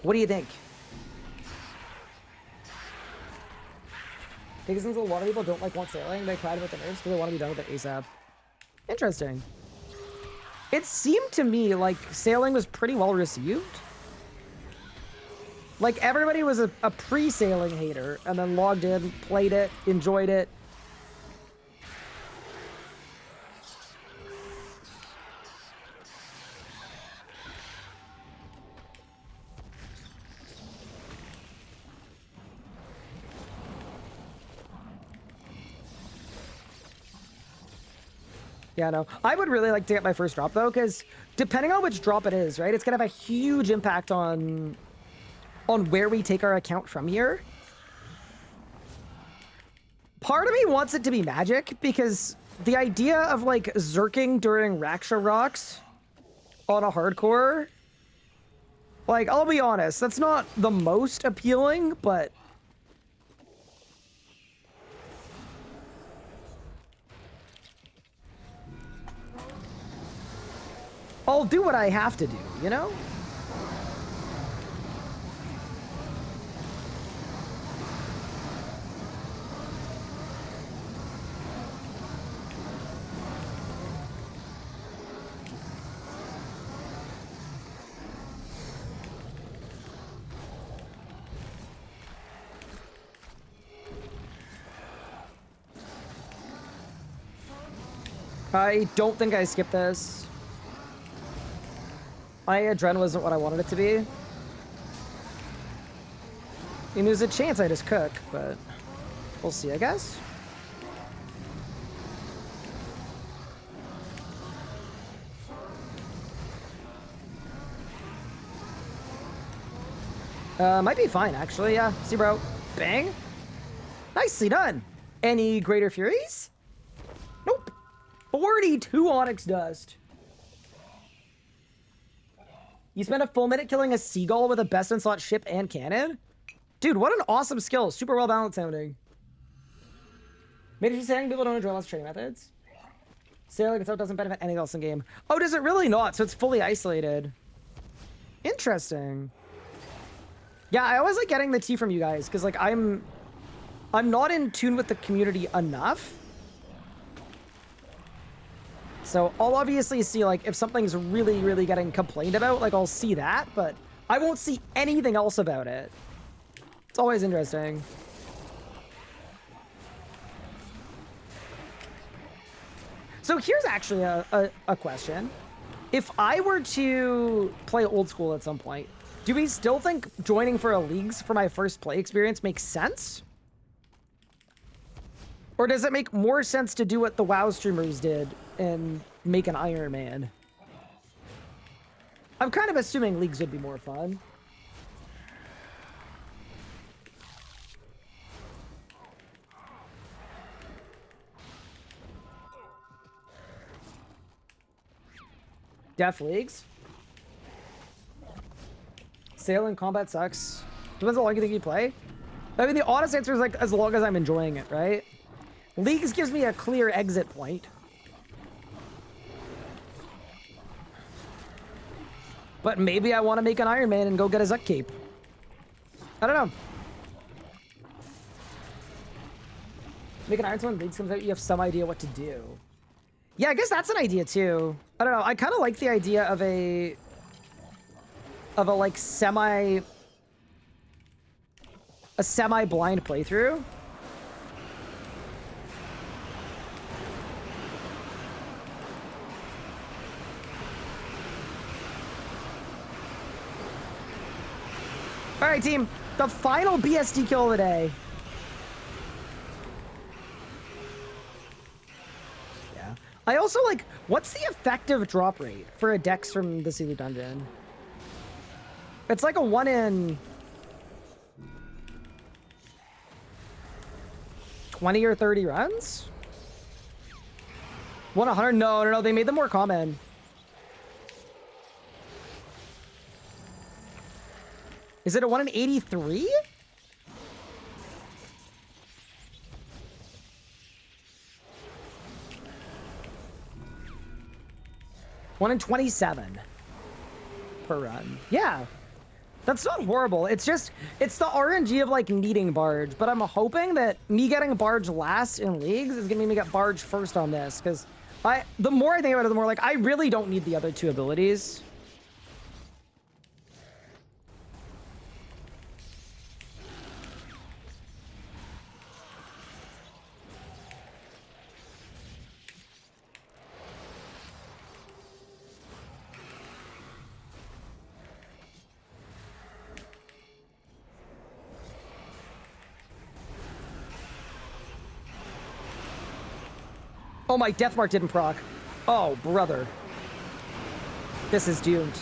What do you think? Because since a lot of people don't want sailing, they cried about the nerfs because they want to be done with it ASAP. Interesting. It seemed to me like sailing was pretty well received. Like everybody was a pre-sailing hater and then logged in, played it, enjoyed it. Yeah, no. I would really like to get my first drop, though, because depending on which drop it is, right, it's going to have a huge impact on where we take our account from here. Part of me wants it to be magic, because the idea of, like, zerking during Raksha rocks on a hardcore, like, I'll be honest, that's not the most appealing, but... I'll do what I have to do, you know? I don't think I skipped this. My adren wasn't what I wanted it to be. I mean, there's a chance I just cook, but we'll see, I guess. Might be fine, actually, yeah. See, bro. Bang. Nicely done. Any greater furies? Nope. 42 onyx dust. You spent a full minute killing a seagull with a best in slot ship and cannon? Dude, what an awesome skill. Super well balanced sounding. Maybe you're saying people don't enjoy lots of training methods? Sailing itself doesn't benefit anything else in game. Oh, does it really not? So it's fully isolated. Interesting. Yeah, I always like getting the tea from you guys, because like I'm not in tune with the community enough. So I'll obviously see, like, if something's really, really getting complained about, like, I'll see that, but I won't see anything else about it. It's always interesting. So here's actually a question. If I were to play old school at some point, do we still think joining for a leagues for my first play experience makes sense? Or does it make more sense to do what the WoW streamers did and make an Ironman? I'm kind of assuming leagues would be more fun. Def leagues. Sail in combat sucks. Depends how long you think you play. I mean, the honest answer is like as long as I'm enjoying it, right? Leagues gives me a clear exit point. But maybe I want to make an Ironman and go get a Zuck cape. I don't know. Make an Ironman when Leagues comes out, you have some idea what to do. Yeah, I guess that's an idea too. I don't know. I kind of like the idea of a like semi-blind playthrough. All right, team. The final BSD kill of the day. Yeah. I also like, what's the effective drop rate for a dex from the Sealy dungeon? It's like a 1 in 20 or 30 runs? 1 in 100? No. They made them more common. Is it a 1 in 83? One in 27 per run. Yeah. That's not horrible. It's just, it's the RNG of like needing barge, but I'm hoping that me getting barge last in leagues is gonna make me get barge first on this, because the more I think about it, the more like I really don't need the other two abilities. Oh, my Death Mark didn't proc. Oh, brother. This is doomed.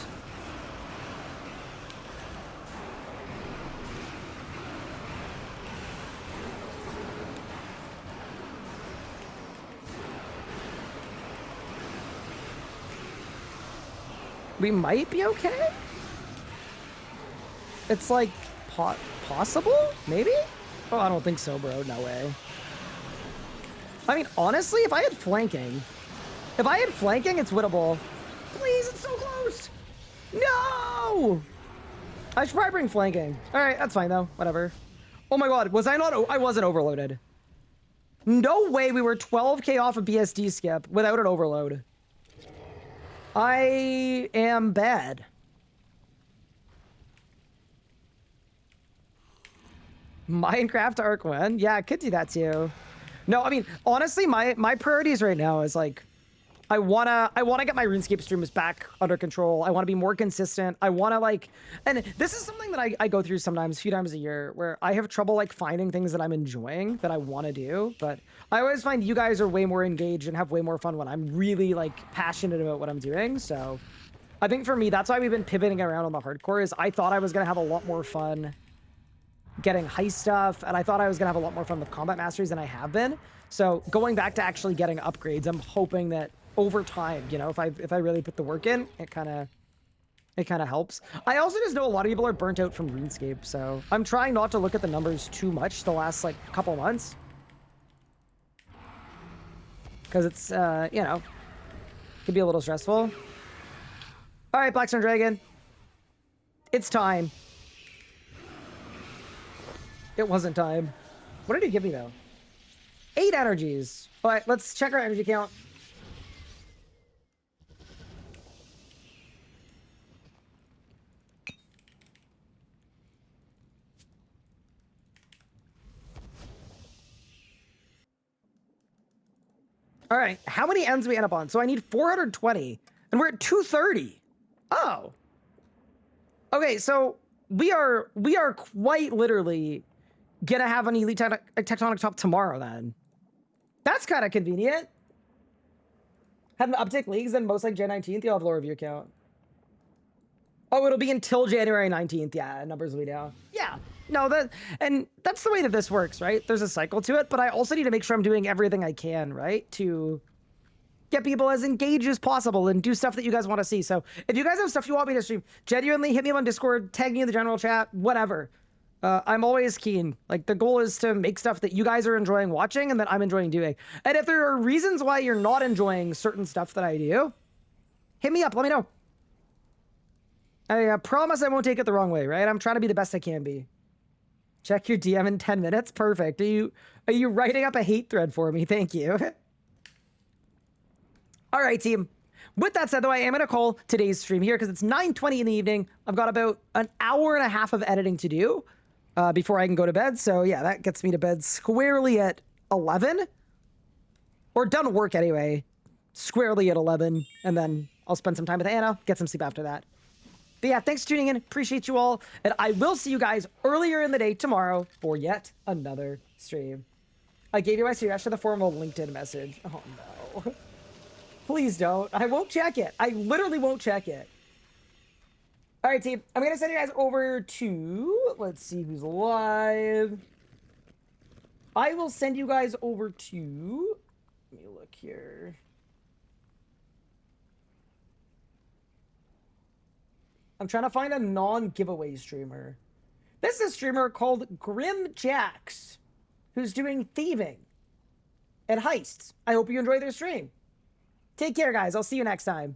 We might be okay? It's like possible? Maybe? Oh, I don't think so, bro. No way. I mean, honestly, if I had flanking, it's winnable. Please, it's so close. No! I should probably bring flanking. All right, that's fine though. Whatever. Oh my god, was I not? I wasn't overloaded. No way we were 12k off a BSD skip without an overload. I am bad. Minecraft Arc 1? Yeah, I could do that too. No, I mean, honestly, my priorities right now is like, I wanna get my RuneScape streams back under control. I wanna be more consistent. I wanna like, and this is something that I go through sometimes, a few times a year, where I have trouble like finding things that I'm enjoying that I wanna do. But I always find you guys are way more engaged and have way more fun when I'm really like passionate about what I'm doing. So I think for me, that's why we've been pivoting around on the hardcore, is I thought I was gonna have a lot more fun getting heist stuff, and I thought I was gonna have a lot more fun with combat masteries than I have been. So going back to actually getting upgrades, I'm hoping that over time, you know, if I really put the work in, it kind of helps. I also just know a lot of people are burnt out from RuneScape, so I'm trying not to look at the numbers too much the last like couple months, because it's you know, could be a little stressful. All right, Blackstone Dragon, it's time. It wasn't time. What did he give me though? 8 energies. All right, let's check our energy count. All right, how many ends do we end up on? So I need 420, and we're at 230. Oh. Okay, so we are quite literally gonna have an elite tectonic top tomorrow then. That's kind of convenient. Have an uptick leagues, and most like Jan 19th, you'll have lower view count. Oh, it'll be until January 19th. Yeah, numbers will be down. Yeah. No, that's the way that this works, right? There's a cycle to it, but I also need to make sure I'm doing everything I can, right? To get people as engaged as possible and do stuff that you guys want to see. So if you guys have stuff you want me to stream, genuinely hit me up on Discord, tag me in the general chat, whatever. I'm always keen. Like, the goal is to make stuff that you guys are enjoying watching and that I'm enjoying doing. And if there are reasons why you're not enjoying certain stuff that I do, hit me up, let me know. I promise I won't take it the wrong way, right? I'm trying to be the best I can be. Check your DM in 10 minutes. Perfect. Are you writing up a hate thread for me? Thank you. All right, team. With that said, though, I am going to call today's stream here because it's 9:20 in the evening. I've got about an hour and a half of editing to do before I can go to bed. So, yeah, that gets me to bed squarely at 11. Or done work anyway. Squarely at 11. And then I'll spend some time with Anna, get some sleep after that. But yeah, thanks for tuning in. Appreciate you all. And I will see you guys earlier in the day tomorrow for yet another stream. I gave you my suggestion the formal LinkedIn message. Oh, no. Please don't. I won't check it. I literally won't check it. All right, team. I'm going to send you guys over to... Let's see who's live. I will send you guys over to... Let me look here. I'm trying to find a non-giveaway streamer. This is a streamer called Grim Jax, who's doing thieving and heists. I hope you enjoy their stream. Take care, guys. I'll see you next time.